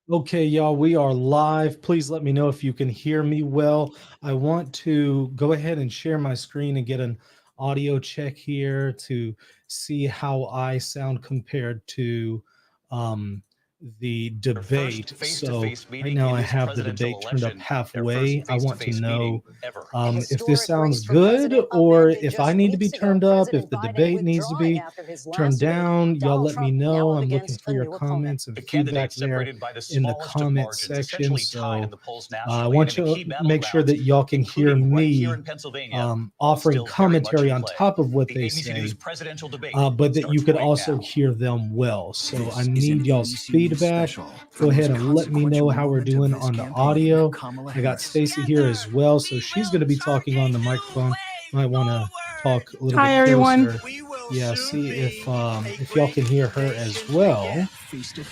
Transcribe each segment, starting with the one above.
Okay, y'all, we are live. Please let me know if you can hear me well. I want to go ahead and share my screen and get an audio check here to see how I sound compared to the debate. So right now I have the debate turned up halfway. I want to know if this sounds good or if I need to be turned up, if the debate needs to be turned down. Y'all let me know. I'm looking for your comments and feedback there in the comment section. So I want to make sure that y'all can hear me offering commentary on top of what they say, but that you could also hear them well. So I need y'all's feedback. Go ahead and let me know how we're doing on the audio. I got Stacy here as well, so she's going to be talking on the microphone. Might want to talk a little Hi, bit everyone. closer. Yeah, see if y'all can hear her as well.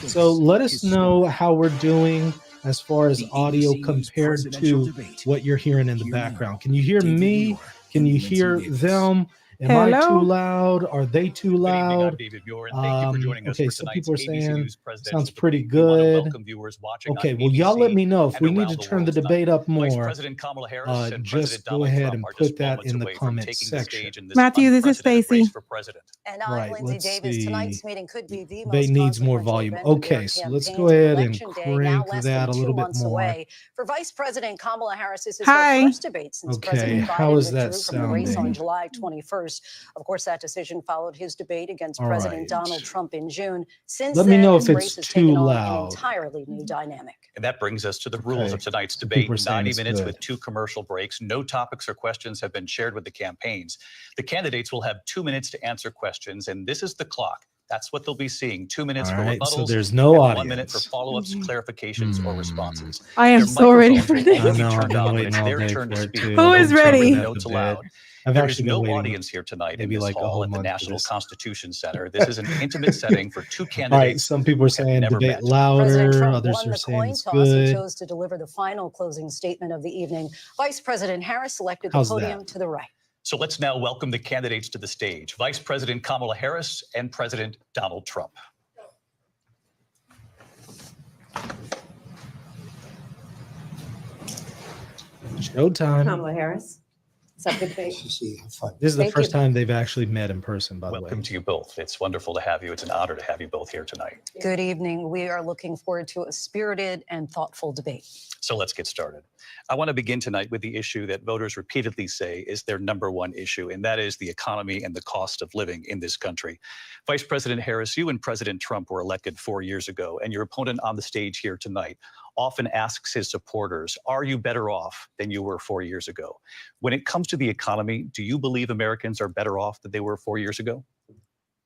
So let us know how we're doing as far as audio compared to what you're hearing in the background. Can you hear me? Can you hear them? Am I too Hello. loud? Are they too loud? Okay, some people are saying sounds pretty good. Okay, well, y'all let me know if we need to turn the debate up more. Just go ahead and put that in the comment section. Matthew, this is Stacy. And Right, Lindsay let's Davis, see. tonight's meeting could be the Debate most needs more consequential volume. event of their Okay, so let's campaigns. go ahead and Election Day, now crank less that than a 2 little bit months more. away. For Vice President Kamala Harris, this is Hi. her first debate since Okay, President how Biden is that withdrew from the race on sounding? July 21st. Of course, that decision followed his debate against All President right. Donald Trump in June. Since Let me then, know this if race it's has too taken on an loud. entirely new dynamic. And that brings us to the rules Okay. of tonight's Some debate. people are saying 90 it's minutes good. with 2 commercial breaks. No topics or questions have been shared with the campaigns. The candidates will have 2 minutes to answer questions, and this is the clock. That's what they'll be seeing. 2 minutes All for right, rebuttals so there's no and audience. 1 minute for follow-ups, clarifications, or responses. I am Their so ready microphones for will only this. be I know, I've turned been on when waiting it's all their day turn to for it speak. too. Who I've is been ready? chomping at Notes the bit. allowed. I've There actually is been no waiting audience here tonight in maybe this like a hall whole at the month for National this. Constitution Center. This is an intimate setting for 2 All right, candidates some people are who have saying never debate met. President louder, Trump others won are the saying coin it's toss. He good. chose to deliver the final closing statement of the evening. Vice President Harris selected the How's podium that? to the right. So let's now welcome the candidates to the stage, Vice President Kamala Harris and President Donald Trump. Showtime. Kamala Harris. Subject debate. This is the Thank first you. time they've actually met in person, by the way. Welcome to you both. It's wonderful to have you. It's an honor to have you both here tonight. Good evening. We are looking forward to a spirited and thoughtful debate. So let's get started. I want to begin tonight with the issue that voters repeatedly say is their number one issue, and that is the economy and the cost of living in this country. Vice President Harris, you and President Trump were elected 4 years ago, and your opponent on the stage here tonight often asks his supporters, are you better off than you were 4 years ago? When it comes to the economy, do you believe Americans are better off than they were 4 years ago?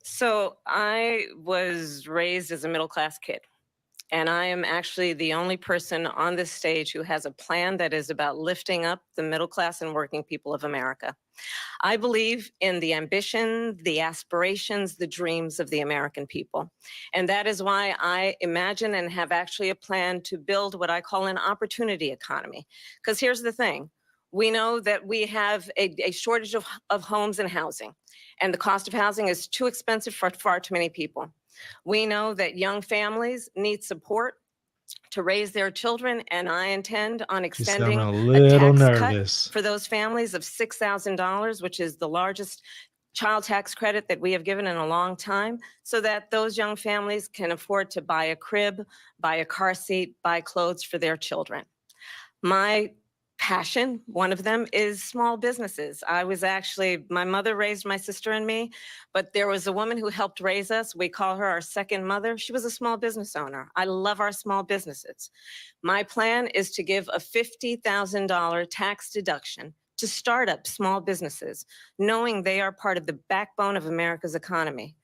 So I was raised as a middle-class kid, and I am actually the only person on this stage who has a plan that is about lifting up the middle class and working people of America. I believe in the ambition, the aspirations, the dreams of the American people. And that is why I imagine and have actually a plan to build what I call an opportunity economy. Because here's the thing. We know that we have a shortage of homes and housing, and the cost of housing is too expensive for far too many people. We know that young families need support to raise their children, and I intend on You extending sound a a little tax nervous. cut for those families of $6,000, which is the largest child tax credit that we have given in a long time, so that those young families can afford to buy a crib, buy a car seat, buy clothes for their children. My passion, one of them, is small businesses. My mother raised my sister and me, but there was a woman who helped raise us. We call her our second mother. She was a small business owner. I love our small businesses. My plan is to give a $50,000 tax deduction to start up small businesses, knowing they are part of the backbone of America's economy.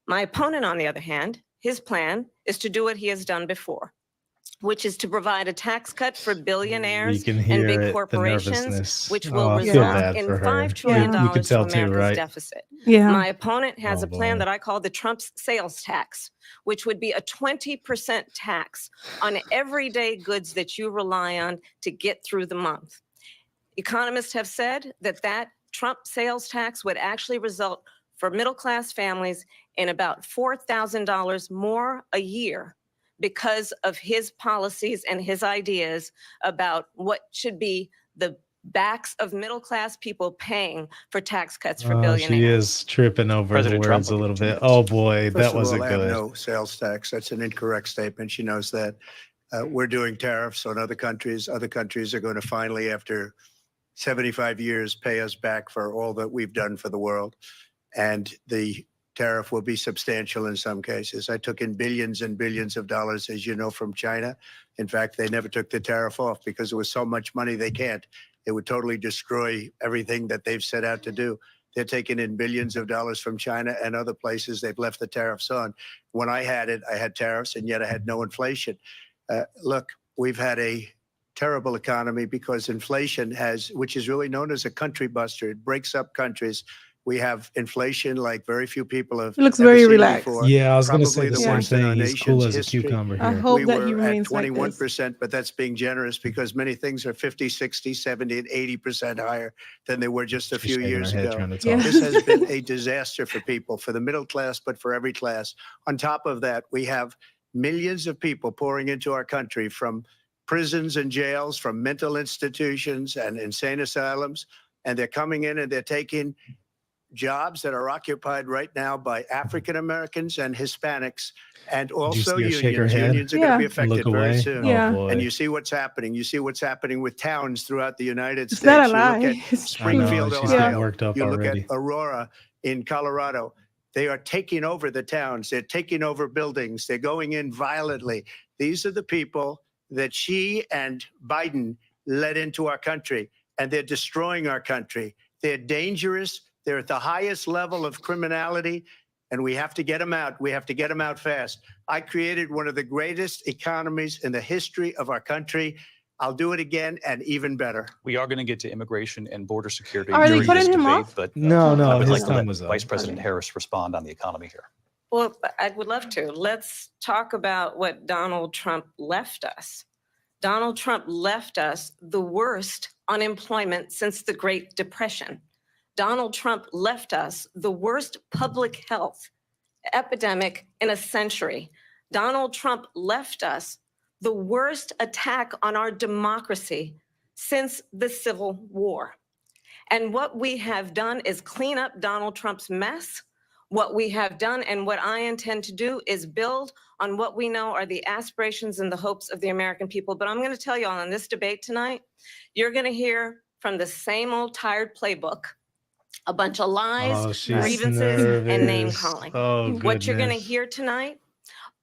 My opponent, on the other hand, his plan is to do what he has done before, which is to provide a tax cut for You billionaires can and hear big it, the corporations, nervousness. which Oh, will I feel result bad in for her. $5 trillion You can to tell too, America's right? deficit. Yeah. My opponent has Oh, a plan boy. that I call the Trump sales tax, which would be a 20% tax on everyday goods that you rely on to get through the month. Economists have said that Trump sales tax would actually result for middle-class families in about $4,000 more a year because of his policies and his ideas about what should be the backs of middle-class people paying for tax cuts for Oh, she billionaires. is tripping over President the Trump words a will little give you bit. 2 minutes. Oh boy, First that of wasn't all, I have good. no sales tax. That's an incorrect statement. She knows that. We're doing tariffs on other countries. Other countries are going to finally, after 75 years, pay us back for all that we've done for the world. And the tariff will be substantial in some cases. I took in billions and billions of dollars, as you know, from China. In fact, they never took the tariff off because there was so much money they can't. It would totally destroy everything that they've set out to do. They're taking in billions of dollars from China and other places. They've left the tariffs on. When I had it, I had tariffs, and yet I had no inflation. Look, we've had a terrible economy because inflation has, which is really known as a country buster. It breaks up countries. We have inflation like very few people have He looks ever very seen relaxed. before. Yeah, I was going to say Probably the the same worst in our thing. He's cool nation's as a history. cucumber I here. hope We that he were at remains like this. 21%, but that's being generous because many things are 50, 60, 70, and 80% higher than they were just a She's few shaking her years head ago. trying to Yeah. talk. This has been a disaster for people, for the middle class, but for every class. On top of that, we have millions of people pouring into our country from prisons and jails, from mental institutions and insane asylums, and they're coming in and they're taking jobs that are occupied right now by African Americans and Hispanics, and also see her shake her unions. head? Unions are going to be Yeah. affected Look very away. soon. Yeah. Oh boy. And you see what's happening. You see what's happening with towns throughout the United It's States. not a You lie. look at It's Springfield, I know, she's Ohio. getting worked up You look already. at Aurora in Colorado. They are taking over the towns. They're taking over buildings. They're going in violently. These are the people that she and Biden led into our country, and they're destroying our country. They're dangerous. They're at the highest level of criminality, and we have to get them out. We have to get them out fast. I created one of the greatest economies in the history of our country. I'll do it again and even better. We are going to get to immigration and border security Are they during putting this him debate, off? but No, I no, would his like to time let was up. Vice President Okay. Harris respond on the economy here. Well, I would love to. Let's talk about what Donald Trump left us. Donald Trump left us the worst unemployment since the Great Depression. Donald Trump left us the worst public health epidemic in a century. Donald Trump left us the worst attack on our democracy since the Civil War. And what we have done is clean up Donald Trump's mess. What we have done and what I intend to do is build on what we know are the aspirations and the hopes of the American people. But I'm going to tell you all in this debate tonight, you're going to hear from the same old tired playbook, a bunch of lies, Oh, she's grievances, and name nervous. calling. Oh, What you're going to goodness. hear tonight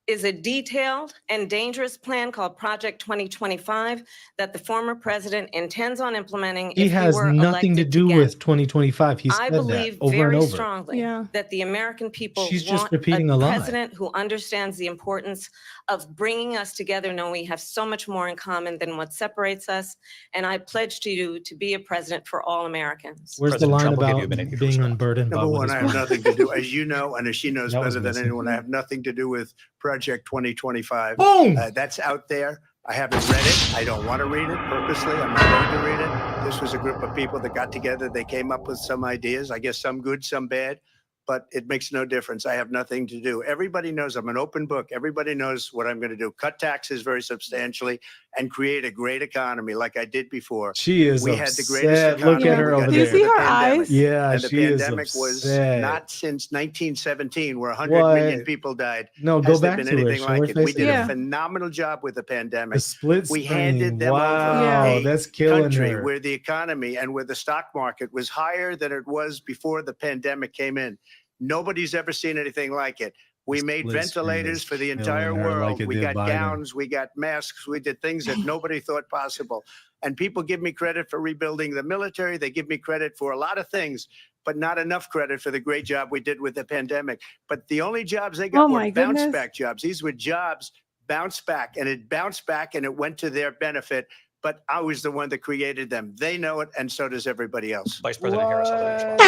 is a detailed and dangerous plan called Project 2025 that the former president intends on implementing He if has were nothing to elected do again. with 2025. He I said believe that over very and over. strongly Yeah. that the American people She's just want repeating a lie. president who understands the importance of bringing us together, knowing we have so much more in common than what separates us. And I pledge to you to be a president for all Americans. Where's President the line Trump will give you about a minute here to being respond. unburdened by Number what one, his I have wife- nothing to do, as you know, and as she knows That was better than missing. anyone, I have nothing to do with Project 2025. Boom! That's out there. I haven't read it. I don't want to read it purposely. I'm not going to read it. This was a group of people that got together. They came up with some ideas, I guess some good, some bad, but it makes no difference. I have nothing to do. Everybody knows I'm an open book. Everybody knows what I'm going to do. Cut taxes very substantially and create a great economy like I did before. She is We had the greatest upset. Look economy. at her We got over Do you there. see through the her pandemic. eyes? Yeah, And the she is pandemic was upset. not since 1917, where 100 million What? people died. No, Has go there back been to her. anything Show her like it? We face did Yeah. a phenomenal job with the pandemic. The split We screen. handed them over Wow, Yeah. that's killing country her. where the economy and where the stock market was higher than it was before the pandemic came in. Nobody's ever seen anything like it. We The made split screen ventilators is for the killing entire her world. like it We did got Biden. gowns, we got masks, we did things that nobody thought possible. And people give me credit for rebuilding the military. They give me credit for a lot of things, but not enough credit for the great job we did with the pandemic. But the only jobs they got Oh, were my bounce goodness. back jobs. These were jobs bounce back, and it bounced back and it went to their benefit. But I was the one that created them. They know it, and so does everybody else. Vice President Harris, I'll let you What?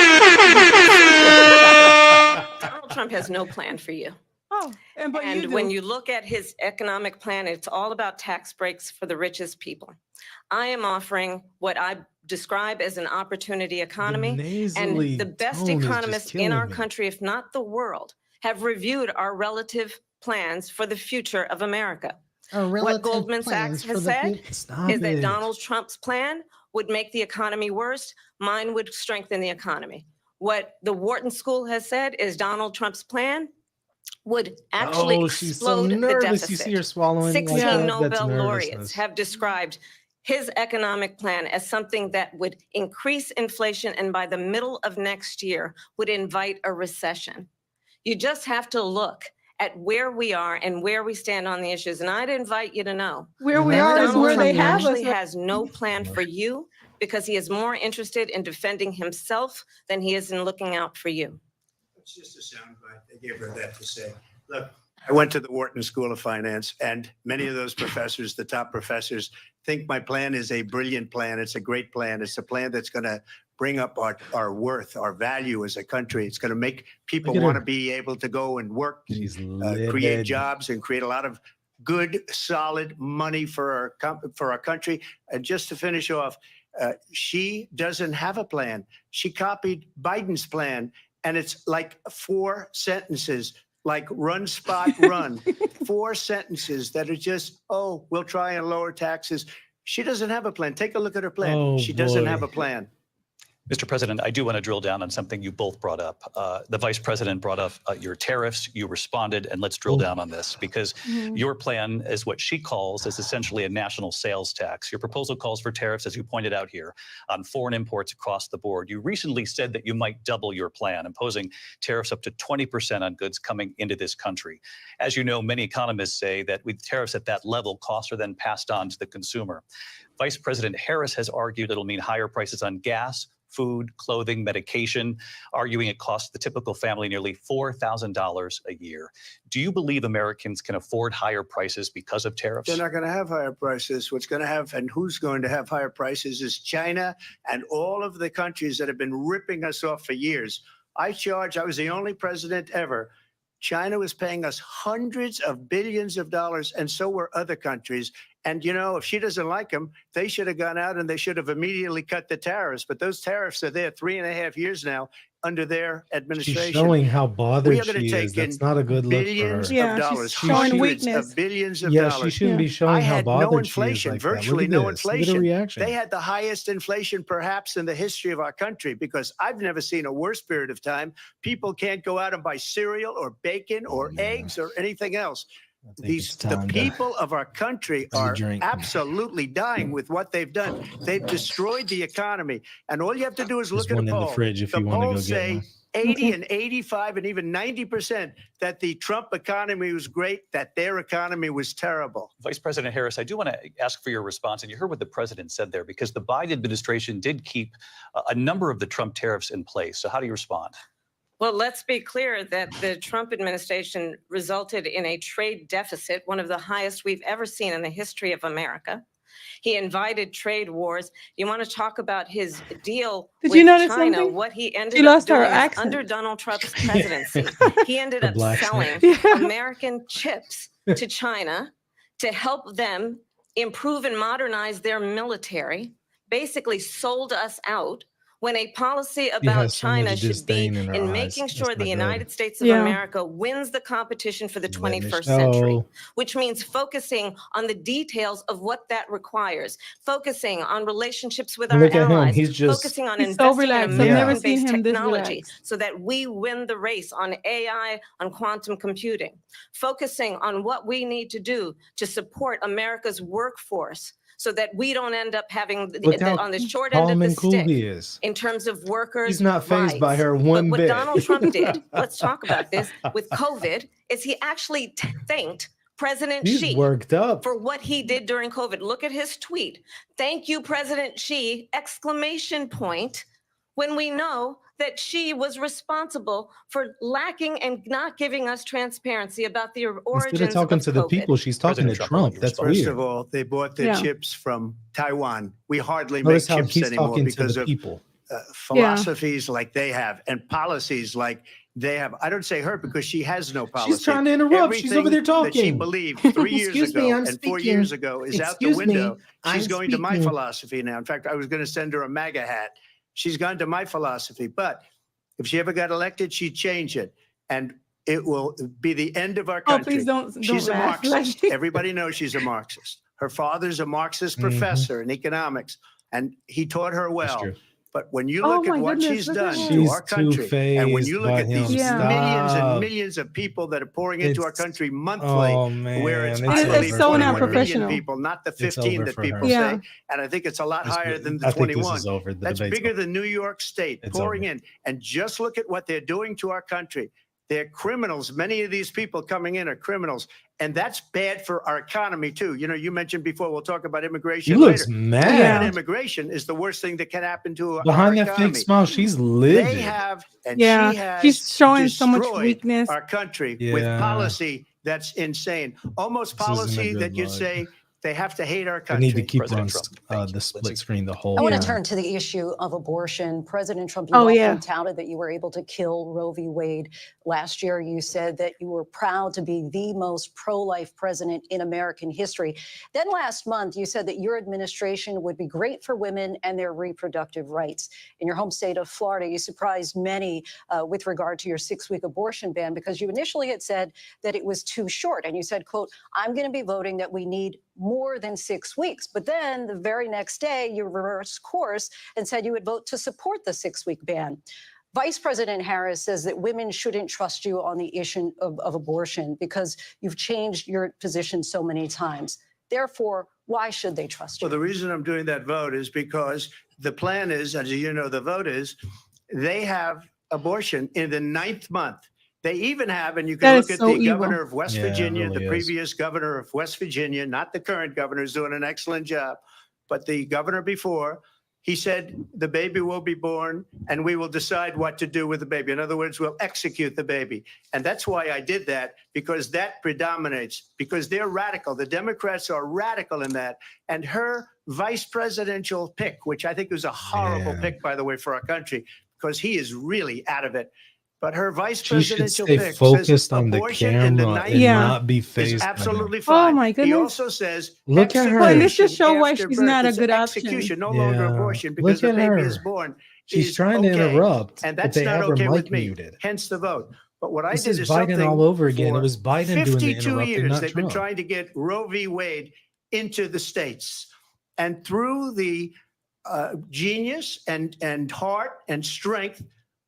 respond. Donald Trump has no plan for you. Oh, but you And do. when you look at his economic plan, it's all about tax breaks for the richest people. I am offering what I describe as an opportunity economy. nasally And the best tone is just economists in our killing me. country, if not the world, have reviewed our relative plans for the future of America. Our relative Goldman plans Sachs for has the said fut- Stop is that it. Donald Trump's plan would make the economy worse. Mine would strengthen the economy. What the Wharton School has said is Donald Trump's plan would actually Oh, she's so explode the nervous. You deficit. see her swallowing. 16 like that. That's Nobel laureates nervousness. have described his economic plan as something that would increase inflation and by the middle of next year would invite a recession. You just have to look at where we are and where we stand on the issues. And I'd invite you to know Where we Donald are is Donald where they Trump have us. actually has no plan for you because he is more interested in defending himself than he is in looking out for you. It's just a soundbite. They gave her that to say. Look, I went to the Wharton School of Finance, and many of those professors, the top professors, think my plan is a brilliant plan. It's a great plan. It's a plan that's going to bring up our worth, our value as a country. It's going to make people Look at want to her. be able to go and work, She's create livid. jobs, and create a lot of good, solid money for our country. And just to finish off, she doesn't have a plan. She copied Biden's plan, and it's like 4 sentences, like run, spot, run. 4 sentences that are just, oh, we'll try and lower taxes. She doesn't have a plan. Take a look at her plan. Oh, She doesn't boy. have a plan. Mr. President, I do want to drill down on something you both brought up. The Vice President brought up your tariffs. You responded, and let's drill Oh. down on this because your plan is what she calls is essentially a national sales tax. Your proposal calls for tariffs, as you pointed out here, on foreign imports across the board. You recently said that you might double your plan, imposing tariffs up to 20% on goods coming into this country. As you know, many economists say that with tariffs at that level, costs are then passed on to the consumer. Vice President Harris has argued it'll mean higher prices on gas, food, clothing, medication, arguing it costs the typical family nearly $4,000 a year. Do you believe Americans can afford higher prices because of tariffs? They're not going to have higher prices. What's going to have and who's going to have higher prices is China and all of the countries that have been ripping us off for years. I was the only president ever. China was paying us hundreds of billions of dollars, and so were other countries. And, you know, if she doesn't like them, they should have gone out and they should have immediately cut the tariffs. But those tariffs are there 3.5 years now under their She's administration. showing how We bothered are gonna she take is. That's in not a good look for her. billions Yeah, of she's dollars, showing hundreds weakness. of billions of Yeah, dollars. she shouldn't be Yeah. showing I how had bothered no she is inflation, like that. virtually Look at no this. Look at her inflation. reaction. They had the highest inflation perhaps in the history of our country because I've never seen a worse period of time. People can't go out and buy cereal or bacon or eggs or anything else. I think it's The time to- people of our country have a are drink. absolutely dying with what they've done. They've destroyed the economy. And all you have to do is There's look at one a in the poll. fridge if The you want to go polls get say one. 80 and 85 and even 90% that the Trump economy was great, that their economy was terrible. Vice President Harris, I do want to ask for your response, and you heard what the president said there, because the Biden administration did keep a number of the Trump tariffs in place. So how do you respond? Well, let's be clear that the Trump administration resulted in a trade deficit, one of the highest we've ever seen in the history of America. He invited trade wars. You want to talk about his deal Did with you notice China? something? What he ended She up lost her doing is accent. under Donald Trump's presidency, he ended The up black selling snake. Yeah. American chips to China to help them improve and modernize their military, basically sold us out when a policy about has so China much should be disdain in her in eyes. making That's sure not the good. United States of Yeah. America wins the competition for the Let me 21st century, show. which means focusing on the details of what that requires, focusing on relationships with our Look at him. allies, He's just focusing on He's so investing relaxed. in I've never American-based seen him this technology relaxed. so that we win the race on AI, on quantum computing, focusing on what we need to do to support America's workforce so that we don't end up having Look how on the short end of calm the and cool stick he is. in terms of workers' He's not fazed by rights. her But one what bit. Donald Trump did, let's talk about this, with COVID, is he actually thanked President He's Xi worked up. for what he did during COVID. Look at his tweet. Thank you, President Xi, exclamation point, when we know that Xi was responsible for lacking and not giving us transparency about the origins Instead of talking of to the COVID. people, she's talking President to Trump, I'll let Trump. you That's First weird. of all, they bought their Yeah. chips from Taiwan. We hardly Notice make how chips he's anymore talking to because the of people. philosophies like they have and policies like they have. I don't say her because she has no policy. She's trying to interrupt. She's over there Everything that she talking. believed 3 years Excuse me, ago I'm and 4 speaking. years ago is out the Excuse me, window. She's I'm going to my speaking. philosophy now. In fact, I was going to send her a MAGA hat. She's gone to my philosophy. But if she ever got elected, she'd change it. And it will be the end of our Oh, country. please don't She's a laugh. Marxist. Everybody knows she's a Marxist. Her father's a Marxist Mhm. professor in economics, and he taught her That's well. true. But when you Oh look at my what goodness, she's look at done her. to She's our country, and when you two-faced look at by these him. Yeah. millions and Stop. millions of people that are pouring into our It's- country monthly, Oh man, where it's, it's I It's believe, so 21 not million professional. people, not the It's 15 over that for people her. Yeah. say. And I think it's a lot This- higher than the I think 21. this is over. The That's debate's bigger over. than New York State It's pouring over. in. And just look at what they're doing to our country. They're criminals. Many of these people coming in are criminals. And that's bad for our economy, too. You know, you mentioned before, we'll talk about She immigration looks later. mad. Yeah. Immigration is the worst thing that can happen to our Behind that economy. fake smile, she's livid. They have, and Yeah, she has she's showing so much destroyed weakness. our country with Yeah. policy that's insane. Almost This isn't a policy good that you'd look. say they have to hate our I country. need to keep President on Trump. Thank you, the split Lindsay. screen the whole I want Yeah. to time. turn to the issue of abortion. President Trump, you Oh, often yeah. touted that you were able to kill Roe v. Wade. Last year, you said that you were proud to be the most pro-life president in American history. Then last month, you said that your administration would be great for women and their reproductive rights. In your home state of Florida, you surprised many with regard to your 6-week abortion ban because you initially had said that it was too short. And you said, quote, I'm going to be voting that we need more than 6 weeks. But then the very next day, you reversed course and said you would vote to support the 6-week ban. Vice President Harris says that women shouldn't trust you on the issue of abortion because you've changed your position so many times. Therefore, why should they trust you? Well, the reason I'm doing that vote is because the plan is, as you know, the vote is, they have abortion in the 9th month. They even have, and you That can is look at so the evil. governor of West Yeah, it Virginia, really the is. previous governor of West Virginia, not the current governor, is doing an excellent job, but the governor before, he said the baby will be born and we will decide what to do with the baby. In other words, we'll execute the baby. And that's why I did that, because that predominates, because they're radical. The Democrats are radical in that. And her vice presidential pick, which I think was a horrible Yeah. pick, by the way, for our country, because he is really out of it. But her vice She should presidential stay pick focused says on the abortion in the camera 9th and Yeah. month not be is phased by him. absolutely fine. my He goodness. also says Look at her. Well, and this just execution show why after she's birth. not a It's good option. execution, no longer Yeah. abortion, because Look the at baby her. is born. She's is trying to okay. interrupt, And but that's they not have her okay mic with me. muted. Hence the vote. But what I This did is is Biden something all over again. It for was Biden doing the 52 interrupting, years, not they've been Trump. trying to get Roe v. Wade into the states. And through the genius and heart and strength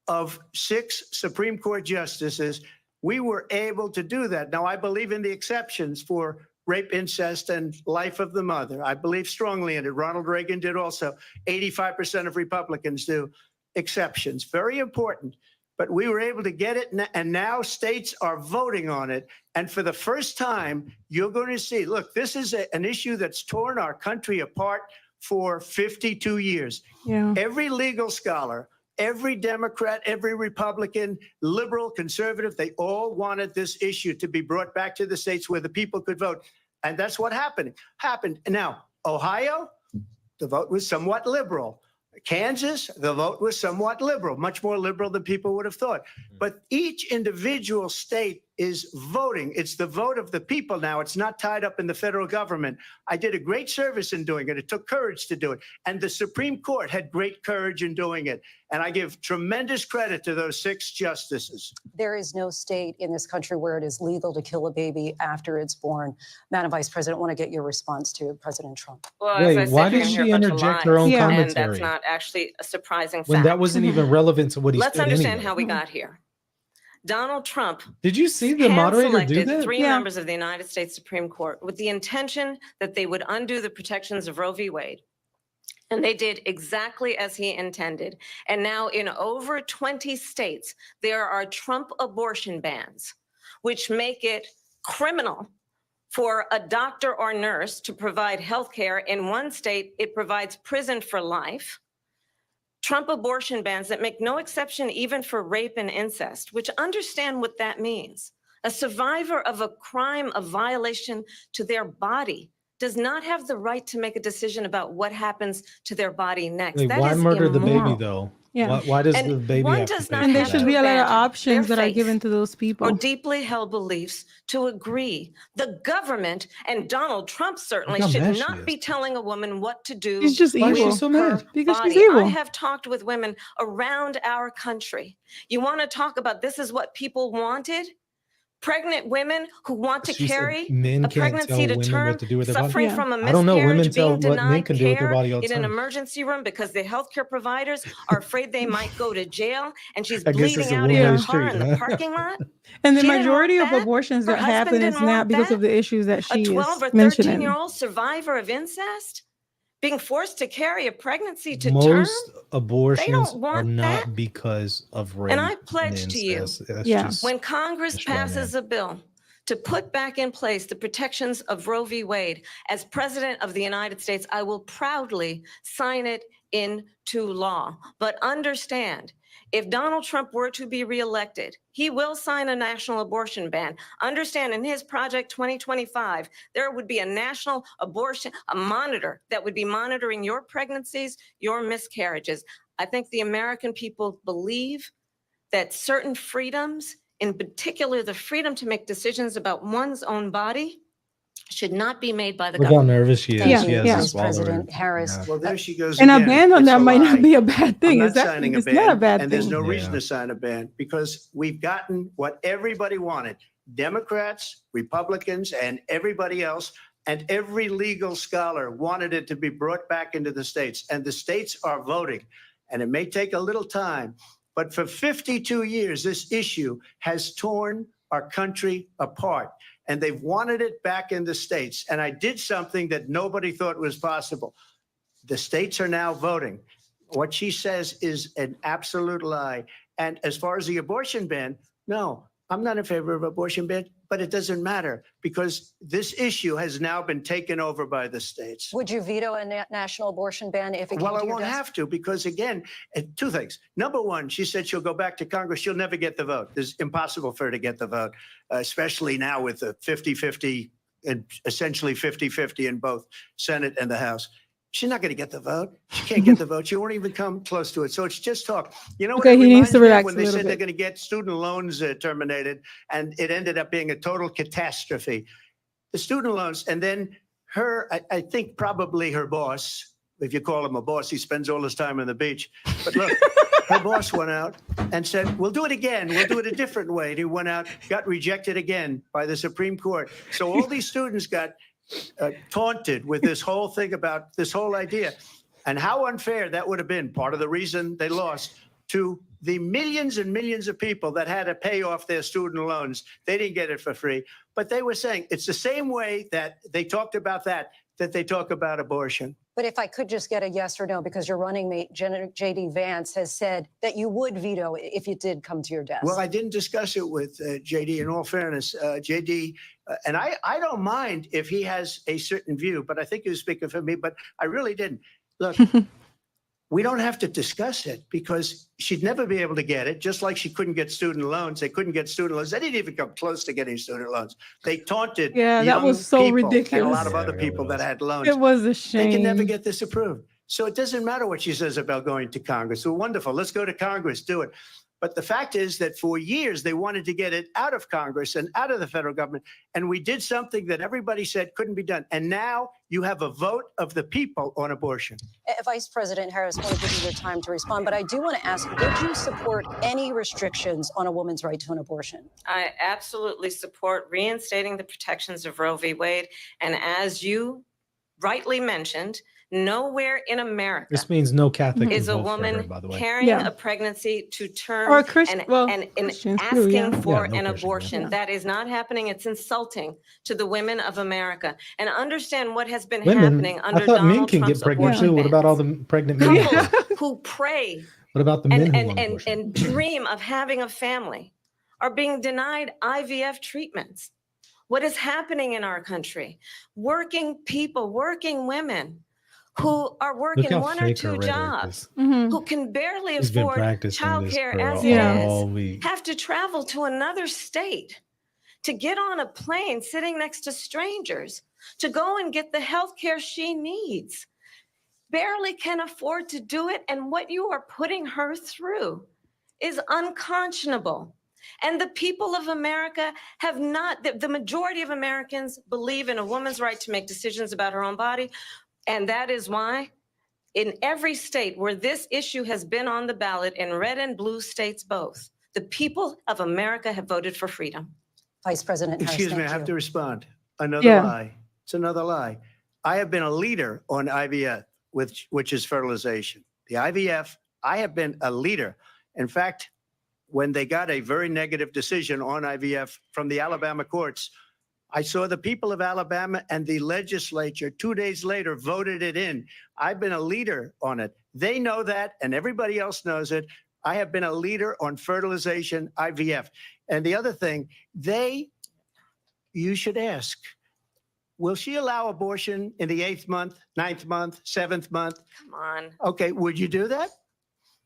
of 6 Supreme Court justices, we were able to do that. Now, I believe in the exceptions for rape, incest, and life of the mother. I believe strongly in it. Ronald Reagan did also. 85% of Republicans do. Exceptions, very important. But we were able to get it, and now states are voting on it. And for the first time, you're going to see, look, this is an issue that's torn our country apart for 52 years. Yeah. Every legal scholar, every Democrat, every Republican, liberal, conservative, they all wanted this issue to be brought back to the states where the people could vote. And that's what happened. Now, Ohio, the vote was somewhat liberal. Kansas, the vote was somewhat liberal, much more liberal than people would have thought. But each individual state is voting. It's the vote of the people now. It's not tied up in the federal government. I did a great service in doing it. It took courage to do it. And the Supreme Court had great courage in doing it. And I give tremendous credit to those 6 justices. There is no state in this country where it is legal to kill a baby after it's born. Madam Vice President, I want to get your response to President Trump. Well, Wait, as I why said, you're did gonna hear she a bunch of interject her lies, own Yeah. And commentary that's not actually a surprising fact. when that wasn't even relevant to what he Let's said understand anyway? how we got here. Donald Trump Did you see the moderator do hand-selected that? 3 Yeah. members of the United States Supreme Court with the intention that they would undo the protections of Roe v. Wade. And they did exactly as he intended. And now in over 20 states, there are Trump abortion bans, which make it criminal for a doctor or nurse to provide health care. In one state, it provides prison for life. Trump abortion bans that make no exception even for rape and incest, which understand what that means. A survivor of a crime, a violation to their body, does not have the right to make a decision about what happens to their body next. Wait, That why is murder the baby immoral. though? Yeah. Why does And the baby one have to does pay not for And there have should that? be a lot of abandon options their that are faith given to those people. Or deeply held beliefs to agree. The government and Donald Trump certainly Look how should mad she not is. be telling a woman what to do. She's just Why is she evil. so mad? her Because she's body. evil. I have talked with women around our country. You want to talk about this is what people wanted? Pregnant women who want to She said carry men a can't tell pregnancy to women term, what to do with their body. suffering Yeah. from a I don't know. Women miscarriage, tell being what men denied can do with their care body all the in an time. emergency room because the healthcare providers are afraid they might go to jail, and she's I guess it's bleeding a out in her one-way car street, in the huh? parking lot. And the She didn't majority want of that. abortions Her that husband happen didn't is not want because that. of the issues that A she 12 or is mentioning. 13-year-old survivor of incest being forced to carry a pregnancy to term. Most abortions are want not that. because of rape And I and pledge to you, incest. That's Yeah. just when Congress a straw man. passes a bill to put back in place the protections of Roe v. Wade, as President of the United States, I will proudly sign it into law. But understand, if Donald Trump were to be reelected, he will sign a national abortion ban. Understand, in his Project 2025, there would be a national abortion, a monitor that would be monitoring your pregnancies, your miscarriages. I think the American people believe that certain freedoms, in particular the freedom to make decisions about one's own body, should not be made by the Look how government. nervous she is. Thank She you, has to Vice swallow her- President Harris. Yeah. Well, there she goes And a again. ban on It's that a might lie. not be a bad I'm thing. not Is that signing a it's ban, not a bad and thing. there's no reason Yeah. to sign a ban because we've gotten what everybody wanted. Democrats, Republicans, and everybody else, and every legal scholar wanted it to be brought back into the states, and the states are voting. And it may take a little time, but for 52 years, this issue has torn our country apart, and they've wanted it back in the states. And I did something that nobody thought was possible. The states are now voting. What she says is an absolute lie. And as far as the abortion ban, no, I'm not in favor of abortion ban, but it doesn't matter because this issue has now been taken over by the states. Would you veto a national abortion ban if it Well, came I to your won't desk? have to because, again, two things. Number one, she said she'll go back to Congress. She'll never get the vote. It's impossible for her to get the vote, especially now with the 50-50 and essentially 50-50 in both Senate and the House. She's not going to get the vote. She can't get the vote. She won't even come close to it. So it's just talk. You know what Okay, it he needs reminds to me of relax when a they little said they're bit. going to get student loans terminated, and it ended up being a total catastrophe. The student loans, and then her, I think probably her boss, if you call him a boss, he spends all his time on the beach. But look, her boss went out and said, we'll do it again. We'll do it a different way. And he went out, got rejected again by the Supreme Court. So all these students got taunted with this whole thing about this whole idea. And how unfair that would have been, part of the reason they lost, to the millions and millions of people that had to pay off their student loans. They didn't get it for free. But they were saying it's the same way that they talked about that they talk about abortion. But if I could just get a yes or no, because your running mate, J.D. Vance, has said that you would veto it if it did come to your desk. Well, I didn't discuss it with J.D. In all fairness, J.D. And I don't mind if he has a certain view, but I think he was speaking for me, but I really didn't. Look, we don't have to discuss it because she'd never be able to get it, just like she couldn't get student loans. They couldn't get student loans. They didn't even come close to getting student loans. They taunted Yeah, that young was so people and a ridiculous. lot of Yeah, other it really people that was. had loans. It was a They shame. can never get this approved. So it doesn't matter what she says about going to Congress. So wonderful. Let's go to Congress, do it. But the fact is that for years, they wanted to get it out of Congress and out of the federal government. And we did something that everybody said couldn't be done. And now you have a vote of the people on abortion. Vice President Harris, I want to give you your time to respond, but I do want to ask, would you support any restrictions on a woman's right to an abortion? I absolutely support reinstating the protections of Roe v. Wade. And as you rightly mentioned, nowhere in America This means no Catholic can is a vote for her, woman by the way. carrying Yeah. a pregnancy to term Or a Christian, and, well, and Christians too, asking yeah. for Yeah, no an Christian, abortion. yeah. That is not happening. It's insulting to the women of America. And understand what has been Women, happening under I thought men Donald can Trump's get pregnant abortion too. What about all bans. the pregnant men? Yeah. Who pray What about the men and, who and, want and, abortion? and dream of having a family are being denied IVF treatments. What is happening in our country? Working people, working women who are Look working how one or fake her two rhetoric jobs, is. Mhm. who can barely She's been afford practicing this childcare for as Yeah. it all is, week. have to travel to another state, to get on a plane sitting next to strangers, to go and get the health care she needs, barely can afford to do it. And what you are putting her through is unconscionable. And the people of America have not, the majority of Americans believe in a woman's right to make decisions about her own body. And that is why in every state where this issue has been on the ballot, in red and blue states both, the people of America have voted for freedom. Vice President Harris, Excuse me, thank I have you. to respond. Another Yeah. lie. It's another lie. I have been a leader on IVF, which is fertilization. The IVF, I have been a leader. In fact, when they got a very negative decision on IVF from the Alabama courts, I saw the people of Alabama and the legislature 2 days later voted it in. I've been a leader on it. They know that, and everybody else knows it. I have been a leader on fertilization, IVF. And the other thing, you should ask, will she allow abortion in the 8th month, 9th month, 7th month? Come on. Okay, would you do that?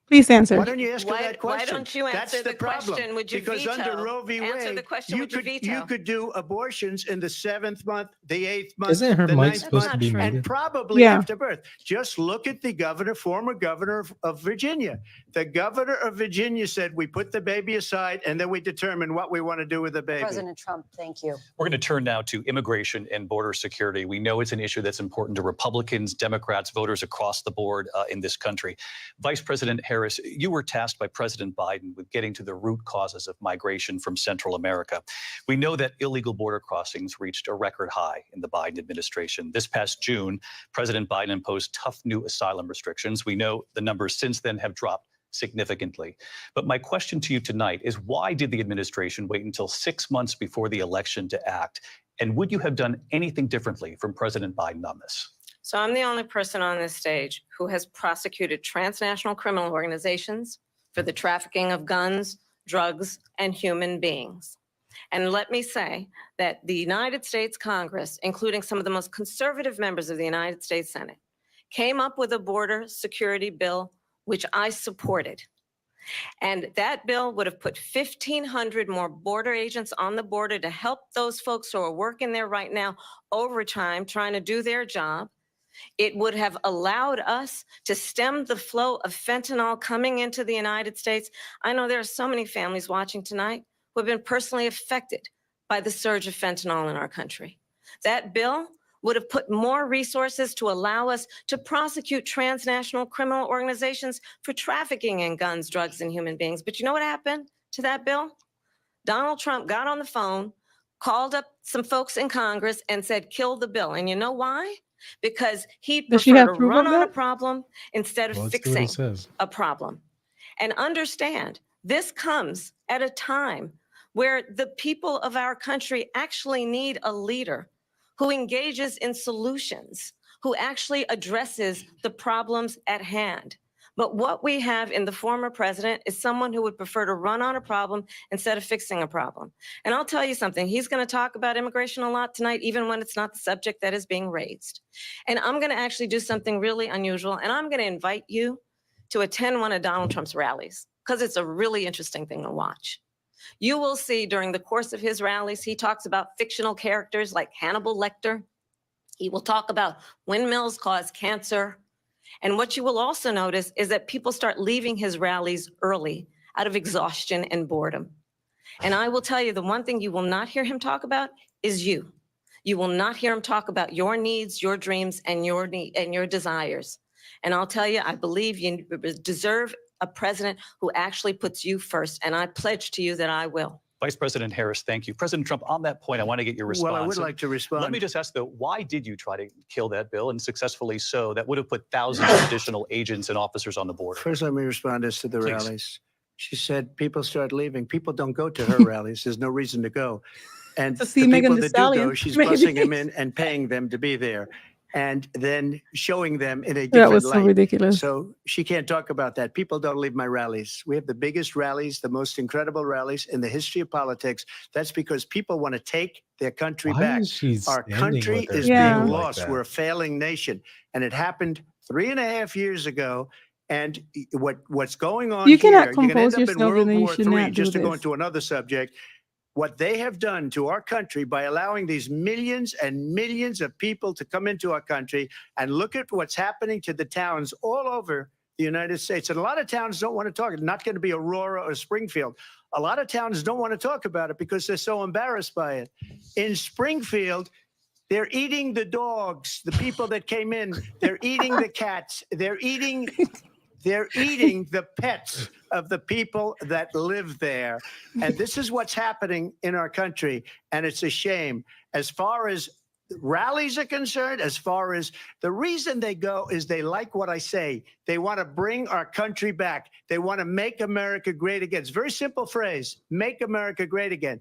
Please answer. Why don't you ask her Why- that why question? don't you That's answer the the problem. question, would you Because veto? under Roe v. Answer Wade, the question, you would you veto? could do abortions in the 7th month, the 8th month, Isn't her the mic 9th supposed to month, be true. and muted? probably Yeah. after birth. Just look at the former governor of Virginia. The governor of Virginia said, we put the baby aside and then we determine what we want to do with the baby. President Trump, thank you. We're going to turn now to immigration and border security. We know it's an issue that's important to Republicans, Democrats, voters across the board in this country. Vice President Harris, you were tasked by President Biden with getting to the root causes of migration from Central America. We know that illegal border crossings reached a record high in the Biden administration. This past June, President Biden imposed tough new asylum restrictions. We know the numbers since then have dropped significantly. But my question to you tonight is, why did the administration wait until 6 months before the election to act? And would you have done anything differently from President Biden on this? So I'm the only person on this stage who has prosecuted transnational criminal organizations for the trafficking of guns, drugs, and human beings. And let me say that the United States Congress, including some of the most conservative members of the United States Senate, came up with a border security bill, which I supported. And that bill would have put 1,500 more border agents on the border to help those folks who are working there right now overtime, trying to do their job. It would have allowed us to stem the flow of fentanyl coming into the United States. I know there are so many families watching tonight who have been personally affected by the surge of fentanyl in our country. That bill would have put more resources to allow us to prosecute transnational criminal organizations for trafficking in guns, drugs, and human beings. But you know what happened to that bill? Donald Trump got on the phone, called up some folks in Congress, and said, kill the bill. And you know why? Because he'd Does she prefer to have proof run of on a that? problem instead of Well, let's see what fixing it says. a problem. And understand, this comes at a time where the people of our country actually need a leader who engages in solutions, who actually addresses the problems at hand. But what we have in the former president is someone who would prefer to run on a problem instead of fixing a problem. And I'll tell you something, he's going to talk about immigration a lot tonight, even when it's not the subject that is being raised. And I'm going to actually do something really unusual, and I'm going to invite you to attend one of Donald Trump's rallies, because it's a really interesting thing to watch. You will see during the course of his rallies, he talks about fictional characters like Hannibal Lecter. He will talk about windmills cause cancer. And what you will also notice is that people start leaving his rallies early out of exhaustion and boredom. And I will tell you, the one thing you will not hear him talk about is you. You will not hear him talk about your needs, your dreams, and your desires. And I'll tell you, I believe you deserve a president who actually puts you first. And I pledge to you that I will. Vice President Harris, thank you. President Trump, on that point, I want to get your response. Well, I would like to respond. Let me just ask, though, why did you try to kill that bill, and successfully so? That would have put thousands of additional agents and officers on the border. First, let me respond as to the Please. rallies. She said people start leaving. People don't go to her rallies. There's no reason to go. And To see the Megan people Thee that do go, Stallion, she's maybe. bussing them in and paying them to be there, and then showing them in a That different was so light. ridiculous. So she can't talk about that. People don't leave my rallies. We have the biggest rallies, the most incredible rallies in the history of politics. That's because people want to take their country Why back. is she Our standing country with her is Yeah. being like lost. that? We're a failing nation. And it happened 3.5 years ago. And what's going on You cannot here, you're going to compose end up in yourself World and then you War should III, not do just to go this. into another subject. What they have done to our country by allowing these millions and millions of people to come into our country, and look at what's happening to the towns all over the United States. And a lot of towns don't want to talk. It's not going to be Aurora or Springfield. A lot of towns don't want to talk about it because they're so embarrassed by it. In Springfield, they're eating the dogs, the people that came in. They're eating the cats. They're eating They're eating the pets of the people that live there. And this is what's happening in our country. And it's a shame. As far as rallies are concerned, as far as the reason they go is they like what I say. They want to bring our country back. They want to make America great again. It's a very simple phrase, make America great again.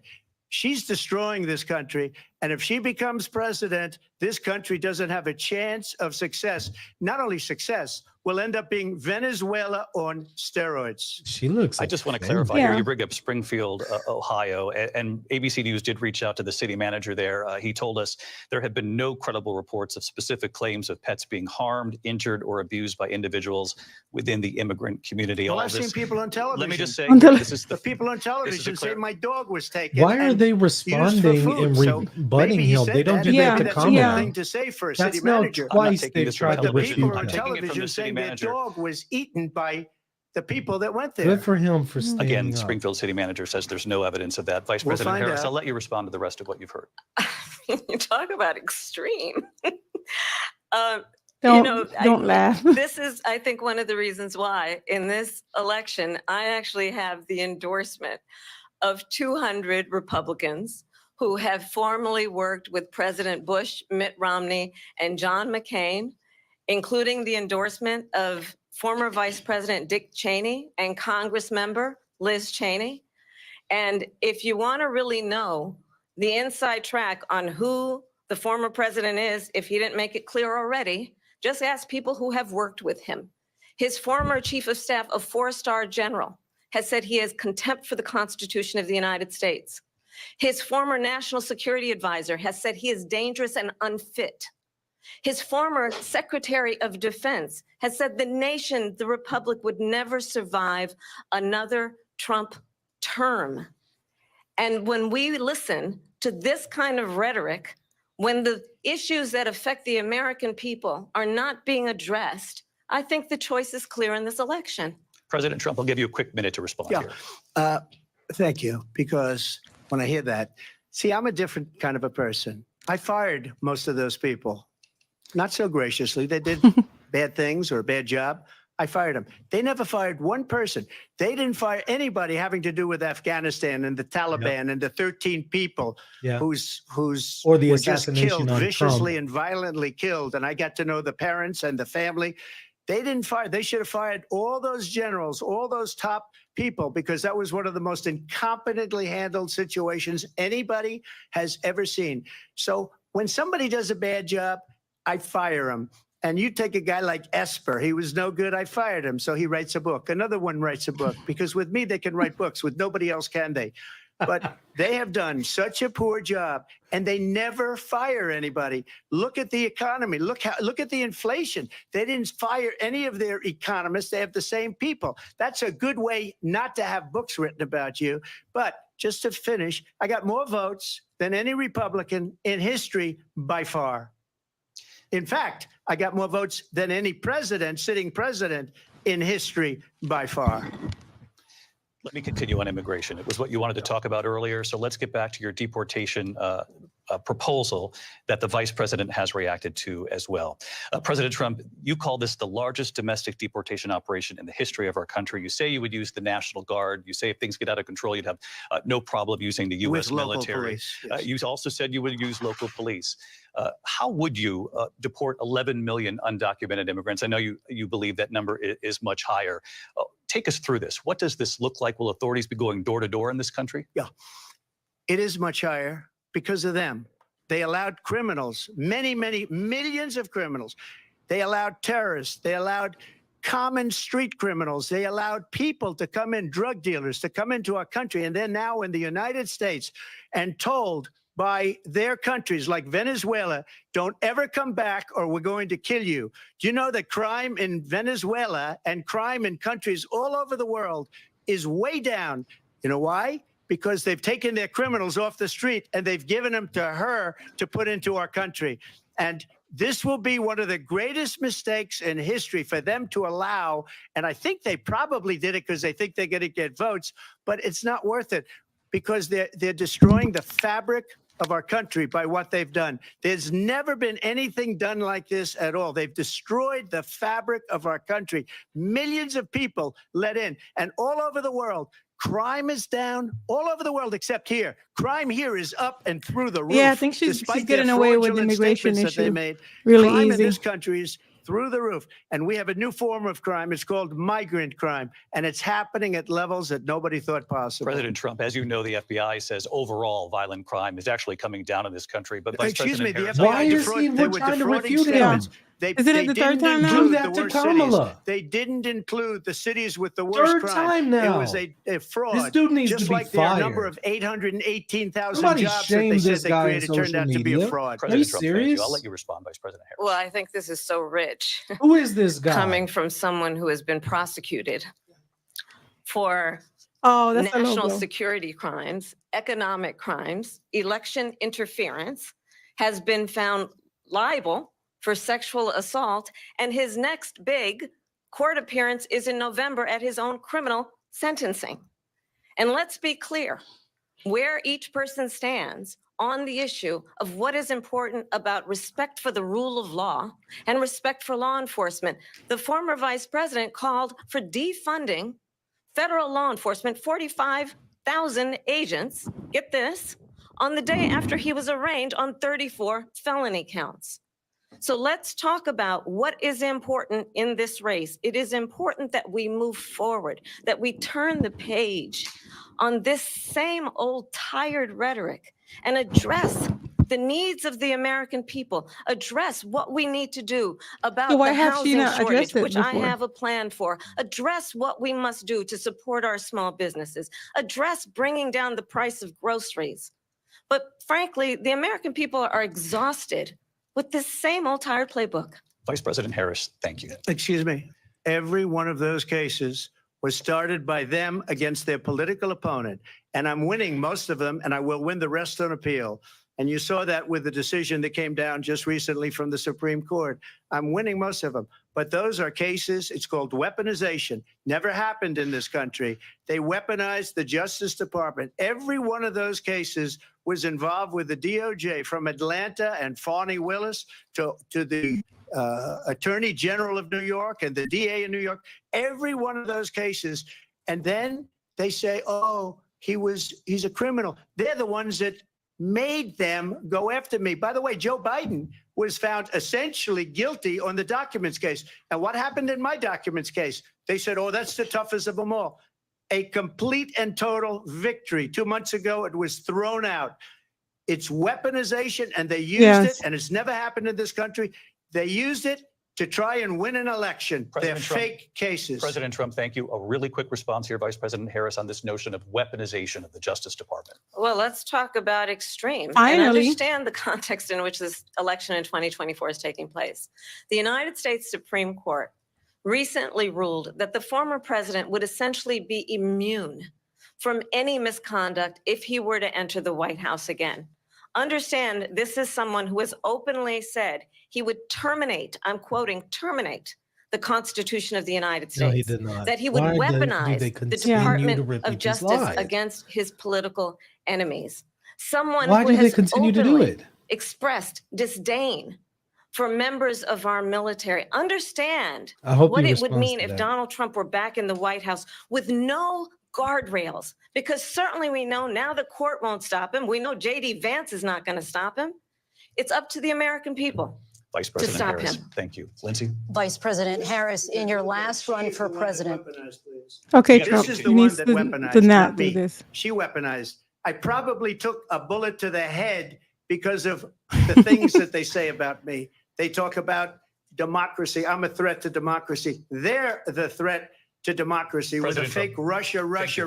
She's destroying this country. And if she becomes president, this country doesn't have a chance of success. Not only success, will end up being Venezuela on steroids. She looks. I just want to offended. clarify here. Yeah. You bring up Springfield, Ohio, and ABC News did reach out to the city manager there. He told us there have been no credible reports of specific claims of pets being harmed, injured, or abused by individuals within the immigrant community. Well, All I've seen this, people on television. let me just say, On tele- this is The people on television say clear- my dog was taken. Why are and they used for responding food. and So rebutting maybe he him? said They don't that, do and Yeah, that to maybe that's a comment. good thing to say for a That's city now manager. twice taking they've this from tried a to But the television. people refute on I'm that. taking it from television the city saying their manager. dog was eaten by the people that went there. Good for him for standing Again, up. Springfield city manager says there's no evidence of that. Vice We'll President find Harris, out. I'll let you respond to the rest of what you've heard. You talk about extreme. Don't laugh. This is, I think, one of the reasons why in this election, I actually have the endorsement of 200 Republicans who have formerly worked with President Bush, Mitt Romney, and John McCain, including the endorsement of former Vice President Dick Cheney and Congress member Liz Cheney. And if you want to really know the inside track on who the former president is, if he didn't make it clear already, just ask people who have worked with him. His former chief of staff, a four-star general, has said he has contempt for the Constitution of the United States. His former national security advisor has said he is dangerous and unfit. His former Secretary of Defense has said the nation, the republic, would never survive another Trump term. And when we listen to this kind of rhetoric, when the issues that affect the American people are not being addressed, I think the choice is clear in this election. President Trump, I'll give you a quick minute to respond Yeah. here. Thank you. Because when I hear that, see, I'm a different kind of a person. I fired most of those people. Not so graciously. They did bad things or a bad job. I fired them. They never fired one person. They didn't fire anybody having to do with Afghanistan and the Taliban and the 13 people Yeah. whose Or the were just assassination killed, on viciously Trump. and violently killed. And I got to know the parents and the family. They didn't fire. They should have fired all those generals, all those top people, because that was one of the most incompetently handled situations anybody has ever seen. So when somebody does a bad job, I fire him. And you take a guy like Esper, he was no good, I fired him. So he writes a book. Another one writes a book, because with me, they can write books. With nobody else can they? But they have done such a poor job, and they never fire anybody. Look at the economy. Look at the inflation. They didn't fire any of their economists. They have the same people. That's a good way not to have books written about you. But just to finish, I got more votes than any Republican in history by far. In fact, I got more votes than any president, sitting president in history by far. Let me continue on immigration. It was what you wanted to talk about earlier. So let's get back to your deportation proposal that the vice president has reacted to as well. President Trump, you call this the largest domestic deportation operation in the history of our country. You say you would use the National Guard. You say if things get out of control, you'd have no problem using the U.S. With local military. police, yes. You also said you would use local police. How would you deport 11 million undocumented immigrants? I know you believe that number is much higher. Take us through this. What does this look like? Will authorities be going door to door in this country? Yeah, it is much higher because of them. They allowed criminals, many millions of criminals. They allowed terrorists. They allowed common street criminals. They allowed people to come in, drug dealers to come into our country. And they're now in the United States and told by their countries like Venezuela, don't ever come back or we're going to kill you. Do you know that crime in Venezuela and crime in countries all over the world is way down? You know why? Because they've taken their criminals off the street and they've given them to her to put into our country. And this will be one of the greatest mistakes in history for them to allow. And I think they probably did it because they think they're going to get votes, but it's not worth it, because they're destroying the fabric of our country by what they've done. There's never been anything done like this at all. They've destroyed the fabric of our country. Millions of people let in, and all over the world, crime is down all over the world except here. Crime here is up and through the roof. Yeah, I think she's despite getting their away with the fraudulent immigration statements that they issue made. really Crime in easy. this country is through the roof. And we have a new form of crime. It's called migrant crime. And it's happening at levels that nobody thought possible. President Trump, as you know, the FBI says overall violent crime is actually coming down in this country. But Vice Excuse me, President the Harris, Why is he- they we're were trying to defrauding refute him. statements. They, Isn't it they the third didn't time now? include Do that the to worst Kamala. cities. They didn't include the cities with the worst Third crime. time now. It was a fraud. This dude needs just to be like their number fired. of 818,000 Somebody jobs that shame they said this they guy on created turned social out to be a media. fraud. Are you President Trump, thank serious? I'll let you respond, Vice President Harris. Well, I think this is so rich Who is this guy? coming from someone who has been prosecuted for Oh, that's a national logo. security crimes, economic crimes, election interference, has been found liable for sexual assault, and his next big court appearance is in November at his own criminal sentencing. And let's be clear where each person stands on the issue of what is important about respect for the rule of law and respect for law enforcement. The former vice president called for defunding federal law enforcement, 45,000 agents, get this, on the day after he was arraigned on 34 felony counts. So let's talk about what is important in this race. It is important that we move forward, that we turn the page on this same old tired rhetoric and address the needs of the American people, address what we need to do about So why the has she housing not shortage, addressed it which I before? have a plan for, address what we must do to support our small businesses, address bringing down the price of groceries. But frankly, the American people are exhausted with this same old tired playbook. Vice President Harris, thank you. Excuse me. Every one of those cases was started by them against their political opponent. And I'm winning most of them, and I will win the rest on appeal. And you saw that with the decision that came down just recently from the Supreme Court. I'm winning most of them. But those are cases, it's called weaponization. Never happened in this country. They weaponized the Justice Department. Every one of those cases was involved with the DOJ, from Atlanta and Fani Willis to the Attorney General of New York and the DA in New York. Every one of those cases. And then they say, oh, he's a criminal. They're the ones that made them go after me. By the way, Joe Biden was found essentially guilty on the documents case. And what happened in my documents case? They said, oh, that's the toughest of them all. A complete and total victory. 2 months ago, it was thrown out. It's weaponization, and they used Yes. it, and it's never happened in this country. They used it to try and win an election. President They're Trump. fake cases. President Trump, thank you. A really quick response here, Vice President Harris, on this notion of weaponization of the Justice Department. Well, let's talk about extreme and Finally. understand the context in which this election in 2024 is taking place. The United States Supreme Court recently ruled that the former president would essentially be immune from any misconduct if he were to enter the White House again. Understand, this is someone who has openly said he would terminate, I'm quoting, terminate the Constitution of the United No, he States. did not. That he would Why do weaponize they the continue Department to of repeat these Justice lies? against his political enemies. Someone Why who do they has continue to do openly it? expressed disdain for members of our military. Understand I hope what he it would responds mean to if that. Donald Trump were back in the White House with no guardrails, because certainly we know now the court won't stop him. We know J.D. Vance is not going to stop him. It's up to the American people. Vice President stop Harris, him. thank you. Lindsay? Vice President Harris, in your last run for president, Okay, This Trump, is the you one need that to weaponized, not not do me. this. She weaponized. I probably took a bullet to the head because of the things that they say about me. They talk about democracy. I'm a threat to democracy. They're the threat to democracy with a President fake Trump.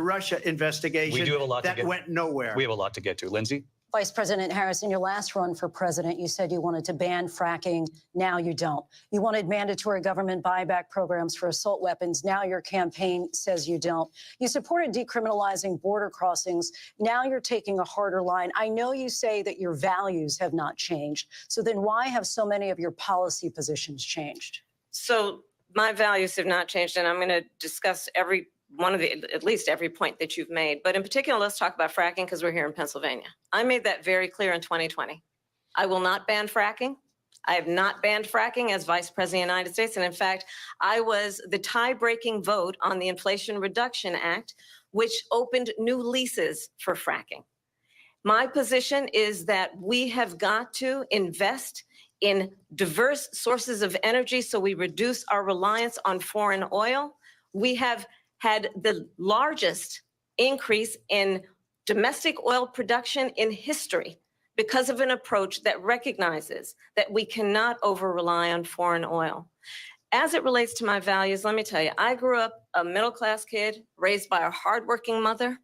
Russia investigation We do have a lot to that get. went nowhere. We have a lot to get to. Lindsay? Vice President Harris, in your last run for president, you said you wanted to ban fracking. Now you don't. You wanted mandatory government buyback programs for assault weapons. Now your campaign says you don't. You supported decriminalizing border crossings. Now you're taking a harder line. I know you say that your values have not changed. So then why have so many of your policy positions changed? So my values have not changed, and I'm going to discuss every at least every point that you've made. But in particular, let's talk about fracking because we're here in Pennsylvania. I made that very clear in 2020. I will not ban fracking. I have not banned fracking as Vice President of the United States. And in fact, I was the tie-breaking vote on the Inflation Reduction Act, which opened new leases for fracking. My position is that we have got to invest in diverse sources of energy so we reduce our reliance on foreign oil. We have had the largest increase in domestic oil production in history because of an approach that recognizes that we cannot over-rely on foreign oil. As it relates to my values, let me tell you, I grew up a middle-class kid raised by a hardworking mother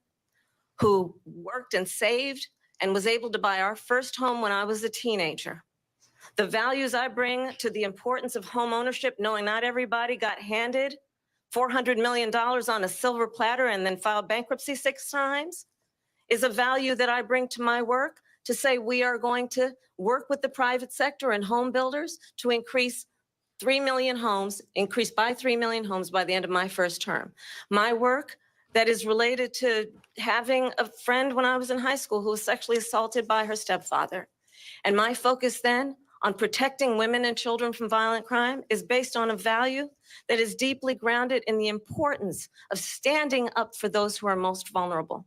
who worked and saved and was able to buy our first home when I was a teenager. The values I bring to the importance of home ownership, knowing not everybody got handed $400 million on a silver platter and then filed bankruptcy 6 times, is a value that I bring to my work to say we are going to work with the private sector and home builders to increase 3 million homes, increase by 3 million homes by the end of my first term. My work that is related to having a friend when I was in high school who was sexually assaulted by her stepfather. And my focus then on protecting women and children from violent crime is based on a value that is deeply grounded in the importance of standing up for those who are most vulnerable.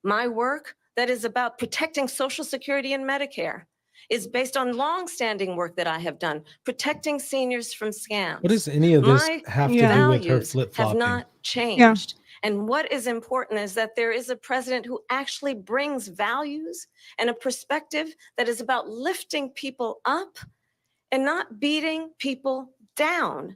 My work that is about protecting Social Security and Medicare is based on longstanding work that I have done, protecting seniors from scams. What does any of this My have to Yeah. do with her values have flip-flopping? not changed. And what is important is that there is a president who actually brings values and a perspective that is about lifting people up and not beating people down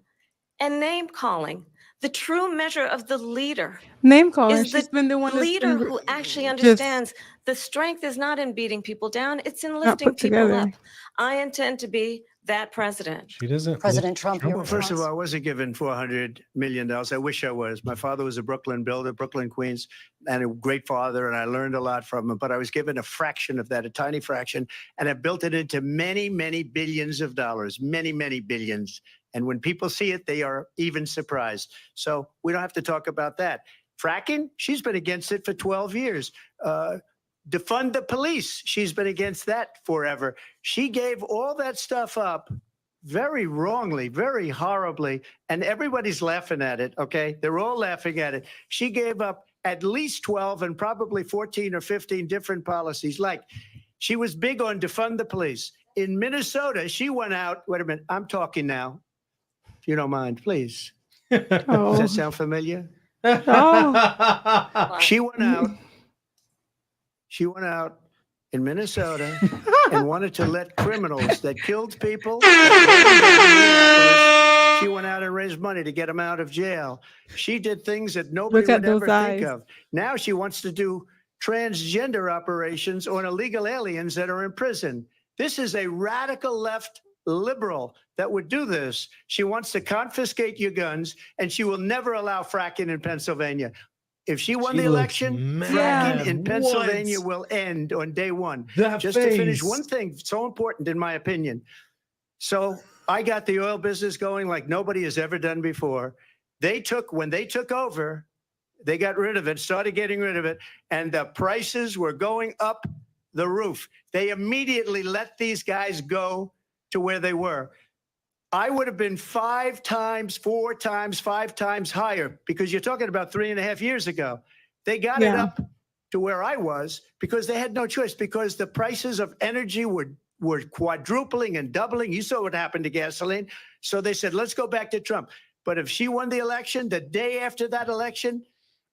and name calling. The true measure of the leader Name calling. is She's the been the one that's leader been who actually just understands the strength is not in beating people down, it's in lifting put people together. up. I intend to be that president. She doesn't. President Trump, your Well, first of all, response? I wasn't given $400 million. I wish I was. My father was a Brooklyn builder, Brooklyn, Queens, and a great father, and I learned a lot from him. But I was given a fraction of that, a tiny fraction, and I built it into many, many billions of dollars, many, many billions. And when people see it, they are even surprised. So we don't have to talk about that. Fracking, she's been against it for 12 years. Defund the police, she's been against that forever. She gave all that stuff up very wrongly, very horribly, and everybody's laughing at it, okay? They're all laughing at it. She gave up at least 12 and probably 14 or 15 different policies. Like, she was big on defund the police. In Minnesota, she went out, wait a minute, I'm talking now, if you don't mind, please. Does Oh. that sound familiar? Oh. She went out in Minnesota and wanted to let criminals that killed people. She went out and raised money to get them out of jail. She did things that nobody Look at would ever those think eyes. of. Now she wants to do transgender operations on illegal aliens that are in prison. This is a radical left liberal that would do this. She wants to confiscate your guns, and she will never allow fracking in Pennsylvania. If she won She the looks election, mad. fracking in Pennsylvania What? will end on day one. That Just to finish, face. one thing so important in my opinion. So I got the oil business going like nobody has ever done before. When they took over, they got rid of it, started getting rid of it, and the prices were going up the roof. They immediately let these guys go to where they were. I would have been 5 times, 4 times, 5 times higher, because you're talking about 3.5 years ago. They got it Yeah. up to where I was because they had no choice, because the prices of energy were quadrupling and doubling. You saw what happened to gasoline. So they said, let's go back to Trump. But if she won the election, the day after that election,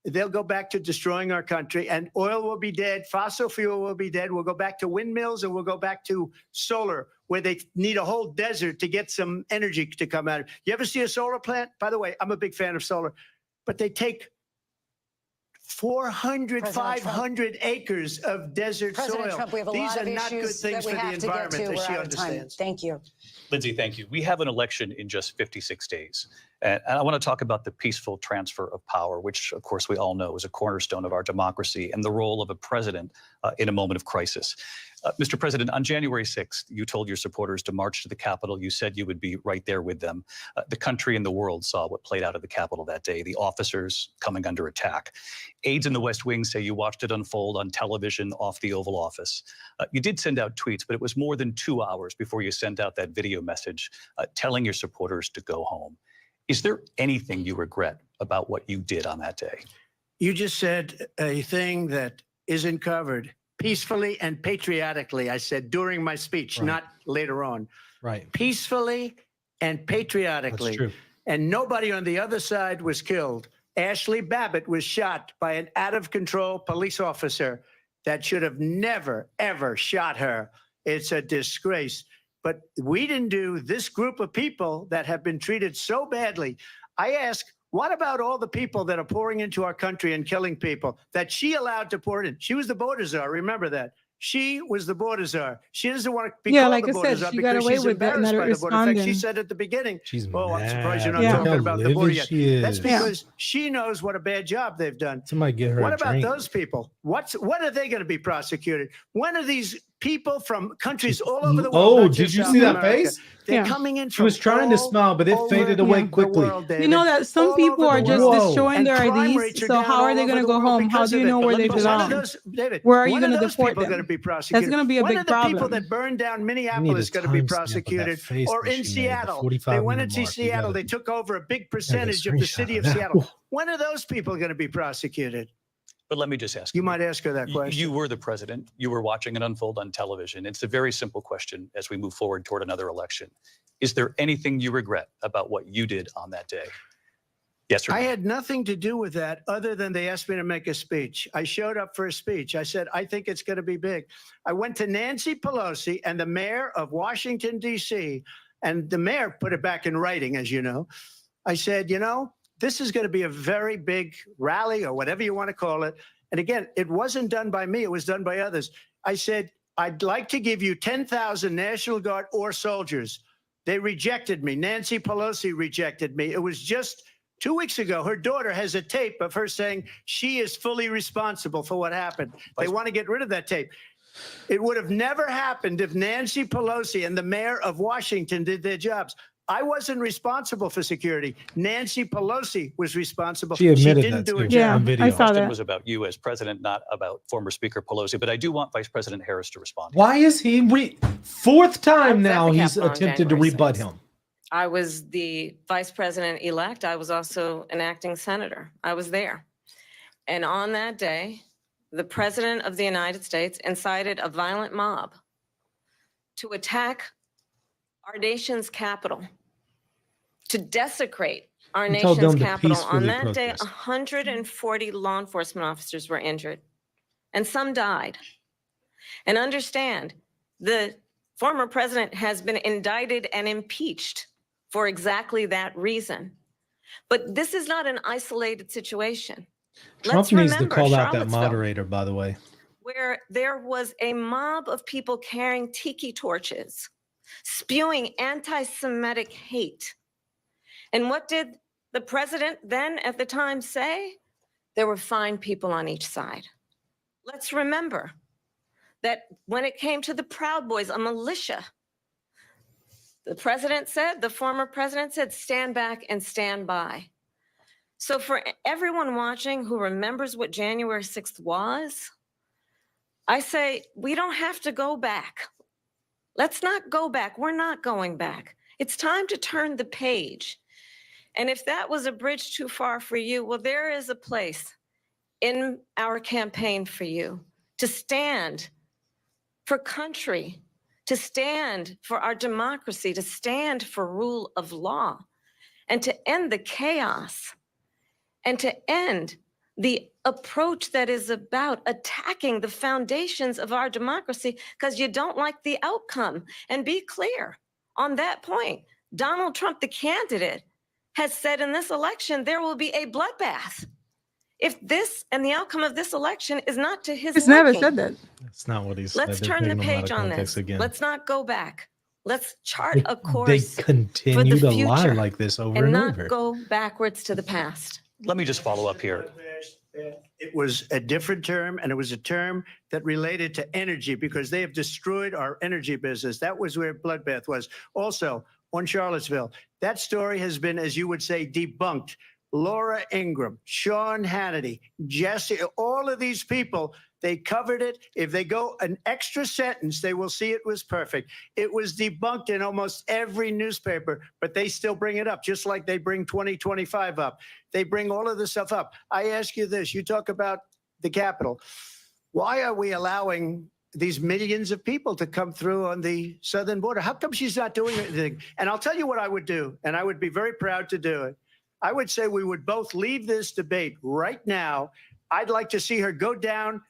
they'll go back to destroying our country, and oil will be dead. Fossil fuel will be dead. We'll go back to windmills, and we'll go back to solar, where they need a whole desert to get some energy to come out. You ever see a solar plant? By the way, I'm a big fan of solar, but they take 400, President Trump. 500 acres of desert President soil. Trump, we have a These lot are of not good issues things that we for the have to get environment, to. as We're she out of time. understands. Thank you. Lindsay, thank you. We have an election in just 56 days. And I want to talk about the peaceful transfer of power, which, of course, we all know is a cornerstone of our democracy, and the role of a president in a moment of crisis. Mr. President, on January 6th, you told your supporters to march to the Capitol. You said you would be right there with them. The country and the world saw what played out at the Capitol that day, the officers coming under attack. Aides in the West Wing say you watched it unfold on television off the Oval Office. You did send out tweets, but it was more than 2 hours before you sent out that video message telling your supporters to go home. Is there anything you regret about what you did on that day? You just said a thing that isn't covered. Peacefully and patriotically, I said during my speech, Right. not later on. Right. Peacefully and patriotically. That's true. And nobody on the other side was killed. Ashley Babbitt was shot by an out-of-control police officer that should have never, ever shot her. It's a disgrace. But we didn't do this group of people that have been treated so badly. I ask, what about all the people that are pouring into our country and killing people that she allowed to pour in? She was the border czar. Remember that. She was the border czar. She doesn't want to be Yeah, called like the I border said, czar she got because away she's with that, embarrassed not by the border. In fact, she responding. said at the beginning, She's "Oh, I'm surprised you're not mad. Yeah. talking Look about how the border livid yet." she is. That's because she knows what a bad job they've done. Somebody get her What a about drink. those people? When are they going to be prosecuted? When are these people from countries all over the world? Oh, not did just you South see that America, face? They're Yeah. coming in. She was from trying to all smile, but it over faded away the quickly. world, You David. know that some All people over are the just world. destroying And their crime IDs. rates are So down how are all they over going to the go world home? How because do you of it. know where they But when are belong? those, David, Where are you when gonna those deport people them? going to be prosecuted? That's going to be a When big are the problem. people that burned down I need Minneapolis a going to be timestamp of that prosecuted? face Or that in she made, the Seattle, 45 they went minute into mark. You Seattle. gotta- They took over a big gotta get a percentage of the screenshot city of of that. Seattle. Ooh. When are those people going to be prosecuted? But let me just ask You might ask her that question. You were the president. You were watching it unfold on television. It's a very simple question as we move forward toward another election. Is there anything you regret about what you did on that day? Yes or no? I had nothing to do with that other than they asked me to make a speech. I showed up for a speech. I said, I think it's going to be big. I went to Nancy Pelosi and the mayor of Washington, D.C., and the mayor put it back in writing, as you know. I said, you know, this is going to be a very big rally or whatever you want to call it. And again, it wasn't done by me. It was done by others. I said, I'd like to give you 10,000 National Guard or soldiers. They rejected me. Nancy Pelosi rejected me. It was just 2 weeks ago. Her daughter has a tape of her saying she is fully responsible for what happened. They want to get rid of that tape. It would have never happened if Nancy Pelosi and the mayor of Washington did their jobs. I wasn't responsible for security. Nancy Pelosi was responsible. She admitted didn't that do too her Yeah, job. on video. I saw question that. was about you as president, not about former Speaker Pelosi. But I do want Vice President Harris to respond. Why is he fourth I time was at now the he's Capitol on attempted to January rebut 6th. him? I was the vice president-elect. I was also an acting senator. I was there. And on that day, the president of the United States incited a violent mob to attack our nation's capital, to desecrate our You told nation's them to capital. On peacefully that day, protest. 140 law enforcement officers were injured, and some died. And understand, the former president has been indicted and impeached for exactly that reason. But this is not an isolated situation. Trump Let's needs to remember call out that Charlottesville, moderator, by the way. where there was a mob of people carrying tiki torches, spewing anti-Semitic hate. And what did the president then at the time say? There were fine people on each side. Let's remember that when it came to the Proud Boys, a militia, the president said, the former president said, stand back and stand by. So for everyone watching who remembers what January 6th was, I say, we don't have to go back. Let's not go back. We're not going back. It's time to turn the page. And if that was a bridge too far for you, well, there is a place in our campaign for you to stand for country, to stand for our democracy, to stand for rule of law, and to end the chaos, and to end the approach that is about attacking the foundations of our democracy because you don't like the outcome. And be clear on that point. Donald Trump, the candidate, has said in this election there will be a bloodbath if this and the outcome of this election is not to his He's never liking. said that. That's not what he said. Let's They're turn the taking him out page of on context this. again. Let's not go back. Let's chart a They course continue to lie future like this over and and not over. go backwards to the past. Let me just follow up here. It was a different term, and it was a term that related to energy because they have destroyed our energy business. That was where Bloodbath was. Also, on Charlottesville, that story has been, as you would say, debunked. Laura Ingraham, Sean Hannity, Jesse, all of these people, they covered it. If they go an extra sentence, they will see it was perfect. It was debunked in almost every newspaper, but they still bring it up, just like they bring 2025 up. They bring all of this stuff up. I ask you this, you talk about the Capitol. Why are we allowing these millions of people to come through on the southern border? How come she's not doing anything? And I'll tell you what I would do, and I would be very proud to do it. I would say we would both leave this debate right now. I'd like to see her go down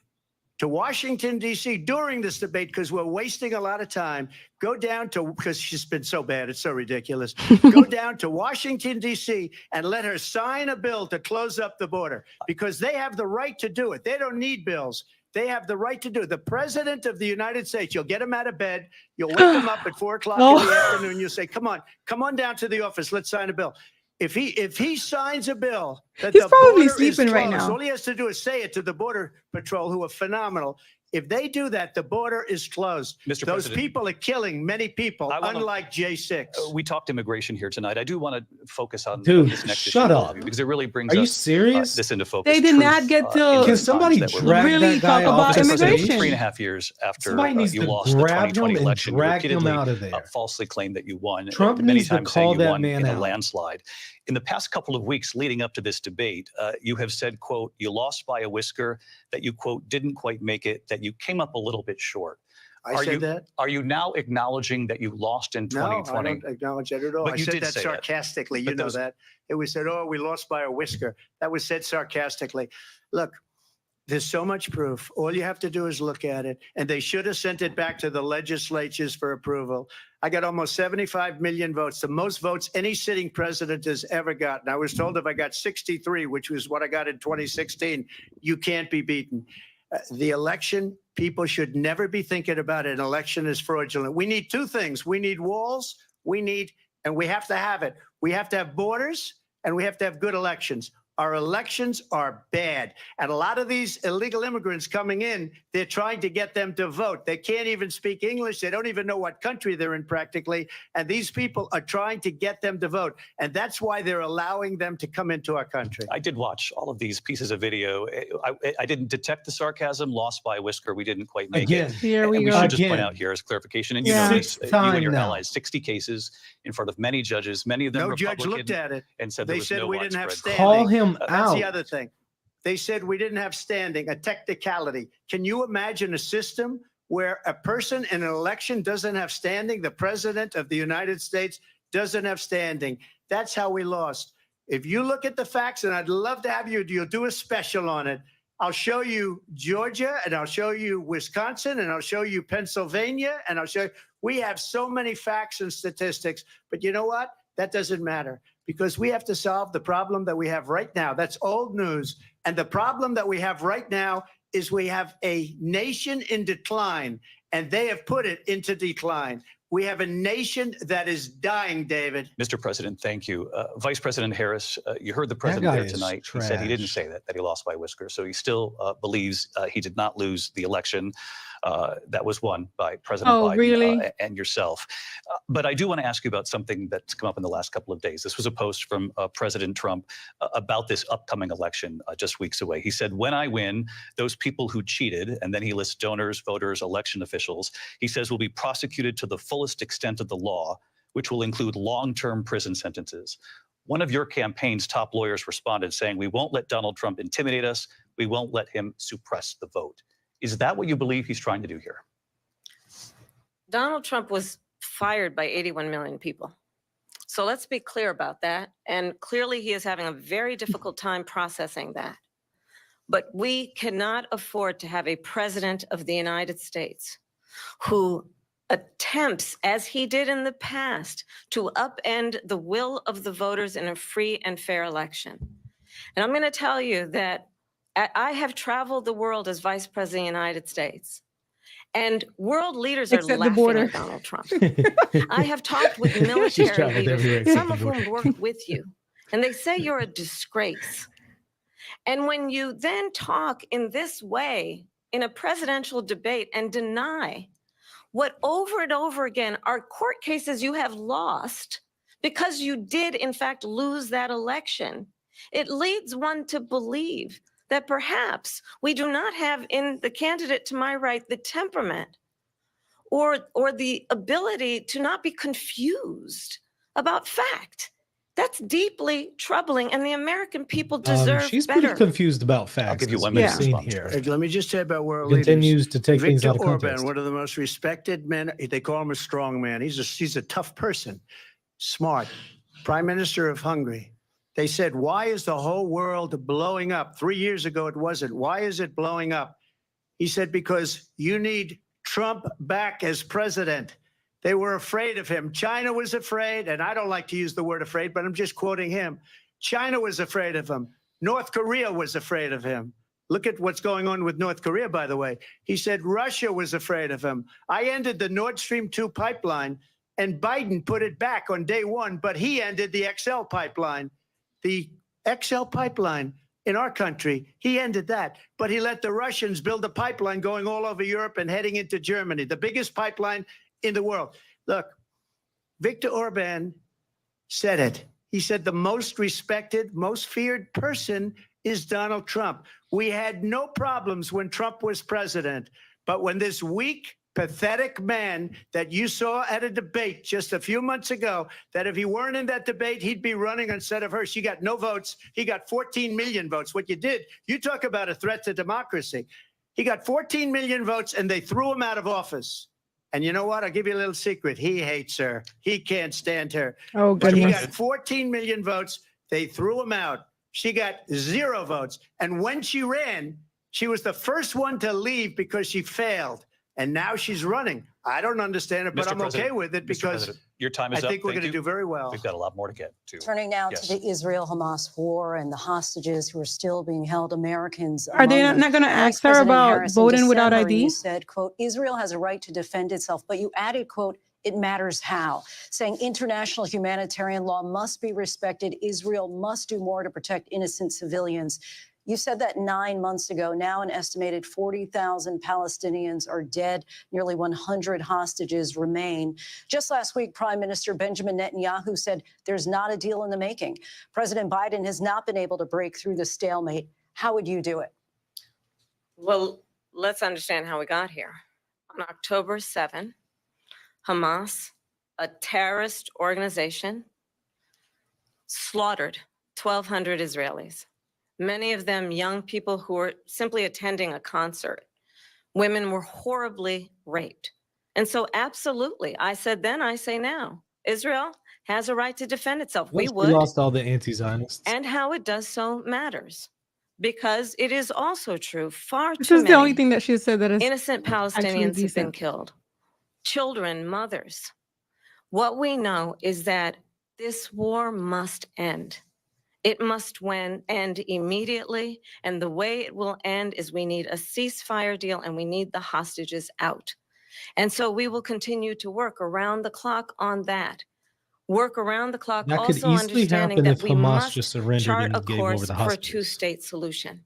to Washington, D.C. during this debate because we're wasting a lot of time. Go down to, because she's been so bad, it's so ridiculous. Go down to Washington, D.C. and let her sign a bill to close up the border because they have the right to do it. They don't need bills. They have the right to do it. The president of the United States, you'll get him out of bed. You'll wake him up at 4 o'clock in the afternoon. You'll say, come on down to the office. Let's sign a bill. If he signs a bill that He's the probably border is sleeping right closed, now. all he has to do is say it to the Border Patrol, who are phenomenal. If they do that, the border is closed. Mr. Those President, people are killing many people, unlike J6. we talked immigration here tonight. I do want to focus on Dude, this next shut issue up. because it really brings Are you us serious? this into focus. They did not get to- in Can the somebody times that we're drag living. really that guy talk off about the Mr. President, immigration? 3.5 years after Somebody needs you to lost the grab 2020 him and election, you drag him repeatedly out of there. falsely claimed that you won. Trump many needs to times saying call you that won man in a out. landslide. In the past couple of weeks leading up to this debate, you have said, quote, you lost by a whisker, that you, quote, didn't quite make it, that you came up a little bit short. I said that? Are you now acknowledging that you lost in No, I 2020? don't acknowledge that at all. But I you said did that say that. sarcastically. You But know those- that. It was said, oh, we lost by a whisker. That was said sarcastically. Look, there's so much proof. All you have to do is look at it. And they should have sent it back to the legislatures for approval. I got almost 75 million votes, the most votes any sitting president has ever gotten. I was told if I got 63, which was what I got in 2016, you can't be beaten. The election, people should never be thinking about an election as fraudulent. We need two things. We need walls. And we have to have it. We have to have borders and we have to have good elections. Our elections are bad. And a lot of these illegal immigrants coming in, they're trying to get them to vote. They can't even speak English. They don't even know what country they're in practically. And these people are trying to get them to vote. And that's why they're allowing them to come into our country. I did watch all of these pieces of video. I didn't detect the sarcasm. Lost by a whisker. We didn't quite make Again, it. Here And we we go. should just point Again. out here as clarification, and you Yeah. know this, Sixth you and time your now. allies, 60 cases in front of many judges, many of them No judge Republican, looked at it. and said there They was said no we didn't have widespread standing. call him That's out. the other thing. They said we didn't have standing, a technicality. Can you imagine a system where a person in an election doesn't have standing? The president of the United States doesn't have standing. That's how we lost. If you look at the facts, and I'd love to have you'll do a special on it. I'll show you Georgia, and I'll show you Wisconsin, and I'll show you Pennsylvania, and I'll show you. We have so many facts and statistics, but you know what? That doesn't matter because we have to solve the problem that we have right now. That's old news. And the problem that we have right now is we have a nation in decline, and they have put it into decline. We have a nation that is dying, David. Mr. President, thank you. Vice President Harris, you heard the That president guy there is tonight. He said he didn't trash. say that he lost by a whisker. So he still believes he did not lose the election that was won by President Oh, Biden really? and yourself. But I do want to ask you about something that's come up in the last couple of days. This was a post from President Trump about this upcoming election just weeks away. He said, when I win, those people who cheated, and then he lists donors, voters, election officials, he says will be prosecuted to the fullest extent of the law, which will include long-term prison sentences. One of your campaign's top lawyers responded saying, we won't let Donald Trump intimidate us. We won't let him suppress the vote. Is that what you believe he's trying to do here? Donald Trump was fired by 81 million people. So let's be clear about that. And clearly he is having a very difficult time processing that. But we cannot afford to have a president of the United States who attempts, as he did in the past, to upend the will of the voters in a free and fair election. And I'm going to tell you that I have traveled the world as vice president of the United States, and world leaders are Except the laughing border. at Donald Trump. I have talked with She's military traveled everywhere leaders, except some the of whom border. worked with you, and they say you're a disgrace. And when you then talk in this way in a presidential debate and deny what over and over again are court cases you have lost because you did, in fact, lose that election, it leads one to believe that perhaps we do not have in the candidate to my right the temperament or the ability to not be confused about fact. That's deeply troubling, and the American people deserve She's better. pretty confused about facts. I'll give you as 1 we've minute to seen respond, Mr. here. President. Let me just say about world Continues to take things Viktor out of Orban, context. one of the most respected men. They call him a strong man. He's a tough person, smart. Prime Minister of Hungary. They said, why is the whole world blowing up? 3 years ago, it wasn't. Why is it blowing up? He said, because you need Trump back as president. They were afraid of him. China was afraid, and I don't like to use the word afraid, but I'm just quoting him. China was afraid of him. North Korea was afraid of him. Look at what's going on with North Korea, by the way. He said Russia was afraid of him. I ended the Nord Stream 2 pipeline, and Biden put it back on day one, but he ended the XL pipeline. The XL pipeline in our country, he ended that. But he let the Russians build a pipeline going all over Europe and heading into Germany, the biggest pipeline in the world. Look, Viktor Orban said it. He said the most respected, most feared person is Donald Trump. We had no problems when Trump was president, but when this weak, pathetic man that you saw at a debate just a few months ago, that if he weren't in that debate, he'd be running instead of her. She got no votes. He got 14 million votes. What you did, you talk about a threat to democracy. He got 14 million votes and they threw him out of office. And you know what? I'll give you a little secret. He hates her. He can't stand her. Oh, But he goodness. got 14 million votes. They threw him out. She got 0 votes. And when she ran, she was the first one to leave because she failed. And now she's running. I don't understand it, but Mr. I'm President, okay with it Mr. because President, your time I is up. think we're Thank going to you. do very well. We've got a lot more to get to. Turning now Yes. to the Israel-Hamas war and the hostages who are still being held, Americans. Are they among them. not going to Vice ask her President about Harris, in voting without December, ID? You said, quote, Israel has a right to defend itself, but you added, quote, it matters how, saying international humanitarian law must be respected. Israel must do more to protect innocent civilians. You said that 9 months ago. Now an estimated 40,000 Palestinians are dead. Nearly 100 hostages remain. Just last week, Prime Minister Benjamin Netanyahu said there's not a deal in the making. President Biden has not been able to break through the stalemate. How would you do it? Well, let's understand how we got here. On October 7, Hamas, a terrorist organization, slaughtered 1,200 Israelis, many of them young people who were simply attending a concert. Women were horribly raped. And so absolutely, I said then, I say now, Israel has a right to defend itself. We Yes, would. lost all the anti-Zionists. And how it does so matters. Because it is also true, far This too is the only many thing that she said that is innocent actually Palestinians have been decent. killed. Children, mothers. What we know is that this war must end. It must end immediately. And the way it will end is we need a ceasefire deal and we need the hostages out. And so we will continue to work around the clock on that. Work around the clock, That could also easily understanding happen that if we Hamas must just surrendered chart a and gave over course the for a hostages. two-state solution.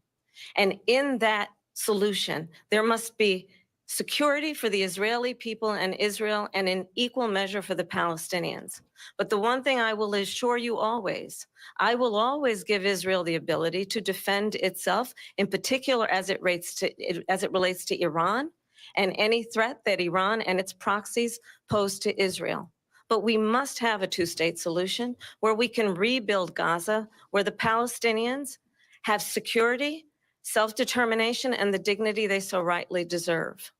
And in that solution, there must be security for the Israeli people and Israel, and in equal measure for the Palestinians. But the one thing I will assure you always, I will always give Israel the ability to defend itself, in particular as it relates to Iran and any threat that Iran and its proxies pose to Israel. But we must have a two-state solution where we can rebuild Gaza, where the Palestinians have security, self-determination, and the dignity they so rightly deserve.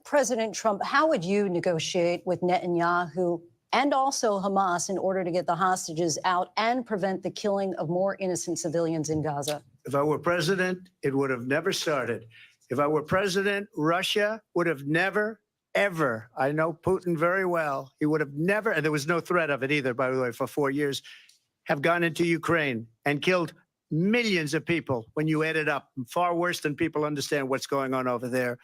President Trump, how would you negotiate with Netanyahu and also Hamas in order to get the hostages out and prevent the killing of more innocent civilians in Gaza? If I were president, it would have never started. If I were president, Russia would have never, ever, I know Putin very well, he would have never, and there was no threat of it either, by the way, for 4 years, have gone into Ukraine and killed millions of people when you add it up, far worse than people understand what's going on over there.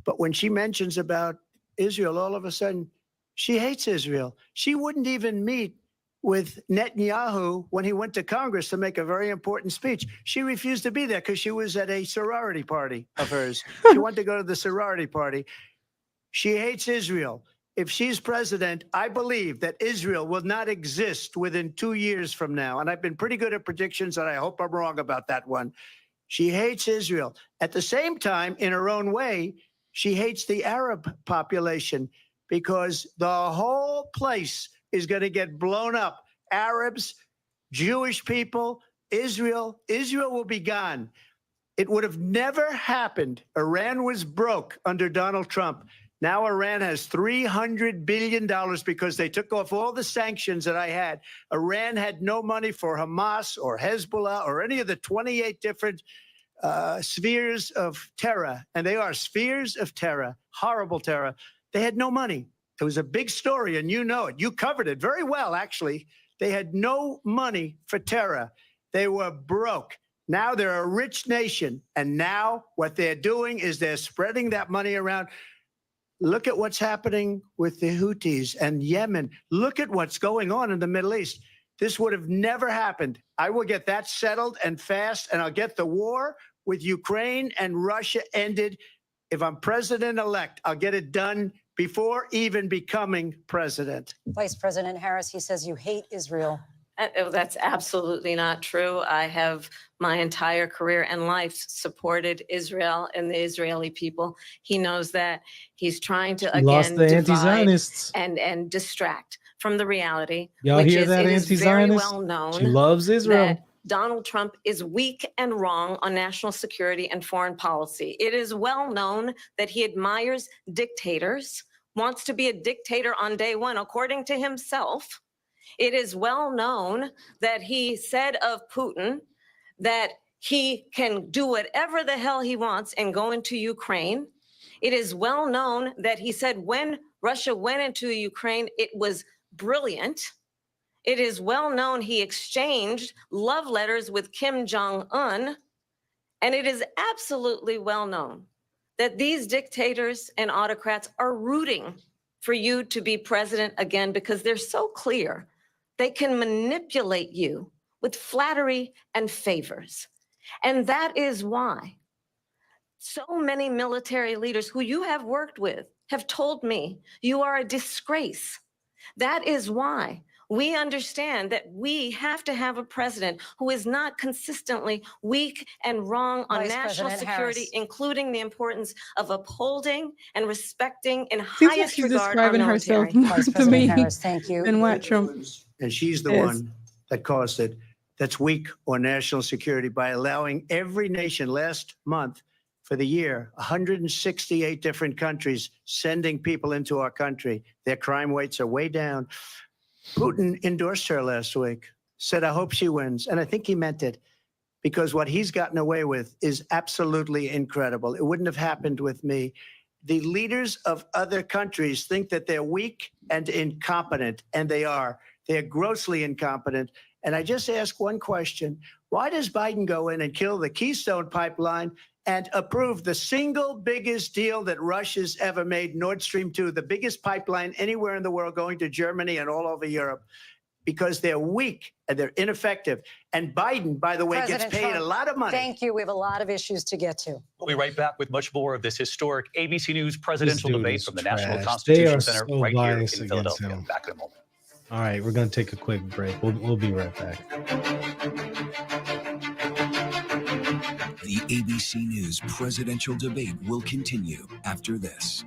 But when she mentions about Israel, all of a sudden, she hates Israel. She wouldn't even meet with Netanyahu when he went to Congress to make a very important speech. She refused to be there because she was at a sorority party of hers. She wanted to go to the sorority party. She hates Israel. If she's president, I believe that Israel will not exist within 2 years from now. And I've been pretty good at predictions, and I hope I'm wrong about that one. She hates Israel. At the same time, in her own way, she hates the Arab population because the whole place is going to get blown up. Arabs, Jewish people, Israel will be gone. It would have never happened. Iran was broke under Donald Trump. Now Iran has $300 billion because they took off all the sanctions that I had. Iran had no money for Hamas or Hezbollah or any of the 28 different spheres of terror. And they are spheres of terror, horrible terror. They had no money. It was a big story, and you know it. You covered it very well, actually. They had no money for terror. They were broke. Now they're a rich nation. And now what they're doing is they're spreading that money around. Look at what's happening with the Houthis and Yemen. Look at what's going on in the Middle East. This would have never happened. I will get that settled and fast, and I'll get the war with Ukraine and Russia ended. If I'm president-elect, I'll get it done before even becoming president. Vice President Harris, he says you hate Israel. That's absolutely not true. I have my entire career and life supported Israel and the Israeli people. He knows that. He's trying to, She lost again, the divide anti-Zionists. and distract from the reality, Y'all which hear is that, it is very anti-Zionist? well known She loves Israel. that Donald Trump is weak and wrong on national security and foreign policy. It is well known that he admires dictators, wants to be a dictator on day one, according to himself. It is well known that he said of Putin that he can do whatever the hell he wants and go into Ukraine. It is well known that he said when Russia went into Ukraine, it was brilliant. It is well known he exchanged love letters with Kim Jong-un. And it is absolutely well known that these dictators and autocrats are rooting for you to be president again because they're so clear. They can manipulate you with flattery and favors. And that is why so many military leaders who you have worked with have told me you are a disgrace. That is why we understand that we have to have a president who is not consistently weak and wrong on Vice national President security, Harris. including the importance of upholding and respecting in Seems like highest she's regard our describing herself military. more Vice to President me Harris, thank you. than what Trump And she's the is. one that caused it. That's weak on national security by allowing every nation last month for the year, 168 different countries sending people into our country. Their crime rates are way down. Putin endorsed her last week, said, I hope she wins. And I think he meant it because what he's gotten away with is absolutely incredible. It wouldn't have happened with me. The leaders of other countries think that they're weak and incompetent, and they are. They're grossly incompetent. And I just ask one question. Why does Biden go in and kill the Keystone Pipeline and approve the single biggest deal that Russia's ever made, Nord Stream 2, the biggest pipeline anywhere in the world going to Germany and all over Europe? Because they're weak and they're ineffective. And Biden, by the way, President gets paid Trump, a lot of money. Thank you. We have a lot of issues to get to. We'll be right back with much more of this historic ABC News presidential dude debate is from the National trash. Constitution They are Center so right here in biased against Philadelphia. him. Back in a moment. All right, we're going to take a quick break. We'll be right back. The ABC News presidential debate will continue after this.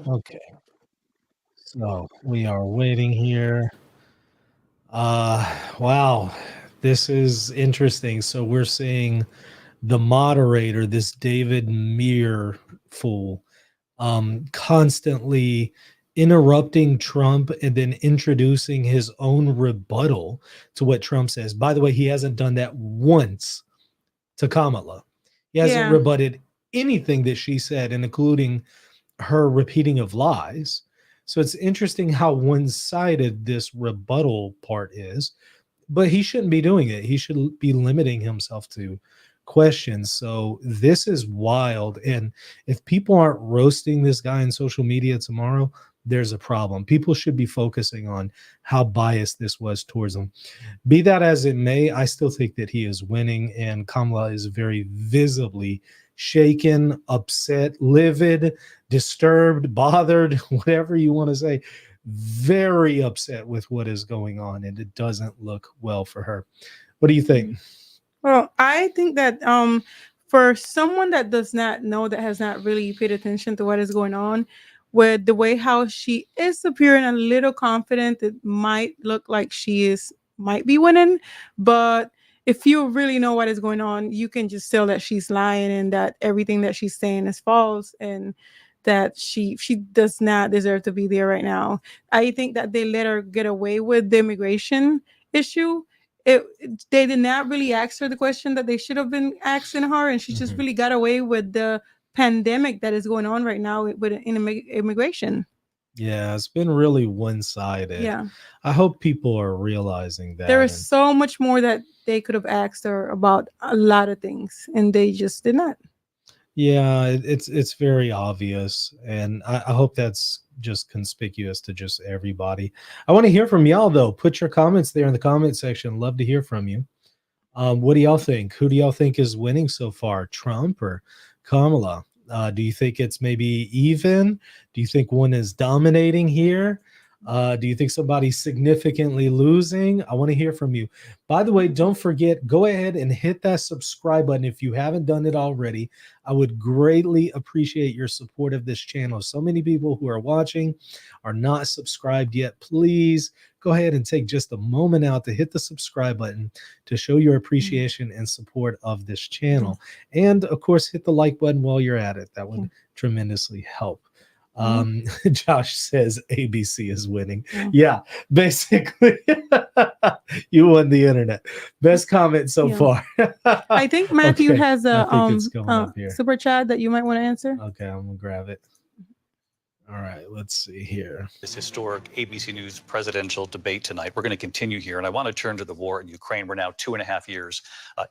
Okay. So we are waiting here. Wow. This is interesting. So we're seeing the moderator, this David Muir fool, constantly interrupting Trump and then introducing his own rebuttal to what Trump says. By the way, he hasn't done that once to Kamala. He hasn't Yeah. rebutted anything that she said, and including her repeating of lies. So it's interesting how one-sided this rebuttal part is, but he shouldn't be doing it. He should be limiting himself to questions. So this is wild. And if people aren't roasting this guy in social media tomorrow, there's a problem. People should be focusing on how biased this was towards him. Be that as it may, I still think that he is winning, and Kamala is very visibly shaken, upset, livid, disturbed, bothered, whatever you want to say, very upset with what is going on, and it doesn't look well for her. What do you think? Well, I think that for someone that does not know, that has not really paid attention to what is going on, with the way how she is appearing a little confident, it might look like might be winning. But if you really know what is going on, you can just tell that she's lying and that everything that she's saying is false, and that she does not deserve to be there right now. I think that they let her get away with the immigration issue. They did not really ask her the question that they should have been asking her, and she just Mhm. really got away with the pandemic that is going on right now with immigration. Yeah, it's been really one-sided. Yeah, I hope people are realizing that. there is so much more that they could have asked her about a lot of things, and they just did not. Yeah, it's very obvious, and I hope that's just conspicuous to just everybody. I want to hear from y'all though. Put your comments there in the comment section. Love to hear from you. What do y'all think? Who do y'all think is winning so far, Trump or Kamala? Do you think it's maybe even? Do you think one is dominating here? Do you think somebody's significantly losing? I want to hear from you. By the way, don't forget, go ahead and hit that subscribe button if you haven't done it already. I would greatly appreciate your support of this channel. So many people who are watching are not subscribed yet. Please go ahead and take just a moment out to hit the subscribe button to show your appreciation and support of this channel. And of course, hit the like button while you're at it. That would tremendously help. Josh says ABC is winning. Yeah, basically you won the internet. Best comment so far. I think Matthew Okay, has a I think it's coming up here. super chat that you might want to answer. Okay, I'm gonna grab it. All right, let's see here. This historic ABC News presidential debate tonight. We're going to continue here, and I want to turn to the war in Ukraine. We're now 2.5 years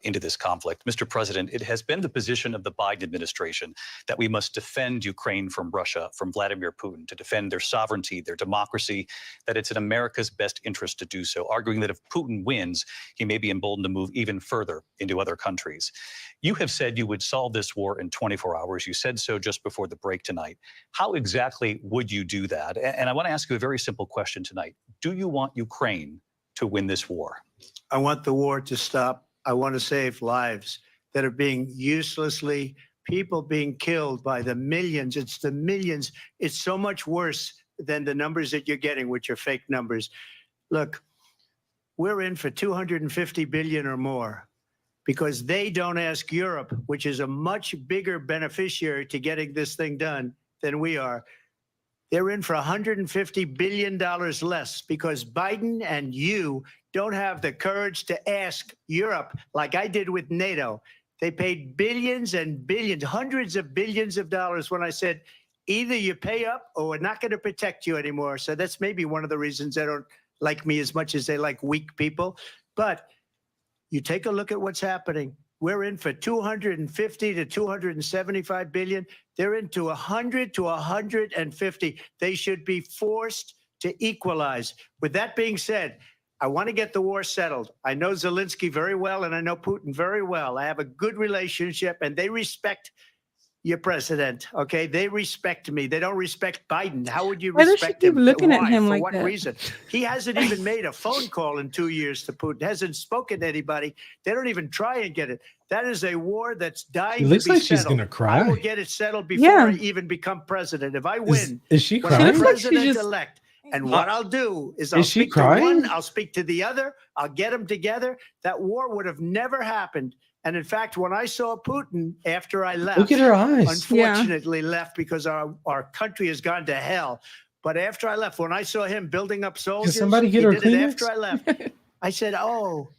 into this conflict. Mr. President, it has been the position of the Biden administration that we must defend Ukraine from Russia, from Vladimir Putin, to defend their sovereignty, their democracy, that it's in America's best interest to do so, arguing that if Putin wins, he may be emboldened to move even further into other countries. You have said you would solve this war in 24 hours. You said so just before the break tonight. How exactly would you do that? And I want to ask you a very simple question tonight. Do you want Ukraine to win this war? I want the war to stop. I want to save lives that are being uselessly, people being killed by the millions. It's the millions. It's so much worse than the numbers that you're getting, which are fake numbers. Look, we're in for 250 billion or more because they don't ask Europe, which is a much bigger beneficiary to getting this thing done than we are. They're in for $150 billion less because Biden and you don't have the courage to ask Europe like I did with NATO. They paid billions and billions, hundreds of billions of dollars when I said, either you pay up or we're not going to protect you anymore. So that's maybe one of the reasons they don't like me as much as they like weak people. But you take a look at what's happening. We're in for 250 to 275 billion. They're into 100 to 150. They should be forced to equalize. With that being said, I want to get the war settled. I know Zelensky very well, and I know Putin very well. I have a good relationship, and they respect your president. Okay, they respect me. They don't respect Biden. How would you Why does she respect keep him? looking at Why? him For like what that? reason? He hasn't even made a phone call in 2 years to Putin. Hasn't spoken to anybody. They don't even try and get it. That is a war that's dying She to looks be like she's settled. gonna cry. I will get it settled before Yeah. I even become president. If I Is, win, is she when I'm looks crying? like she president just- elect. And what I'll do is I'll Is she speak to one, crying? I'll speak to the other, I'll get them together. That war would have never happened. And in fact, when I saw Putin after I left, Look at her eyes. unfortunately left because our country has gone to hell. But after I left, when I saw him building up soldiers, somebody get he her did it Kleenex? after I left. I said, oh,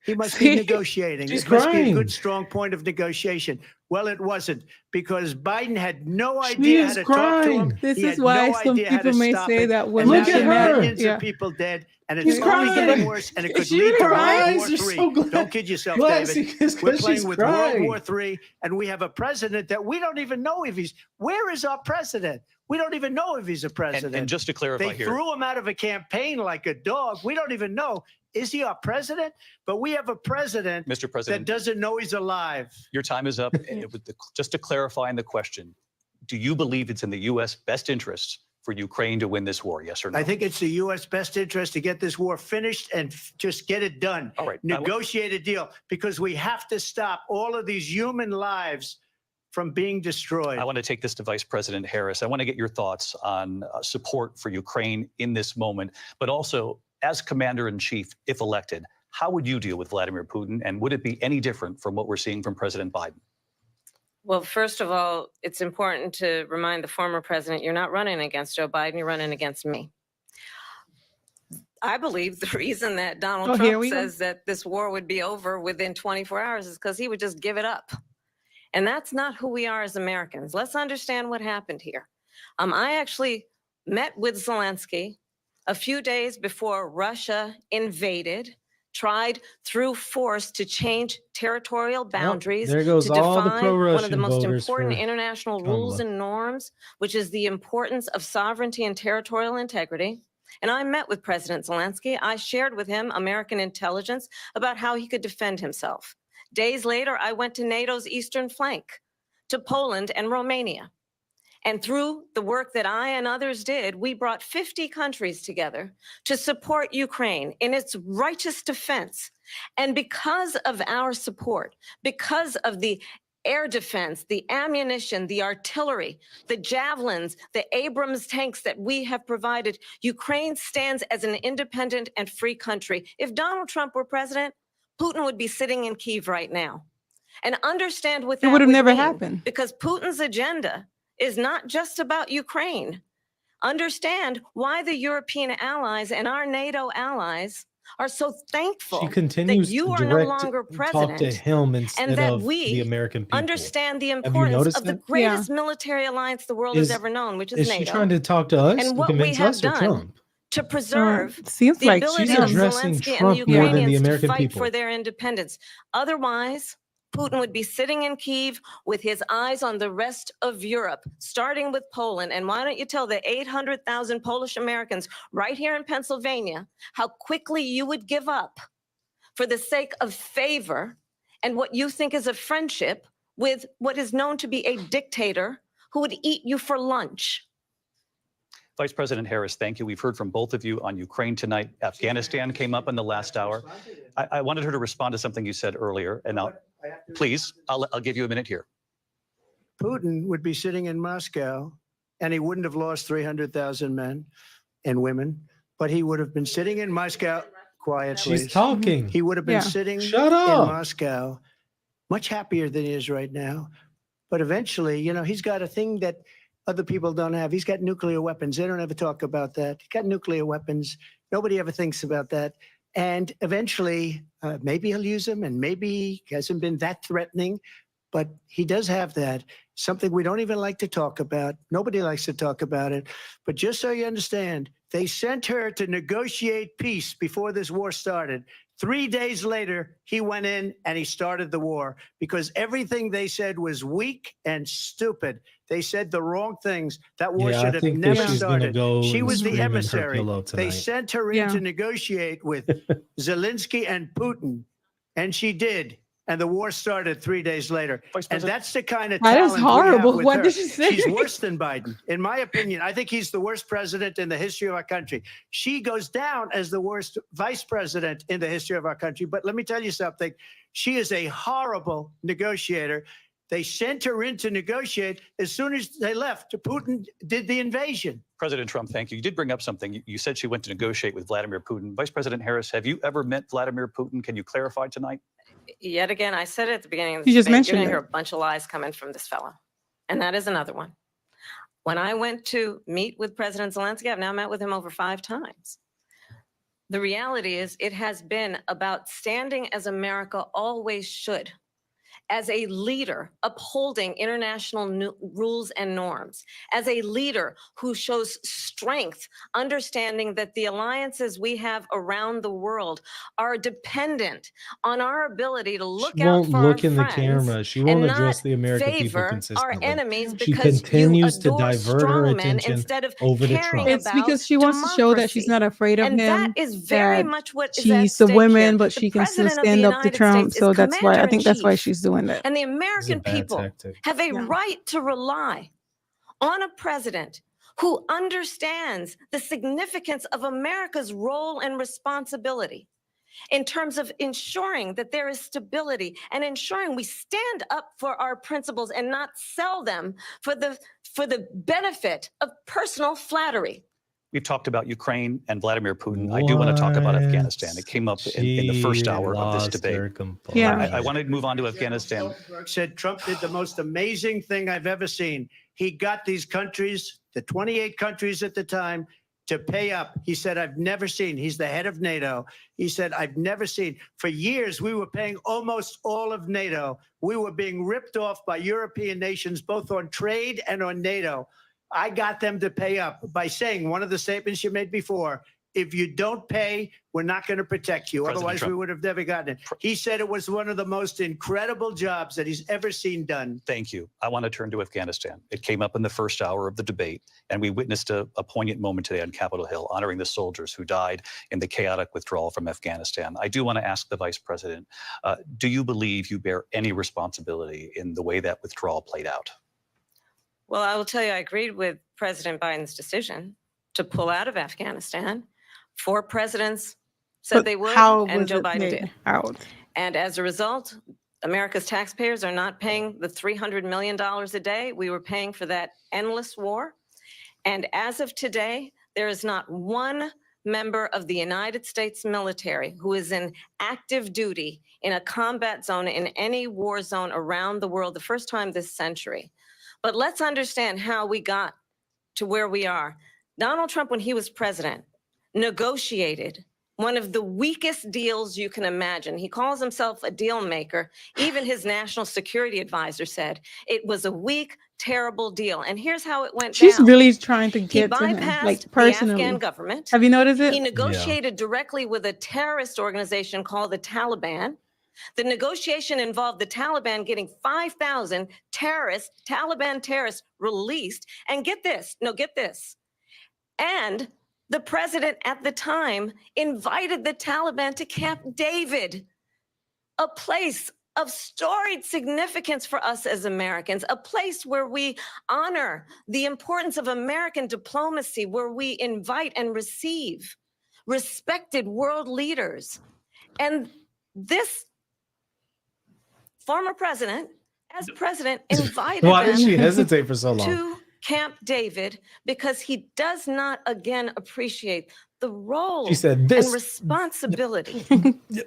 he must See? be negotiating. She's It must be a crying. good, strong point of negotiation. Well, it wasn't, because Biden had no She idea how is to talk to him. crying. This He is had why no some idea how to people may stop say it. that And women Look now at should her. not. millions Yeah. of people dead, and She's it's only crying. getting worse, and it could She- lead to her World eyes War are so III. glad- Don't kid yourself, Lassie, David. it's We're 'cause playing she's with crying. World War III, and we have a president that we don't even know if he's. Where is our president? We don't even know if he's a president. And just to clarify They here, threw him out of a campaign like a dog. We don't even know. Is he our president? But we have a president Mr. that President, doesn't know he's alive. your time is up. Just to clarify in the question, do you believe it's in the U.S. best interest for Ukraine to win this war? Yes or no? I think it's the U.S. best interest to get this war finished and just get it done. All right. Negotiate a deal, because we have to stop all of these human lives from being destroyed. I want to take this to Vice President Harris. I want to get your thoughts on support for Ukraine in this moment, but also as Commander in Chief, if elected, how would you deal with Vladimir Putin? And would it be any different from what we're seeing from President Biden? Well, first of all, it's important to remind the former president, you're not running against Joe Biden, you're running against me. I believe the reason that Donald Oh, here Trump we go. says that this war would be over within 24 hours is because he would just give it up. And that's not who we are as Americans. Let's understand what happened here. I actually met with Zelensky a few days before Russia invaded, tried through force to change territorial boundaries, there goes to all the define one of pro-Russian the most voters important for international rules Kamala. and norms, which is the importance of sovereignty and territorial integrity. And I met with President Zelensky. I shared with him American intelligence about how he could defend himself. Days later, I went to NATO's eastern flank, to Poland and Romania. And through the work that I and others did, we brought 50 countries together to support Ukraine in its righteous defense. And because of our support, because of the air defense, the ammunition, the artillery, the javelins, the Abrams tanks that we have provided, Ukraine stands as an independent and free country. If Donald Trump were president, Putin would be sitting in Kyiv right now. And understand what that It would have never mean, happened. because Putin's agenda is not just about Ukraine. Understand why the European allies and our NATO allies are so thankful She continues you to are no direct longer talk to president, him instead that of we the American people. understand the you importance noticed of the that? greatest military alliance the world Is- has ever known, which is Is she NATO, trying to talk to us And to what we convince have us or done Trump? to preserve Seems the like ability she's of addressing Zelensky Trump and the more than the Ukrainians American to fight people. for their independence. Otherwise, Putin would be sitting in Kyiv with his eyes on the rest of Europe, starting with Poland. And why don't you tell the 800,000 Polish Americans right here in Pennsylvania how quickly you would give up for the sake of favor and what you think is a friendship with what is known to be a dictator who would eat you for lunch? Vice President Harris, thank you. We've heard from both of you on Ukraine tonight. Afghanistan came up in the last hour. I wanted her to respond to something you said earlier, and now, please, I'll give you a minute here. Putin would be sitting in Moscow, and he wouldn't have lost 300,000 men and women, but he would have been sitting in Moscow quietly. She's talking. He would have been Yeah. sitting Shut in up. Moscow, much happier than he is right now. But eventually, he's got a thing that other people don't have. He's got nuclear weapons. They don't ever talk about that. He's got nuclear weapons. Nobody ever thinks about that. And eventually, maybe he'll use them, and maybe he hasn't been that threatening, but he does have that. Something we don't even like to talk about. Nobody likes to talk about it. But just so you understand, they sent her to negotiate peace before this war started. 3 days later, he went in and he started the war because everything they said was weak and stupid. They said the wrong things. That war Yeah, I should have think that never she's gonna started. go She and was the scream in her emissary. pillow They tonight. sent her in Yeah. to negotiate with Zelensky and Putin, and she did. And the war started 3 days later. Vice And President, that's the kind of That is talent we have horrible. with What her. did you say? She's worse than Biden. In my opinion, I think he's the worst president in the history of our country. She goes down as the worst vice president in the history of our country. But let me tell you something. She is a horrible negotiator. They sent her in to negotiate. As soon as they left, Putin did the invasion. President Trump, thank you. You did bring up something. You said she went to negotiate with Vladimir Putin. Vice President Harris, have you ever met Vladimir Putin? Can you clarify tonight? Yet again, I said it at the beginning of the You just debate, mentioned you're going to it. hear a bunch of lies coming from this fellow. And that is another one. When I went to meet with President Zelensky, I've now met with him over 5 times. The reality is it has been about standing as America always should, as a leader upholding international rules and norms, as a leader who shows strength, understanding that the alliances we have around the world are dependent on our ability to look She out won't for look our in the friends camera. She and won't not address the American people favor our consistently. enemies She because continues you to adore divert her strongmen attention instead of over to caring Trump. It's about because she wants to show that she's democracy. not afraid of And him. that is very that much what is at She's the stake here. woman, but The she can still President of the stand up to United Trump. States So is that's why I think that's why commander-in-chief. she's doing that. And the It's a American bad people tactic. have a Yeah. right to rely on a president who understands the significance of America's role and responsibility in terms of ensuring that there is stability and ensuring we stand up for our principles and not sell them for the benefit of personal flattery. We've talked about Ukraine and Vladimir Putin. I do want to talk about Afghanistan. It came up in the first She hour of this lost debate. her composure. Yeah. I want to move on to Afghanistan. Said Trump did the most amazing thing I've ever seen. He got these countries, the 28 countries at the time, to pay up. He said, I've never seen, he's the head of NATO. He said, I've never seen. For years, we were paying almost all of NATO. We were being ripped off by European nations, both on trade and on NATO. I got them to pay up by saying one of the statements you made before, if you don't pay, we're not going to protect you. President Otherwise, Trump. we would have never gotten it. He said it was one of the most incredible jobs that he's ever seen done. Thank you. I want to turn to Afghanistan. It came up in the first hour of the debate, and we witnessed a poignant moment today on Capitol Hill, honoring the soldiers who died in the chaotic withdrawal from Afghanistan. I do want to ask the Vice President, do you believe you bear any responsibility in the way that withdrawal played out? Well, I will tell you, I agreed with President Biden's decision to pull out of Afghanistan. 4 presidents said But they would, how and was Joe it Biden made did. out? And as a result, America's taxpayers are not paying the $300 million a day we were paying for that endless war. And as of today, there is not one member of the United States military who is in active duty in a combat zone in any war zone around the world, the first time this century. But let's understand how we got to where we are. Donald Trump, when he was president, negotiated one of the weakest deals you can imagine. He calls himself a deal maker. Even his national security advisor said it was a weak, terrible deal. And here's how it went She's down. really trying to He get to him, bypassed like the personally. Afghan government. Have you noticed it? He negotiated directly with a terrorist organization called the Taliban. The negotiation involved the Taliban getting 5,000 Taliban terrorists released. And get this, and the president at the time invited the Taliban to Camp David, a place of storied significance for us as Americans, a place where we honor the importance of American diplomacy, where we invite and receive respected world leaders. And this former president, as president, invited Why did them she hesitate for so long? to Camp David because he does not again appreciate the role She said and this responsibility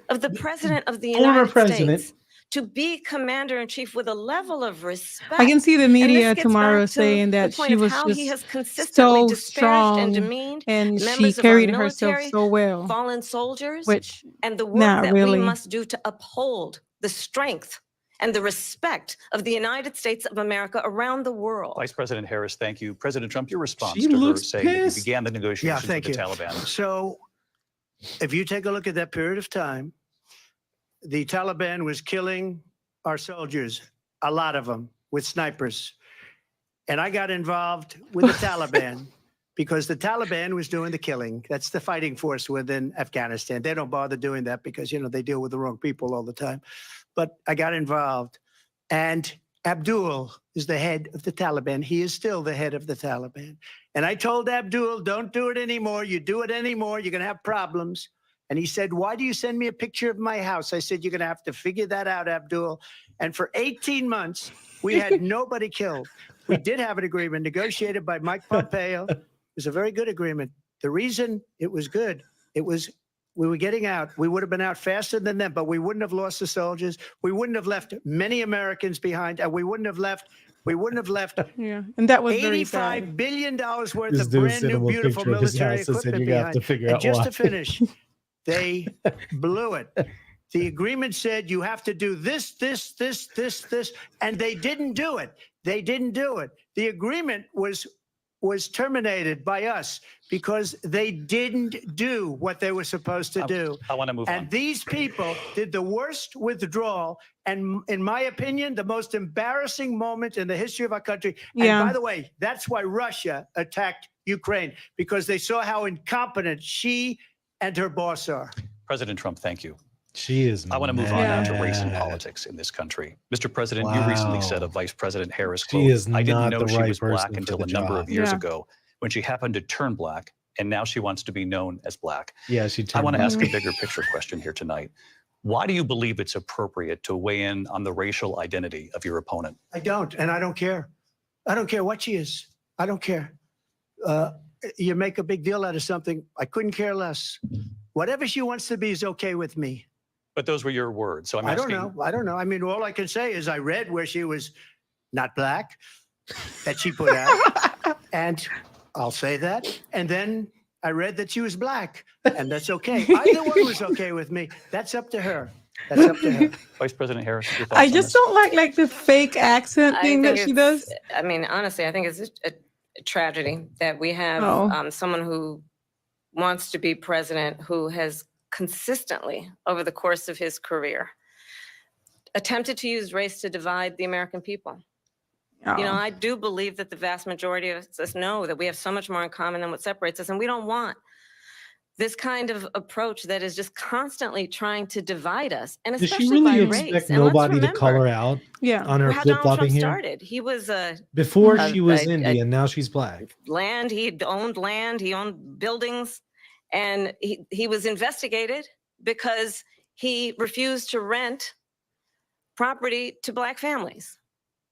of the president of the Former United president. States to be commander-in-chief with a level of respect. I can see the And this media gets tomorrow back to saying the that point she of was how he has just consistently so disparaged and strong demeaned and she members of our carried herself military, so well, fallen soldiers, which and the work not that really. we must do to uphold the strength and the respect of the United States of America around the world. Vice President Harris, thank you. President Trump, your response She to her looks saying that you pissed. began the negotiations with thank the you. Taliban. So if you take a look at that period of time, the Taliban was killing our soldiers, a lot of them, with snipers. And I got involved with the Taliban because the Taliban was doing the killing. That's the fighting force within Afghanistan. They don't bother doing that because, they deal with the wrong people all the time. But I got involved. And Abdul is the head of the Taliban. He is still the head of the Taliban. And I told Abdul, don't do it anymore. You do it anymore, you're going to have problems. And he said, why do you send me a picture of my house? I said, you're going to have to figure that out, Abdul. And for 18 months, we had nobody killed. We did have an agreement negotiated by Mike Pompeo. It was a very good agreement. The reason it was good, we were getting out. We would have been out faster than them, but we wouldn't have lost the soldiers. We wouldn't have left many Americans behind, and we wouldn't have left Yeah, and that was very $85 sad. billion worth This of dude brand sent new, him a beautiful picture of his military house and said, equipment "You're gonna have behind. to figure And out just why." to finish, they blew it. The agreement said you have to do this, and they didn't do it. They didn't do it. The agreement was terminated by us because they didn't do what they were supposed to do. I want to move And on. these people did the worst withdrawal, and in my opinion, the most embarrassing moment in the history of our country. Yeah. And by the way, that's why Russia attacked Ukraine, because they saw how incompetent she and her boss are. President Trump, thank you. She is. I want to move on now to race and mad. politics in this country. Mr. President, you recently said Wow. of Vice President Harris, She quote, is I didn't not know the she right was black person for until the a number job. of years Yeah. ago when she happened to turn black, and now she wants to be known as black. Yeah, she. I want to ask a Mhm. bigger picture question here tonight. Why do you believe it's appropriate to weigh in on the racial identity of your opponent? I don't, and I don't care. I don't care what she is. I don't care. You make a big deal out of something. I couldn't care less. Whatever she wants to be is okay with me. But those were your words. So I'm I asking. don't know. I don't know. I mean, all I can say is I read where she was not black, that she put out, and I'll say that. And then I read that she was black, and that's okay. Either one was okay with me. That's up to her. That's up to her. Vice President Harris, your thoughts I on just this? don't like the fake accent I thing that think she it's- does. I mean, honestly, I think it's a tragedy that we have Oh. someone who wants to be president who has consistently, over the course of his career, attempted to use race to divide the American people. You know, Oh. I do believe that the vast majority of us know that we have so much more in common than what separates us, and we don't want this kind of approach that is just constantly trying to divide us, and Does especially she really by race. expect And let's nobody to call remember her out Yeah. on her how flip Donald Trump flopping here? started. He was Before a- she was a- Indian, now she's black. land, he owned buildings, and he was investigated because he refused to rent property to black families.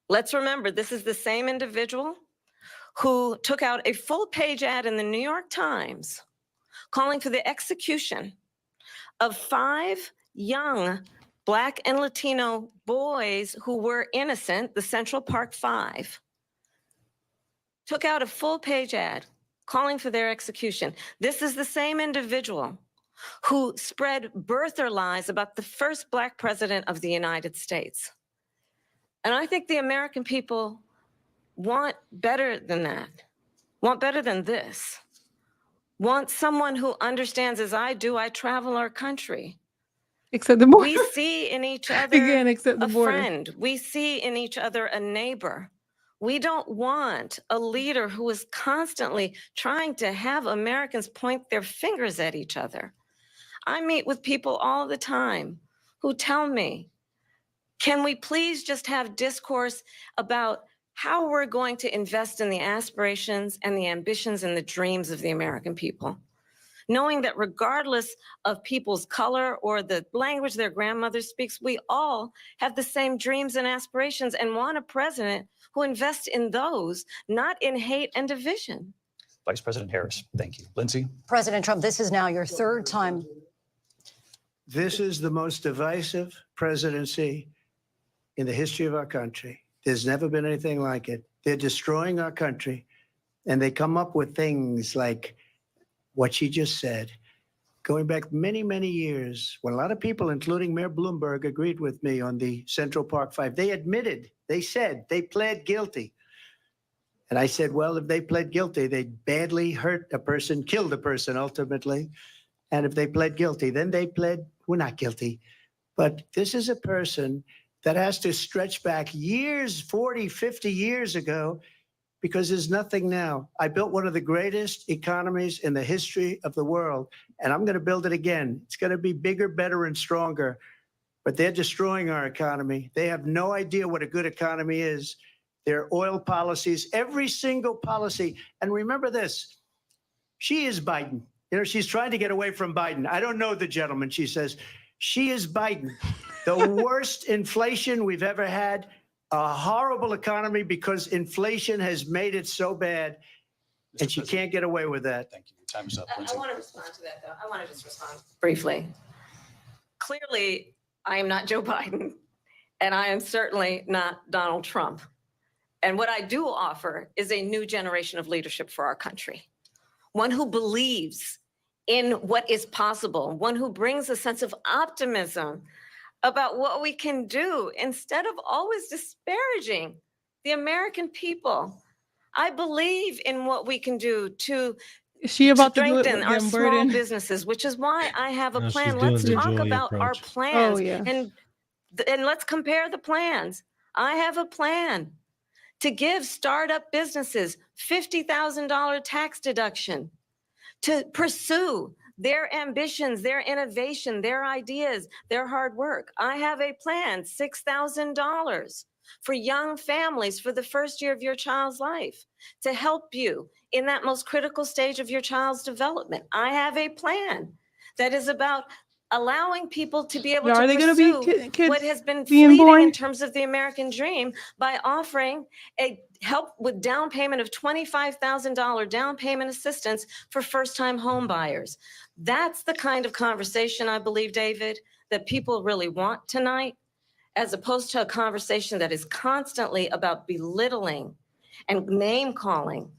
Let's remember, this is the same individual who took out a full-page ad in the New York Times calling for the execution of 5 young Black and Latino boys who were innocent, the Central Park 5. Took out a full-page ad calling for their execution. This is the same individual who spread birther lies about the first Black president of the United States. And I think the American people want better than that, want better than this, want someone who understands, as I do, I travel our country. Except the border. We see in each other Again, except the a border. friend. We see in each other a neighbor. We don't want a leader who is constantly trying to have Americans point their fingers at each other. I meet with people all the time who tell me, can we please just have discourse about how we're going to invest in the aspirations and the ambitions and the dreams of the American people? Knowing that regardless of people's color or the language their grandmother speaks, we all have the same dreams and aspirations and want a president who invests in those, not in hate and division. Vice President Harris, thank you. Lindsay? President Trump, this is now your 3rd time. This is the most divisive presidency in the history of our country. There's never been anything like it. They're destroying our country, and they come up with things like what she just said. Going back many, many years, when a lot of people, including Mayor Bloomberg, agreed with me on the Central Park 5, they admitted, they said, they pled guilty. And I said, well, if they pled guilty, they badly hurt a person, killed a person ultimately. And if they pled guilty, then they pled, we're not guilty. But this is a person that has to stretch back years, 40, 50 years ago, because there's nothing now. I built one of the greatest economies in the history of the world, and I'm going to build it again. It's going to be bigger, better, and stronger. But they're destroying our economy. They have no idea what a good economy is. Their oil policies, every single policy. And remember this, she is Biden. You know, she's trying to get away from Biden. I don't know the gentleman, she says. She is Biden. The worst inflation we've ever had, a horrible economy because inflation has made it so bad, and she can't get away with that. Thank you. Your time is up. I Lindsay. want to respond to that, though. I want to just respond briefly. Clearly, I am not Joe Biden, and I am certainly not Donald Trump. And what I do offer is a new generation of leadership for our country, one who believes in what is possible, one who brings a sense of optimism about what we can do instead of always disparaging the American people. I believe in what we can do to Is she about to do it strengthen with our Jim small Burden? businesses, which is why I have a No, she's plan. doing Let's the talk Julia about our approach. plans Oh, yeah. and let's compare the plans. I have a plan to give startup businesses $50,000 tax deduction to pursue their ambitions, their innovation, their ideas, their hard work. I have a plan, $6,000 for young families for the first year of your child's life to help you in that most critical stage of your child's development. I have a plan that is about allowing people to be able Are to they going to pursue be kids what has been being fleeting born? in terms of the American dream by offering a help with down payment of $25,000 down payment assistance for first-time home buyers. That's the kind of conversation, I believe, David, that people really want tonight, as opposed to a conversation that is constantly about belittling and name calling.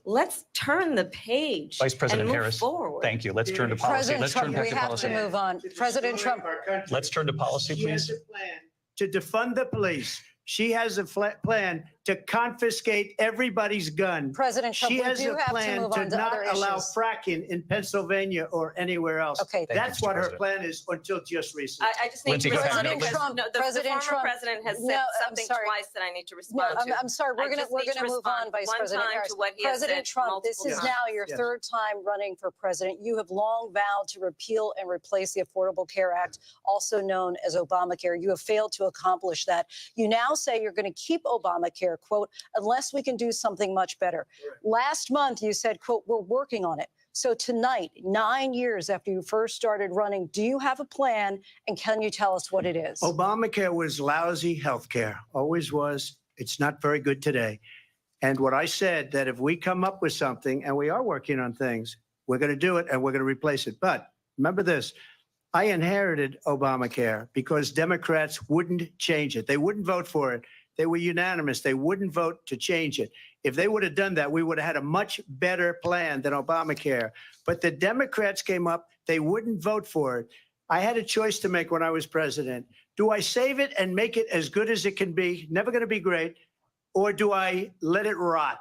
Let's turn the page Vice President and move Harris, forward. thank you. Let's turn to policy. President Let's turn Trump, back we to have policy. to move on. President Trump, Let's turn to policy, She has please. a plan to defund the police. She has a plan to confiscate everybody's gun. President Trump, She we has do a have to plan move to on to not other allow issues. fracking in Pennsylvania or anywhere else. Okay. Thank you, That's Mr. what her President. plan is until just recently. I just need Lindsay, to go ahead. respond President because Trump- the President former Trump- president has No, said I'm something sorry. twice that I need to No, respond to. I'm sorry. We're I just need to gonna move on, respond Vice one President time Harris. to what he has President said Trump, this is multiple now your Yes. third time running for president. You have long vowed to repeal and replace the Affordable Care Act, also known as Obamacare. You have failed to accomplish that. You now say you're going to keep Obamacare, quote, unless we can do something much better. Last month, you said, quote, we're working on it. So tonight, 9 years after you first started running, do you have a plan, and can you tell us what it is? Obamacare was lousy health care, always was. It's not very good today. And what I said, that if we come up with something, and we are working on things, we're going to do it and we're going to replace it. But remember this, I inherited Obamacare because Democrats wouldn't change it. They wouldn't vote for it. They were unanimous. They wouldn't vote to change it. If they would have done that, we would have had a much better plan than Obamacare. But the Democrats came up, they wouldn't vote for it. I had a choice to make when I was president. Do I save it and make it as good as it can be, never going to be great, or do I let it rot?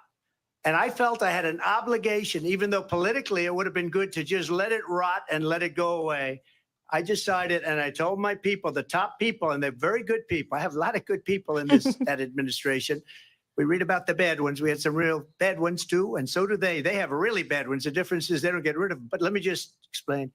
And I felt I had an obligation, even though politically it would have been good to just let it rot and let it go away. I decided, and I told my people, the top people, and they're very good people. I have a lot of good people in that administration. We read about the bad ones. We had some real bad ones too, and so do they. They have really bad ones. The difference is they don't get rid of them. But let me just explain.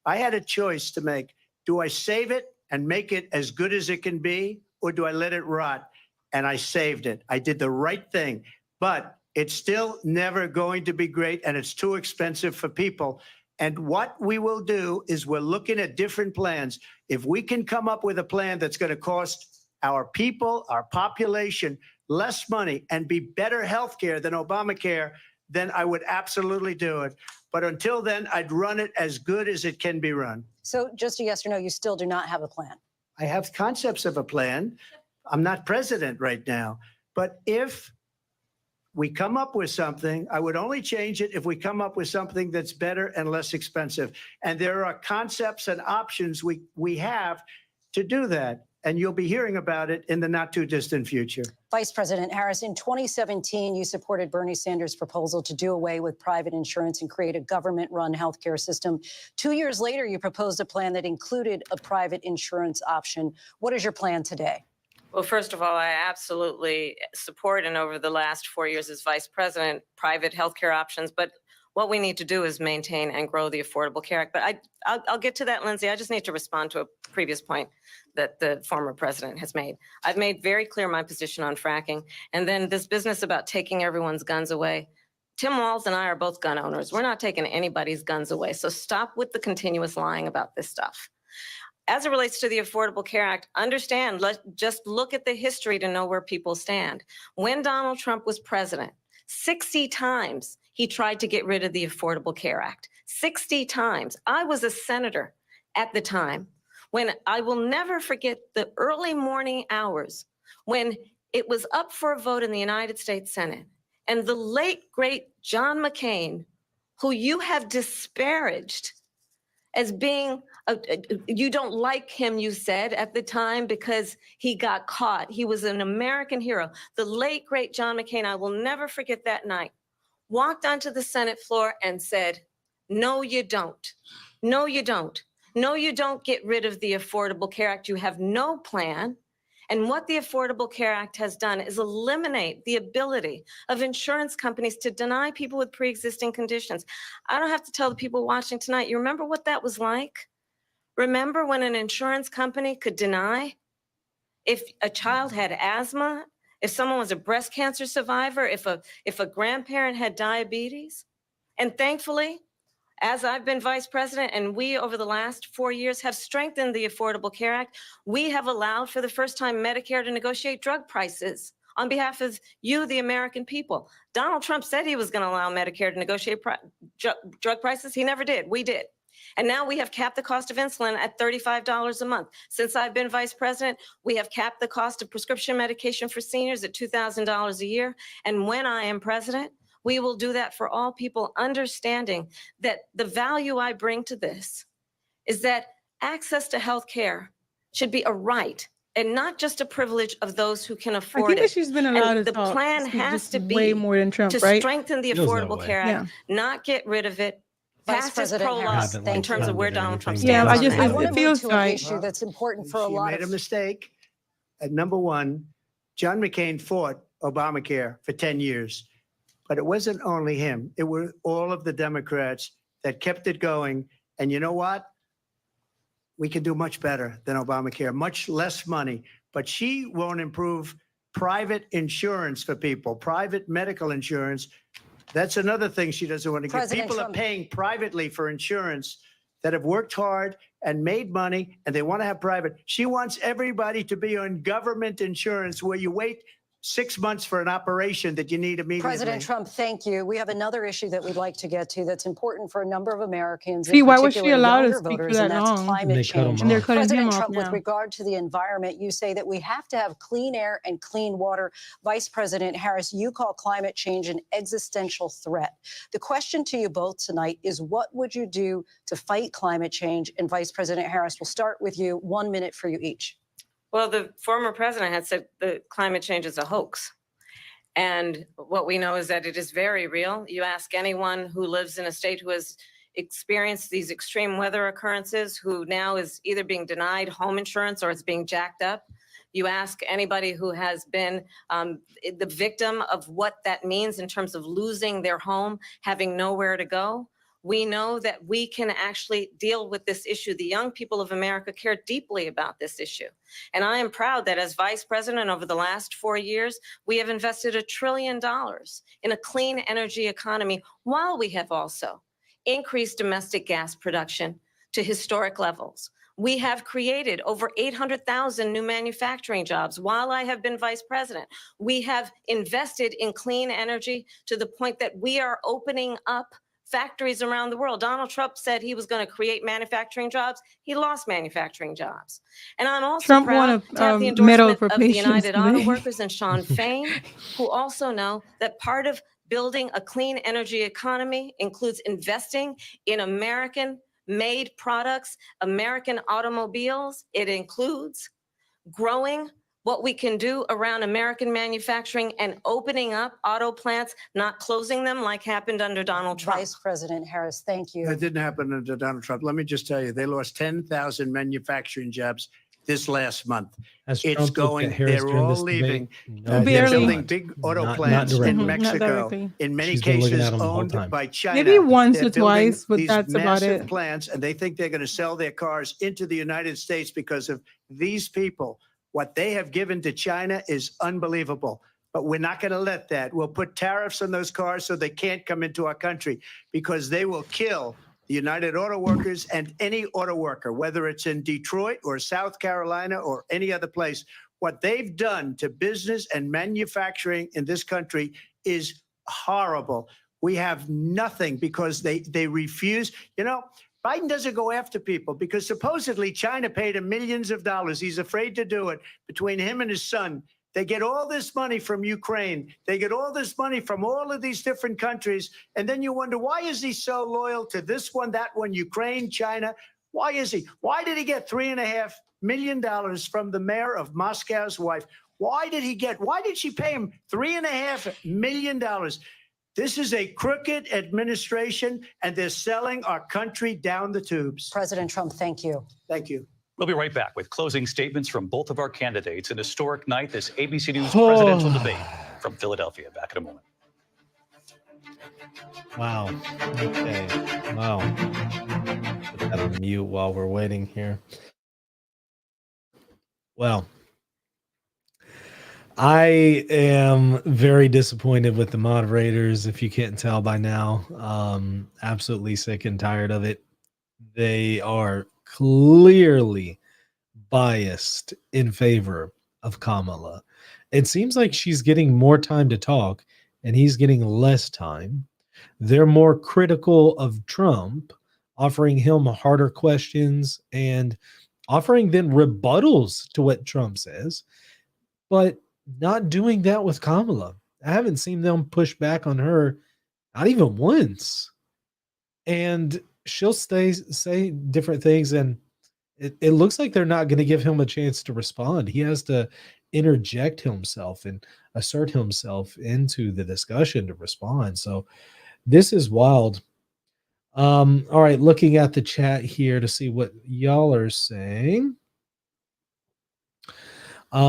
I had a choice to make. Do I save it and make it as good as it can be, or do I let it rot? And I saved it. I did the right thing. But it's still never going to be great, and it's too expensive for people. And what we will do is we're looking at different plans. If we can come up with a plan that's going to cost our people, our population, less money and be better health care than Obamacare, then I would absolutely do it. But until then, I'd run it as good as it can be run. So just a yes or no, you still do not have a plan. I have concepts of a plan. I'm not president right now. But if we come up with something, I would only change it if we come up with something that's better and less expensive. And there are concepts and options we have to do that. And you'll be hearing about it in the not too distant future. Vice President Harris, in 2017, you supported Bernie Sanders' proposal to do away with private insurance and create a government-run healthcare system. 2 years later, you proposed a plan that included a private insurance option. What is your plan today? Well, first of all, I absolutely support, and over the last 4 years as vice president, private healthcare options. But what we need to do is maintain and grow the Affordable Care Act. But I'll get to that, Lindsay. I just need to respond to a previous point that the former president has made. I've made very clear my position on fracking. And then this business about taking everyone's guns away. Tim Walz and I are both gun owners. We're not taking anybody's guns away. So stop with the continuous lying about this stuff. As it relates to the Affordable Care Act, understand, just look at the history to know where people stand. When Donald Trump was president, 60 times he tried to get rid of the Affordable Care Act. 60 times. I was a senator at the time when I will never forget the early morning hours when it was up for a vote in the United States Senate. And the late, great John McCain, who you have disparaged as being, you don't like him, you said at the time, because he got caught. He was an American hero. The late, great John McCain, I will never forget that night, walked onto the Senate floor and said, no, you don't. No, you don't. No, you don't get rid of the Affordable Care Act. You have no plan. And what the Affordable Care Act has done is eliminate the ability of insurance companies to deny people with pre-existing conditions. I don't have to tell the people watching tonight, you remember what that was like? Remember when an insurance company could deny if a child had asthma, if someone was a breast cancer survivor, if a grandparent had diabetes? And thankfully, as I've been vice president and we over the last 4 years have strengthened the Affordable Care Act, we have allowed for the first time Medicare to negotiate drug prices on behalf of you, the American people. Donald Trump said he was going to allow Medicare to negotiate drug prices. He never did. We did. And now we have capped the cost of insulin at $35 a month. Since I've been vice president, we have capped the cost of prescription medication for seniors at $2,000 a year. And when I am president, we will do that for all people, understanding that the value I bring to this is that access to health care should be a right and not just a privilege of those who can I afford think that it. she's been allowed And to the talk. plan Speak has just to be way more than Trump, to right? strengthen the Feels that Affordable way. Care Act, not get rid of it. Vice Fastest President pro-law Harris, Haven't, in like, terms of where funded Donald Trump anything stands. Yeah, I on just- that. I it want to move feels to an right. issue that's important for a She lot made a of mistake. At number one, John McCain fought Obamacare for 10 years. But it wasn't only him. It were all of the Democrats that kept it going. And you know what? We can do much better than Obamacare, much less money. But she won't improve private insurance for people, private medical insurance. That's another thing she doesn't want to get. President People Trump- are paying privately for insurance that have worked hard and made money, and they want to have private. She wants everybody to be on government insurance where you wait 6 months for an operation that you need immediately. President Trump, thank you. We have another issue that we'd like to get to that's important for a number of Americans. See, in why was she particular allowed to younger speak for voters, that and that's long? And climate they cut him change. And they're off. cutting him President off Trump, with now. regard to the environment, you say that we have to have clean air and clean water. Vice President Harris, you call climate change an existential threat. The question to you both tonight is, what would you do to fight climate change? And Vice President Harris, we'll start with you. 1 minute for you each. Well, the former president had said that climate change is a hoax. And what we know is that it is very real. You ask anyone who lives in a state who has experienced these extreme weather occurrences, who now is either being denied home insurance or it's being jacked up. You ask anybody who has been the victim of what that means in terms of losing their home, having nowhere to go. We know that we can actually deal with this issue. The young people of America care deeply about this issue. And I am proud that as vice president over the last 4 years, we have invested $1 trillion in a clean energy economy, while we have also increased domestic gas production to historic levels. We have created over 800,000 new manufacturing jobs while I have been vice president. We have invested in clean energy to the point that we are opening up factories around the world. Donald Trump said he was going to create manufacturing jobs. He lost manufacturing jobs. And I'm also Trump proud won to have the a medal endorsement for of the patience United Auto today. Workers and Sean Fain, who also know that part of building a clean energy economy includes investing in American-made products, American automobiles. It includes growing what we can do around American manufacturing and opening up auto plants, not closing them like happened under Donald Trump. Vice President Harris, thank you. That didn't happen under Donald Trump. Let me just tell you, they lost 10,000 manufacturing jobs. this last month. Has It's Trump looked going, at Harris they're during all this debate? leaving. No, They're Barely. building not. big auto Not plants directly. in Not Mexico, directly. in many She's been looking cases at 'em the whole owned time. by China. Maybe once They're or building twice, but these that's about massive it. plants, and they think they're going to sell their cars into the United States because of these people. What they have given to China is unbelievable. But we're not going to let that. We'll put tariffs on those cars so they can't come into our country, because they will kill the United Auto Workers and any auto worker, whether it's in Detroit or South Carolina or any other place. What they've done to business and manufacturing in this country is horrible. We have nothing because they refuse. You know, Biden doesn't go after people because supposedly China paid him millions of dollars. He's afraid to do it. Between him and his son, they get all this money from Ukraine. They get all this money from all of these different countries. And then you wonder, why is he so loyal to this one, that one, Ukraine, China? Why is he? Why did he get $3.5 million from the mayor of Moscow's wife? Why did she pay him $3.5 million? This is a crooked administration, and they're selling our country down the tubes. President Trump, thank you. Thank you. We'll be right back with closing statements from both of our candidates. An historic night, this ABC News presidential debate from Philadelphia. Back in a moment. Wow. Okay. Wow. Put that on mute while we're waiting here. Well, I am very disappointed with the moderators, if you can't tell by now. Absolutely sick and tired of it. They are clearly biased in favor of Kamala. It seems like she's getting more time to talk and he's getting less time. They're more critical of Trump, offering him harder questions and offering them rebuttals to what Trump says, but not doing that with Kamala. I haven't seen them push back on her, not even once. And she'll say different things, and it looks like they're not going to give him a chance to respond. He has to interject himself and assert himself into the discussion to respond. So this is wild. All right, looking at the chat here to see what y'all are saying. So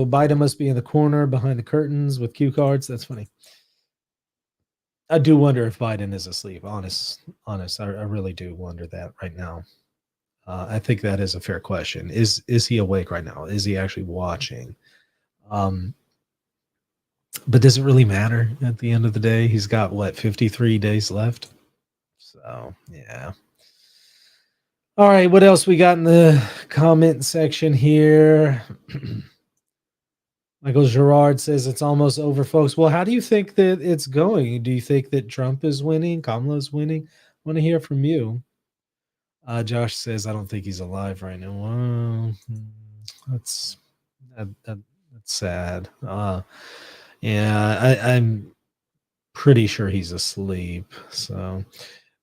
Biden must be in the corner behind the curtains with cue cards. That's funny. I do wonder if Biden is asleep. Honest, I really do wonder that right now. I think that is a fair question. Is he awake right now? Is he actually watching? But does it really matter at the end of the day? He's got what, 53 days left? So yeah. All right, what else we got in the comment section here? Michael Gerard says it's almost over, folks. Well, how do you think that it's going? Do you think that Trump is winning? Kamala's winning? I want to hear from you. Josh says, I don't think he's alive right now. Well, that's sad. Yeah, I'm pretty sure he's asleep. So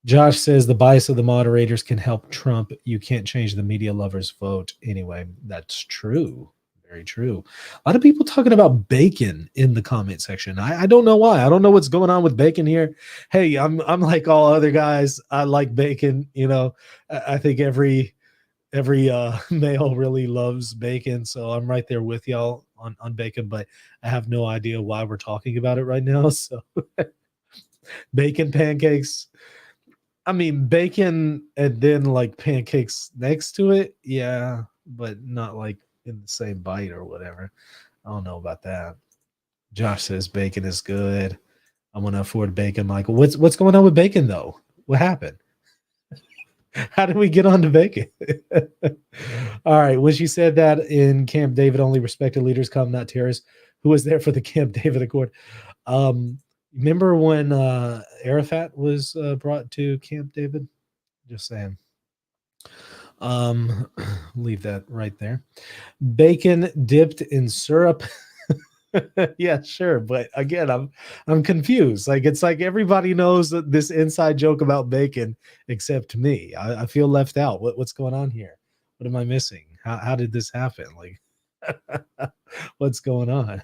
Josh says the bias of the moderators can help Trump. You can't change the media lovers' vote anyway. That's true. Very true. A lot of people talking about bacon in the comment section. I don't know why. I don't know what's going on with bacon here. Hey, I'm like all other guys. I like bacon. You know, I think every male really loves bacon. So I'm right there with y'all on bacon, but I have no idea why we're talking about it right now. So bacon pancakes. I mean, bacon and then like pancakes next to it. Yeah, but not like in the same bite or whatever. I don't know about that. Josh says bacon is good. I want to afford bacon, Michael. What's going on with bacon though? What happened? How did we get on to bacon? All right. When she said that in Camp David, only respected leaders come, not terrorists. Who was there for the Camp David Accord? Remember when Arafat was brought to Camp David? Just saying. Leave that right there. Bacon dipped in syrup. Yeah, sure. But again, I'm confused. Like, it's like everybody knows that this inside joke about bacon except me. I feel left out. What's going on here? What am I missing? How did this happen? Like, what's going on?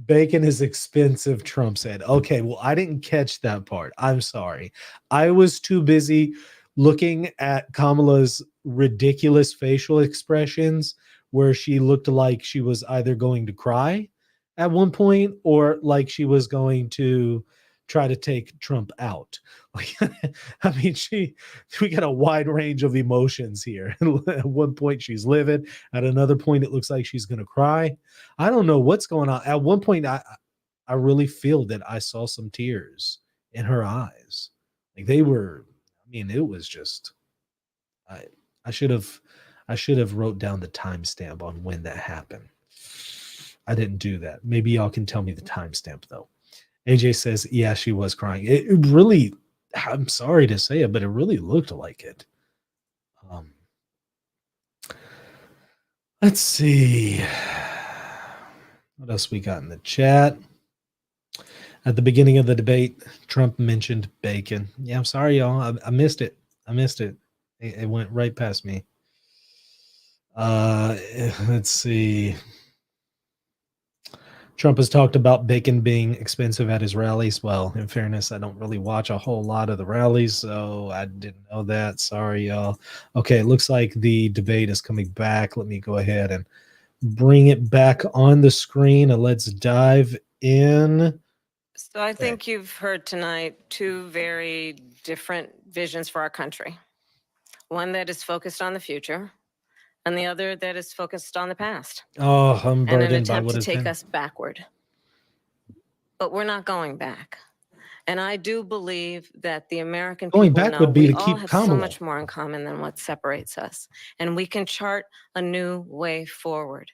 Bacon is expensive, Trump said. Okay, well, I didn't catch that part. I'm sorry. I was too busy looking at Kamala's ridiculous facial expressions, where she looked like she was either going to cry at one point or like she was going to try to take Trump out. Like, I mean, we got a wide range of emotions here. At one point, she's livid. At another point, it looks like she's going to cry. I don't know what's going on. At one point, I really feel that I saw some tears in her eyes. Like they were, I mean, it was just, I should have wrote down the timestamp on when that happened. I didn't do that. Maybe y'all can tell me the timestamp though. AJ says, yeah, she was crying. It really, I'm sorry to say it, but it really looked like it. Let's see. What else we got in the chat? At the beginning of the debate, Trump mentioned bacon. Yeah, I'm sorry, y'all. I missed it. It went right past me. Let's see. Trump has talked about bacon being expensive at his rallies. Well, in fairness, I don't really watch a whole lot of the rallies, so I didn't know that. Sorry, y'all. Okay, it looks like the debate is coming back. Let me go ahead and bring it back on the screen, and let's dive in. So I think you've heard tonight two very different visions for our country. One that is focused on the future, and the other that is focused on the past. Oh, I'm and an burdened by attempt what to has take been. us backward. But we're not going back. And I do believe that the American Going people back know would be we to all keep have so Kamala. much more in common than what separates us. And we can chart a new way forward.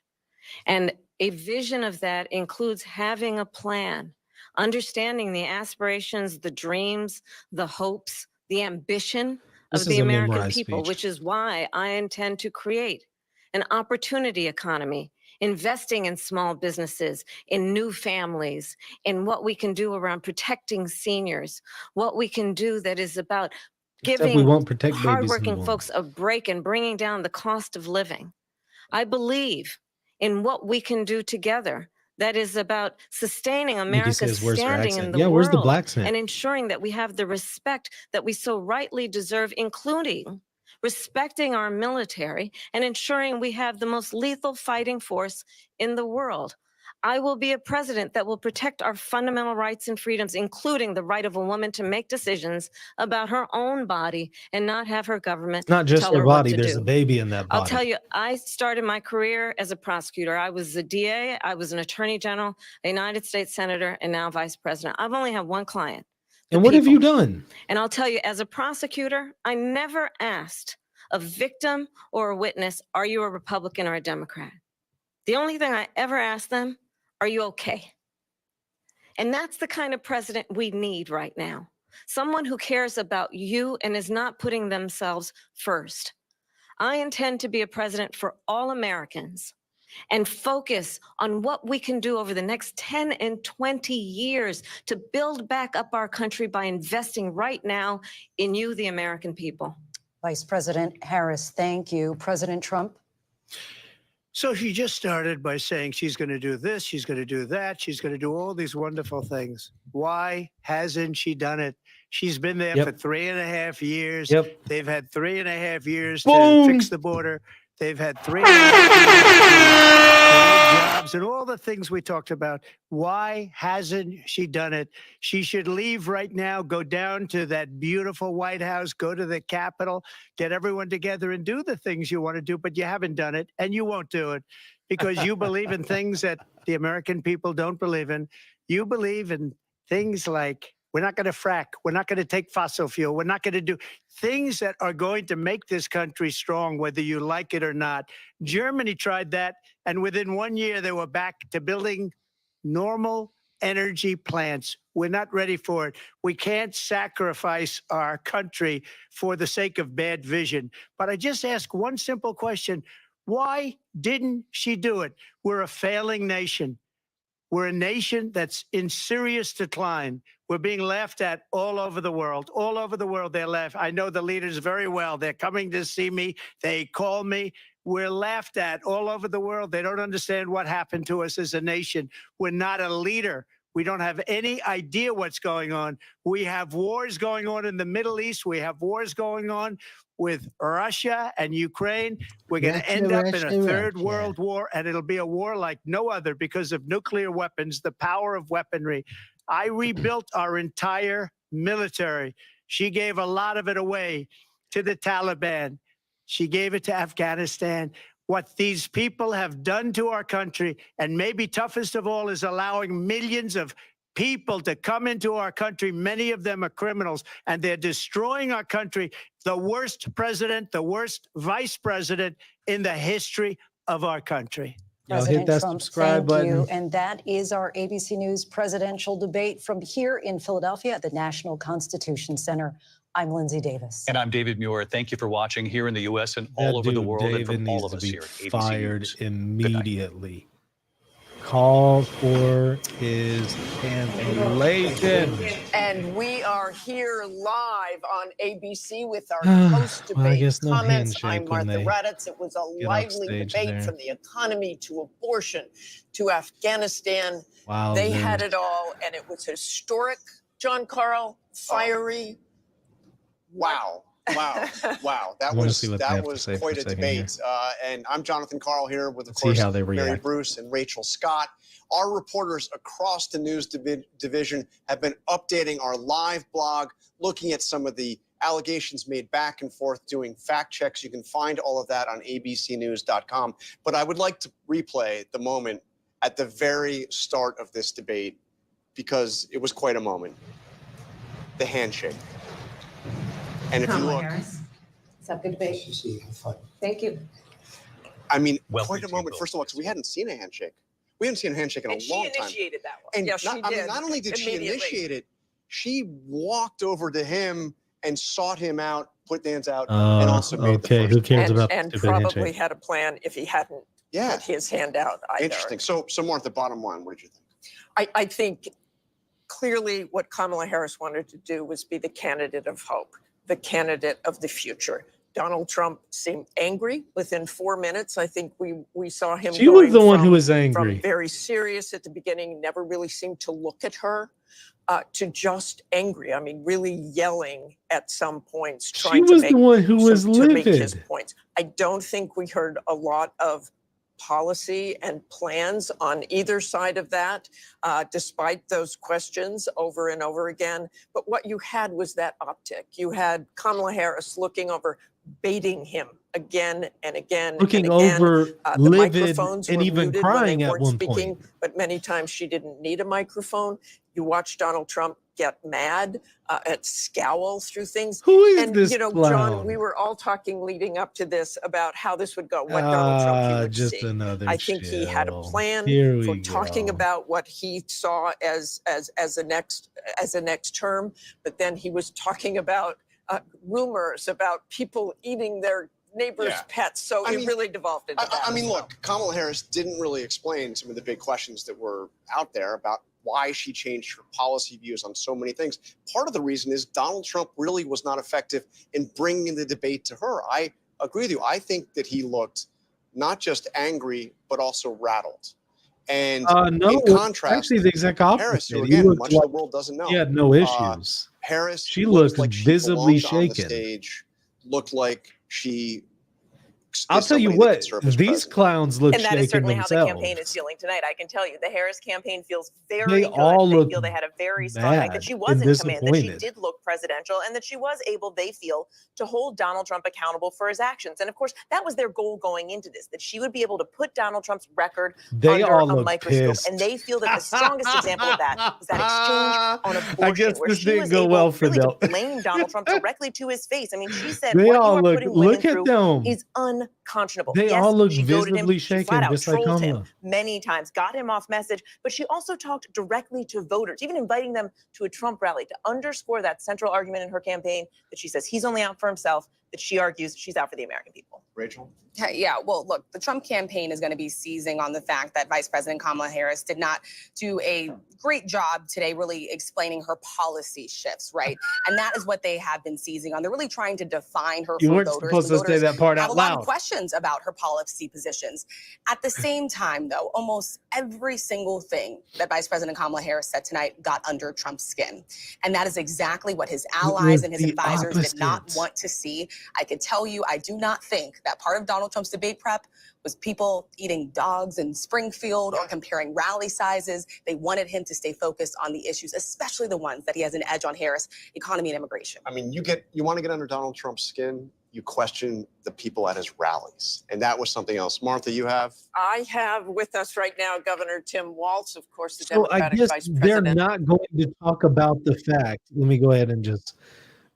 And a vision of that includes having a plan, understanding the aspirations, the dreams, the hopes, the ambition This of is the a American memorized people, speech. which is why I intend to create an opportunity economy, investing in small businesses, in new families, in what we can do around protecting seniors, what we can do that is about Except we giving won't protect babies and hardworking women. folks a break and bringing down the cost of living. I believe in what we can do together that is about sustaining Nikki America's says, where's her standing in accent? the Yeah, world where's the black accent? and ensuring that we have the respect that we so rightly deserve, including respecting our military and ensuring we have the most lethal fighting force in the world. I will be a president that will protect our fundamental rights and freedoms, including the right of a woman to make decisions about her own body and not have her government It's not just tell her her what body. to There's do. a baby in that body. I'll tell you, I started my career as a prosecutor. I was a DA, I was an attorney general, a United States senator, and now vice president. I've only had one client. And what have you done? And I'll tell you, as a prosecutor, I never asked a victim or a witness, are you a Republican or a Democrat? The only thing I ever asked them, are you okay? And that's the kind of president we need right now. Someone who cares about you and is not putting themselves first. I intend to be a president for all Americans and focus on what we can do over the next 10 and 20 years to build back up our country by investing right now in you, the American people. Vice President Harris, thank you. President Trump? So she just started by saying she's going to do this, she's going to do that, she's going to do all these wonderful things. Why hasn't she done it? She's been there for 3.5 years. Yep. They've had 3.5 years Boom. to fix the border. They've had 3.5 years to create jobs and all the things we talked about. Why hasn't she done it? She should leave right now, go down to that beautiful White House, go to the Capitol, get everyone together and do the things you want to do, but you haven't done it and you won't do it because you believe in things that the American people don't believe in. You believe in things like we're not going to frack. We're not going to take fossil fuel. We're not going to do things that are going to make this country strong, whether you like it or not. Germany tried that, and within 1 year, they were back to building normal energy plants. We're not ready for it. We can't sacrifice our country for the sake of bad vision. But I just ask one simple question. Why didn't she do it? We're a failing nation. We're a nation that's in serious decline. We're being laughed at all over the world. All over the world, they're laughed. I know the leaders very well. They're coming to see me. They call me. We're laughed at all over the world. They don't understand what happened to us as a nation. We're not a leader. We don't have any idea what's going on. We have wars going on in the Middle East. We have wars going on with Russia and Ukraine. We're going to end up in a third world war, and it'll be a war like no other because of nuclear weapons, the power of weaponry. I rebuilt our entire military. She gave a lot of it away to the Taliban. She gave it to Afghanistan. What these people have done to our country, and maybe toughest of all, is allowing millions of people to come into our country. Many of them are criminals, and they're destroying our country. The worst president, the worst vice president in the history of our country. Y'all hit President that Trump, subscribe thank you. button. And that is our ABC News presidential debate from here in Philadelphia at the National Constitution Center. I'm Lindsay Davis. And I'm David Muir. Thank you for watching here in the U.S. and That all over the dude, world, and David, from all needs of to us be here at ABC fired News. immediately. Call for his cancellation. And we are here live on ABC with our Well, I post-debate guess no comments. handshake I'm when Martha they Raddatz. It was a get off lively stage debate there. from the economy to abortion to Afghanistan. Wow. They had it all, and it was historic, John Carl, fiery. Wow. Wow. Wow. That I wanna was see what they have to say for quite a a second debate. And I'm Jonathan Carl here with, of Let's see course, how they Mary react. Bruce and Rachel Scott. Our reporters across the news division have been updating our live blog, looking at some of the allegations made back and forth, doing fact checks. You can find all of that on abcnews.com. But I would like to replay the moment at the very start of this debate because it was quite a moment. The handshake. And if you Kamala look, Harris. Let's have a good debate. Thank you. I mean, Welcome quite a to you moment. both. First of all, because we hadn't seen a handshake. We hadn't seen a handshake in a long time. initiated that one. And Yes, she I mean, did. not only did she Immediately. initiate it, she walked over to him and sought him out, put hands out, Uh, and also made the okay, first who cares move. about and stupid probably handshake? had a plan if he hadn't Yeah, put his hand out either. interesting. So Martha, bottom line, what did you think? I think clearly what Kamala Harris wanted to do was be the candidate of hope, the candidate of the future. Donald Trump seemed angry within 4 minutes. I think we saw him. She was going the one who from- was angry. From very serious at the beginning, never really seemed to look at her, to just angry. I mean, really yelling at some points, She trying to was make the one who was to make his livid. points. I don't think we heard a lot of policy and plans on either side of that, despite those questions over and over again. But what you had was that optic. You had Kamala Harris looking over, baiting him again and again. Looking and again. over The livid microphones and were even muted when they crying at weren't one speaking, point. but many times she didn't need a microphone. You watch Donald Trump get mad and scowl through things. Who is And, this you know, clown? John, we were all talking leading up to this about how this would go, what Donald Trump he would just see. another I think he had a shill. plan Here for we talking go. about what he saw as a next term, but then he was talking about rumors about people eating their neighbors' Yeah. pets. So I it mean, really devolved into that. I mean, as well. look, Kamala Harris didn't really explain some of the big questions that were out there about why she changed her policy views on so many things. Part of the reason is Donald Trump really was not effective in bringing the debate to her. I agree with you. I think that he looked not just angry, but also rattled. And No, in contrast, actually the exact opposite. Harris, who He again, looked much of the like world doesn't know. he had no issues. Harris, She looked looked like she visibly belonged on the shaken. stage, looked like she. I'll is tell you somebody that what, could serve as these president. clowns look And that shaken is certainly themselves. how the campaign is feeling tonight. I can tell you, the Harris campaign feels very They good. all They look feel they had a very strong night, mad that she was and in command, that she disappointed. did look presidential, and that she was able, they feel, to hold Donald Trump accountable for his actions. And of course, that was their goal going into this, that she would be able to put Donald Trump's record They under all a look microscope. pissed. And they feel that the strongest example of that was that exchange on abortion, I guess where this she didn't was go able well for really them. to blame Donald Trump directly to his face. I mean, she said, They what you all are look. putting women Look at through them. is unconscionable. They Yes, all look she goaded him, visibly she shaken, flat out just like trolled him Kamala. many times, got him off message, but she also talked directly to voters, even inviting them to a Trump rally to underscore that central argument in her campaign that she says he's only out for himself, that she argues she's out for the American people. Rachel? Yeah, well, look, the Trump campaign is going to be seizing on the fact that Vice President Kamala Harris did not do a great job today really explaining her policy shifts, right? And that is what they have been seizing on. They're really trying to define her You for weren't voters. supposed The to say voters that part have out a lot loud. of questions about her policy positions. At the same time, though, almost every single thing that Vice President Kamala Harris said tonight got under Trump's skin. And that is exactly what his allies and his the advisors did not opposite. want to see. I can tell you, I do not think that part of Donald Trump's debate prep was people eating dogs in Springfield or comparing rally sizes. They wanted him to stay focused on the issues, especially the ones that he has an edge on: Harris, economy and immigration. I mean, you want to get under Donald Trump's skin, you question the people at his rallies. And that was something else. Martha, you have? I have with us right now Governor Tim Walz, of course, the So I Democratic guess Vice they're President. not going to talk about the fact. Let me go ahead and just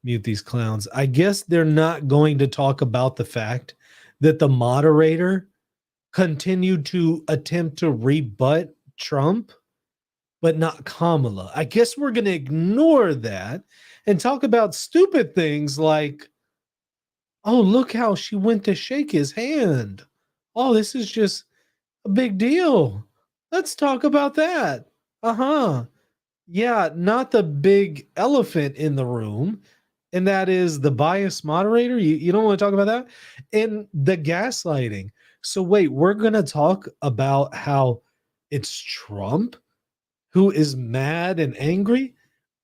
mute these clowns. I guess they're not going to talk about the fact that the moderator continued to attempt to rebut Trump, but not Kamala. I guess we're going to ignore that and talk about stupid things like, oh, look how she went to shake his hand. Oh, this is just a big deal. Let's talk about that. Yeah, not the big elephant in the room, and that is the biased moderator. You don't want to talk about that? And the gaslighting. So wait, we're going to talk about how it's Trump who is mad and angry?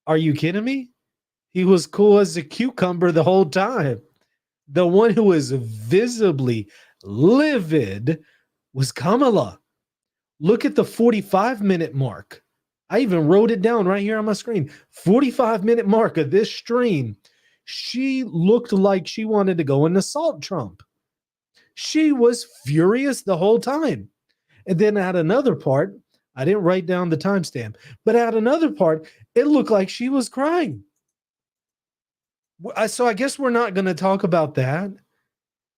Are you kidding me? He was cool as a cucumber the whole time. The one who was visibly livid was Kamala. Look at the 45-minute mark. I even wrote it down right here on my screen. 45-minute mark of this stream. She looked like she wanted to go and assault Trump. She was furious the whole time. And then at another part, I didn't write down the timestamp, but at another part, it looked like she was crying. So I guess we're not going to talk about that.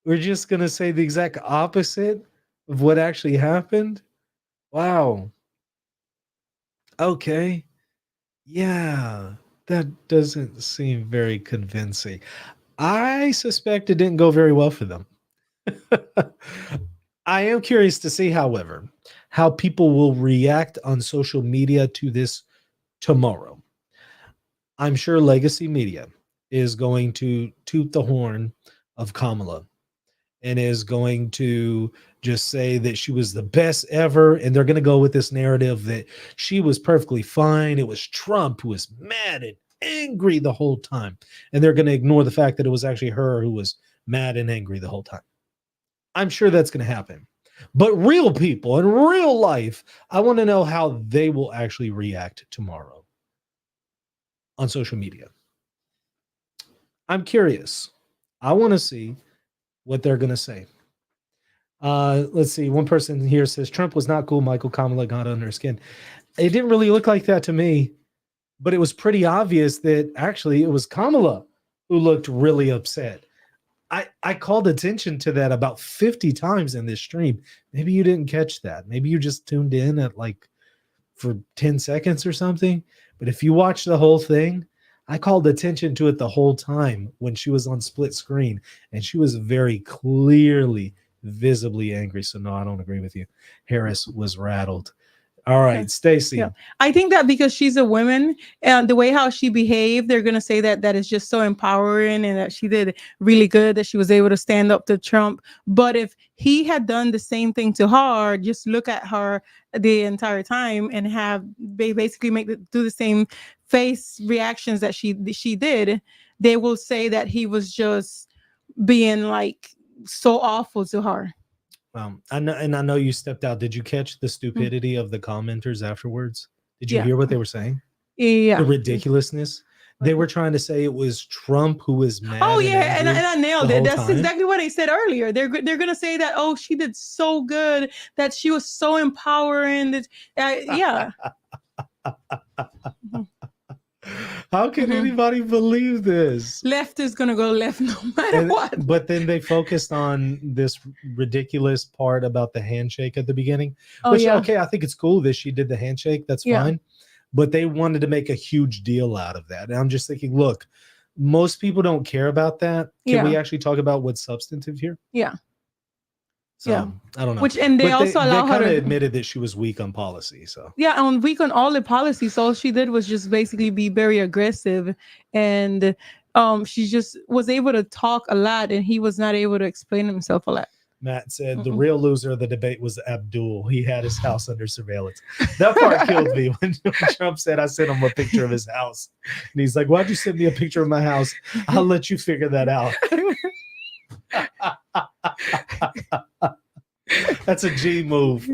We're just going to say the exact opposite of what actually happened. Wow. Okay. Yeah, that doesn't seem very convincing. I suspect it didn't go very well for them. I am curious to see, however, how people will react on social media to this tomorrow. I'm sure legacy media is going to toot the horn of Kamala and is going to just say that she was the best ever. And they're going to go with this narrative that she was perfectly fine. It was Trump who was mad and angry the whole time. And they're going to ignore the fact that it was actually her who was mad and angry the whole time. I'm sure that's going to happen. But real people in real life, I want to know how they will actually react tomorrow on social media. I'm curious. I want to see what they're going to say. Let's see. One person here says Trump was not cool. Michael Kamala got under her skin. It didn't really look like that to me, but it was pretty obvious that actually it was Kamala who looked really upset. I called attention to that about 50 times in this stream. Maybe you didn't catch that. Maybe you just tuned in at like for 10 seconds or something. But if you watch the whole thing, I called attention to it the whole time when she was on split screen, and she was very clearly, visibly angry. So no, I don't agree with you. Harris was rattled. All right, Stacey. Yeah. I think that because she's a woman and the way how she behaved, they're going to say that that is just so empowering and that she did really good, that she was able to stand up to Trump. But if he had done the same thing to her, just look at her the entire time and have basically do the same face reactions that she did, they will say that he was just being like so awful to her. I know you stepped out. Did you catch the stupidity of the commenters afterwards? Did you hear what they were saying? Yeah. The ridiculousness. They were trying to say it was Trump who was mad. Oh yeah, and I nailed it. That's time. exactly what I said earlier. They're gonna say that, oh, she did so good, that she was so empowering. That yeah. How can anybody believe this? Left is gonna go left no matter what. But then they focused on this ridiculous part about the handshake at the beginning. Oh, which, yeah. okay, I think it's cool that she did the handshake. That's Yeah. fine. But they wanted to make a huge deal out of that. And I'm just thinking, look, most people don't care about that. Can we Yeah. actually talk about what's substantive here? Yeah. So, Yeah. I don't know. Which, and they But also allow her kind of to admitted that she was weak on policy. So yeah, on weak on all the policies. So all she did was just basically be very aggressive, and she just was able to talk a lot, and he was not able to explain himself a lot. Matt said the Mm-mm. real loser of the debate was Abdul. He had his house under surveillance. That part killed me when Trump said I sent him a picture of his house. And he's like, why'd you send me a picture of my house? I'll let you figure that out. That's a G move.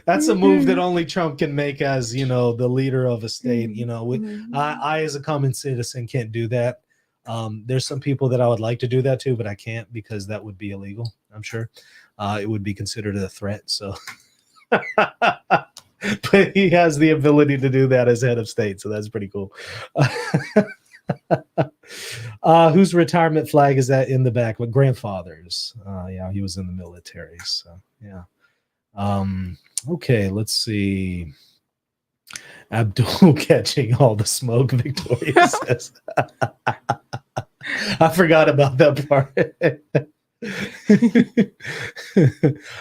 That's a move that only Trump can make as, the leader of a state. I as a common citizen can't do that. There's some people that I would like to do that to, but I can't because that would be illegal. I'm sure it would be considered a threat. So, but he has the ability to do that as head of state. So that's pretty cool. Whose retirement flag is that in the back? My grandfather's. Yeah, he was in the military. So yeah. Okay, let's see. Abdul catching all the smoke, Victoria says. I forgot about that part.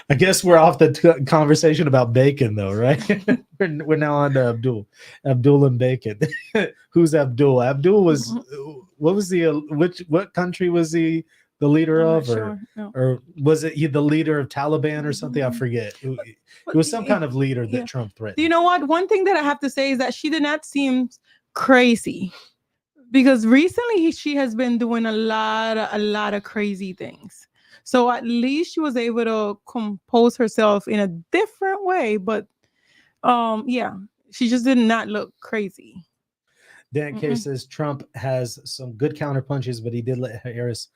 I guess we're off the conversation about bacon, though, right? we're now on to Abdul and bacon. Who's Abdul? Abdul was what was what country was he the leader of, or was it the leader of Taliban or something? I forget. It was some kind of leader that Trump threatened. You know what? One thing that I have to say is that she did not seem crazy, because recently she has been doing a lot of crazy things. So at least she was able to compose herself in a different way. But yeah, she just did not look crazy. Dan K says Trump has some good counter punches, but he did let Harris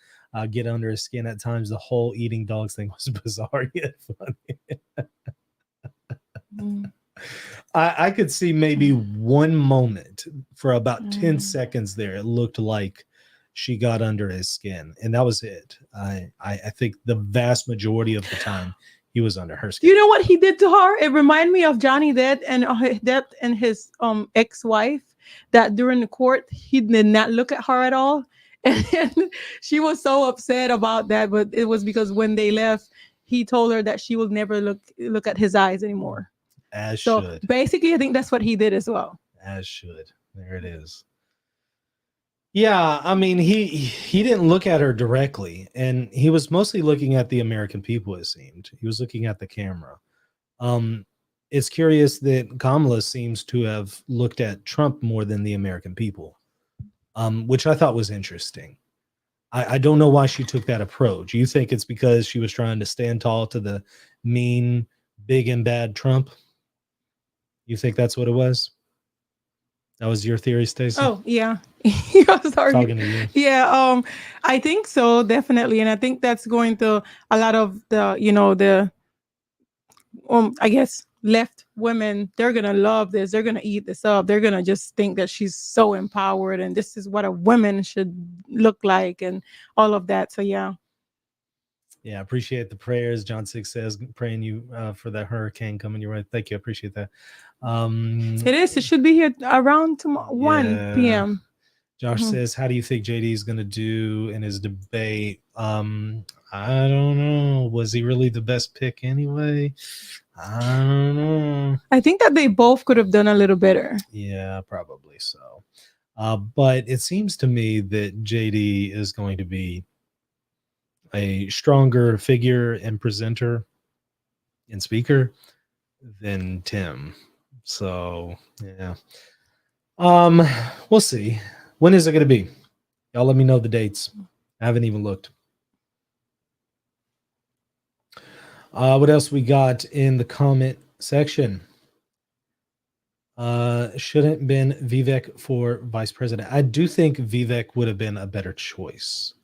get under his skin at times. The whole eating dogs thing was bizarre yet funny. I could see maybe one moment for about 10 seconds there. It looked like she got under his skin, and that was it. I think the vast majority of the time he was under her skin. You know what he did to her? It reminded me of Johnny Depp and his ex-wife, that during the court he did not look at her at all. And she was so upset about that, but it was because when they left, he told her that she will never look at his eyes anymore. As so should. Basically, I think that's what he did as well. As should. There it is. Yeah, I mean, he didn't look at her directly, and he was mostly looking at the American people, it seemed. He was looking at the camera. It's curious that Kamala seems to have looked at Trump more than the American people, which I thought was interesting. I don't know why she took that approach. You think it's because she was trying to stand tall to the mean, big and bad Trump? You think that's what it was? That was your theory, Stacey? Oh, yeah. Talking to you. Yeah, I think so, definitely. And I think that's going to a lot of the, I guess, left women. They're going to love this. They're going to eat this up. They're going to just think that she's so empowered and this is what a woman should look like and all of that. So, yeah. Yeah, appreciate the prayers. John 6 says, praying you for that hurricane coming your way. Thank you. I appreciate that. It is. It should be here around tomorrow, 1 p.m. Josh says, how do you think JD is going to do in his debate? I don't know. Was he really the best pick anyway? I don't know. I think that they both could have done a little better. Yeah, probably so. But it seems to me that JD is going to be a stronger figure and presenter and speaker than Tim. So, yeah. We'll see. When is it going to be? Y'all let me know the dates. I haven't even looked. What else we got in the comment section? Shouldn't been Vivek for vice president. I do think Vivek would have been a better choice.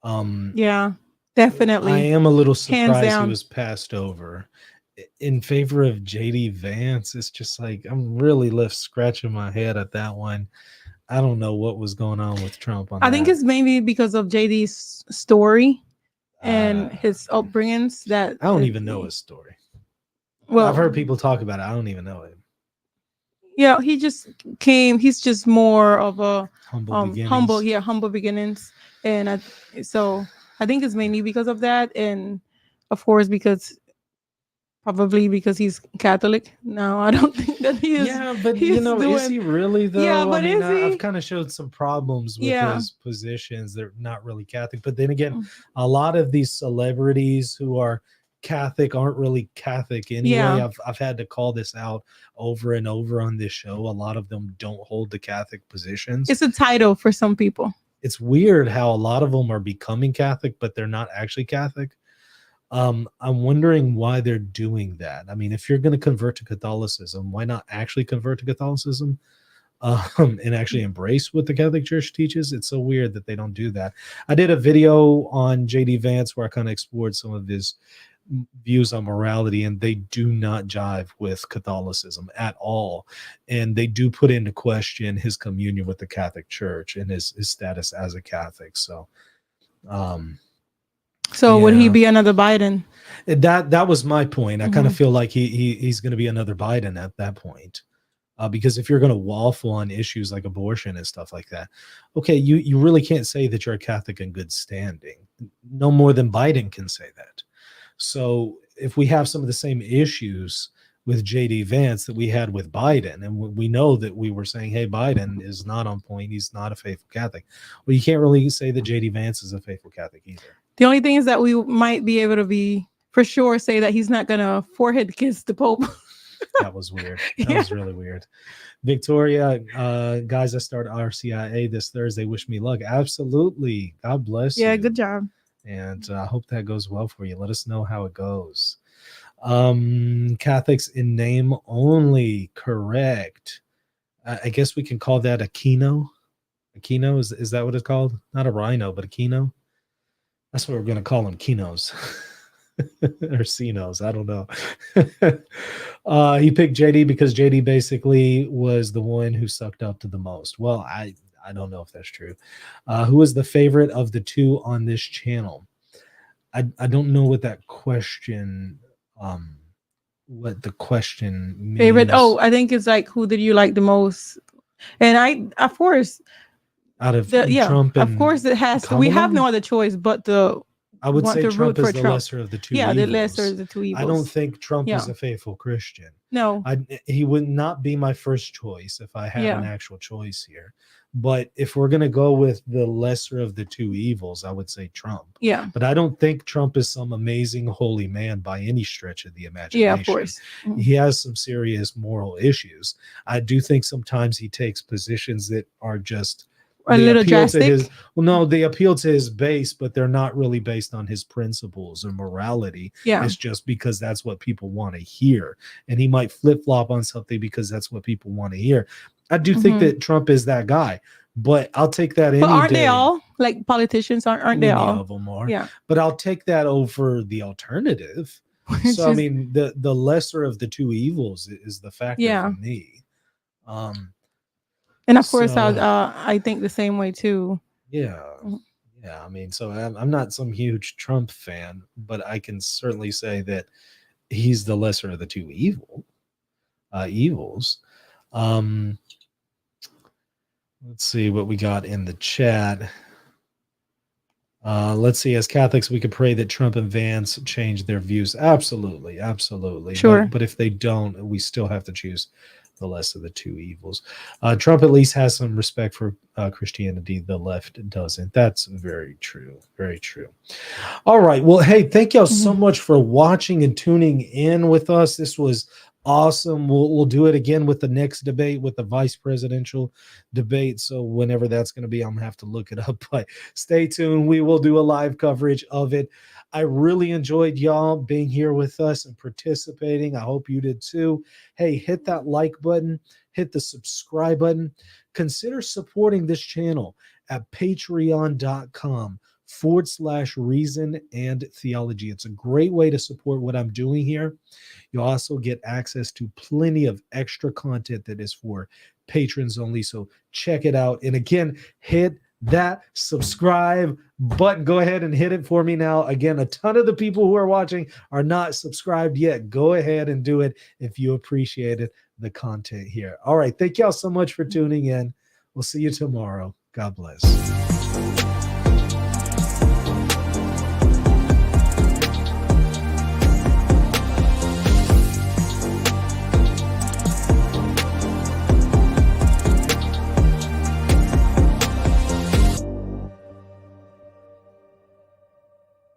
Yeah, definitely. I am a little surprised he was passed over in favor of JD Vance. It's just like I'm really left scratching my head at that one. I don't know what was going on with Trump on I think it's maybe because of JD's story and his upbringings that I don't even know his story. Well, I've heard people talk about it. I don't even know it. Yeah, he just came. He's just more of a Humble beginnings. humble beginnings, and so I think it's mainly because of that, and of course probably because he's Catholic. No, I don't think that he is. Yeah, but he's is he really though? Yeah, but I mean, is he? I've kind of showed some problems with Yeah. his positions. They're not really Catholic. But then again, Mm. a lot of these celebrities who are Catholic aren't really Catholic anyway. Yeah. I've had to call this out over and over on this show. A lot of them don't hold the Catholic positions. It's a title for some people. It's weird how a lot of them are becoming Catholic, but they're not actually Catholic. I'm wondering why they're doing that. I mean, if you're going to convert to Catholicism, why not actually convert to Catholicism and actually embrace what the Catholic Church teaches? It's so weird that they don't do that. I did a video on JD Vance where I kind of explored some of his views on morality, and they do not jive with Catholicism at all. And they do put into question his communion with the Catholic Church and his status as a Catholic. So, would he yeah. be another Biden? That was my point. I kind of Mhm. feel like he's going to be another Biden at that point, because if you're going to waffle on issues like abortion and stuff like that, okay, you really can't say that you're a Catholic in good standing. No more than Biden can say that. So if we have some of the same issues with JD Vance that we had with Biden, and we know that we were saying, hey, Biden is not on point, he's not a faithful Catholic. Well, you can't really say that JD Vance is a faithful Catholic either. The only thing is that we might be able to be for sure say that he's not gonna forehead kiss the Pope. That was weird. That was really weird. Victoria, guys, I start RCIA this Thursday. Wish me luck. Absolutely. God bless you. Yeah, good job. And I hope that goes well for you. Let us know how it goes. Catholics in name only. Correct. I guess we can call that a kino. A kino, is that what it's called? Not a rhino, but a kino. That's what we're going to call them, kinos. Or Cinos, I don't know. He picked JD because JD basically was the one who sucked up to the most. Well, I don't know if that's true. Who is the favorite of the two on this channel? I don't know what that question what the question means. Favorite? Oh, I think it's like, who did you like the most? And I, of course, out of yeah, Trump and of course it has to. We have Kamala? no other choice but to I would want say to Trump root is for the Trump. lesser of the two Yeah, evils. the lesser of the two evils. I don't think Trump is Yeah. a faithful Christian. No. He would not be my first choice if I had Yeah. an actual choice here. But if we're going to go with the lesser of the two evils, I would say Trump. Yeah. But I don't think Trump is some amazing holy man by any stretch of the imagination. Yeah, of course. Mhm. He has some serious moral issues. I do think sometimes he takes positions that are just A they little appeal to drastic. they appeal to his base, but they're not really based on his principles or morality. Yeah. It's just because that's what people want to hear. And he might flip-flop on something because that's what people want to hear. I do think Mhm. that Trump is that guy, but I'll take that any But aren't day. they all like politicians? Aren't they Many all? of them are. Yeah. But I'll take that over the alternative. Which So I is- mean, the lesser of the two evils is the factor Yeah. for me. And of course, So- I think the same way too. Yeah. Mhm. Yeah. I mean, so I'm not some huge Trump fan, but I can certainly say that he's the lesser of the two evils. Let's see what we got in the chat. Let's see. As Catholics, we could pray that Trump and Vance change their views. Absolutely. Absolutely. Sure. But if they don't, we still have to choose the less of the two evils. Trump at least has some respect for Christianity. The left doesn't. That's very true. Very true. All right. Well, hey, thank y'all so much for watching and tuning in with us. This was awesome. We'll do it again with the next debate, with the vice presidential debate. So whenever that's going to be, I'm going to have to look it up. But stay tuned. We will do a live coverage of it. I really enjoyed y'all being here with us and participating. I hope you did too. Hey, hit that like button, hit the subscribe button. Consider supporting this channel at patreon.com/reason and theology. It's a great way to support what I'm doing here. You'll also get access to plenty of extra content that is for patrons only. So check it out. And again, hit that subscribe button. Go ahead and hit it for me now. Again, a ton of the people who are watching are not subscribed yet. Go ahead and do it if you appreciate it the content here. All right. Thank y'all so much for tuning in. We'll see you tomorrow. God bless.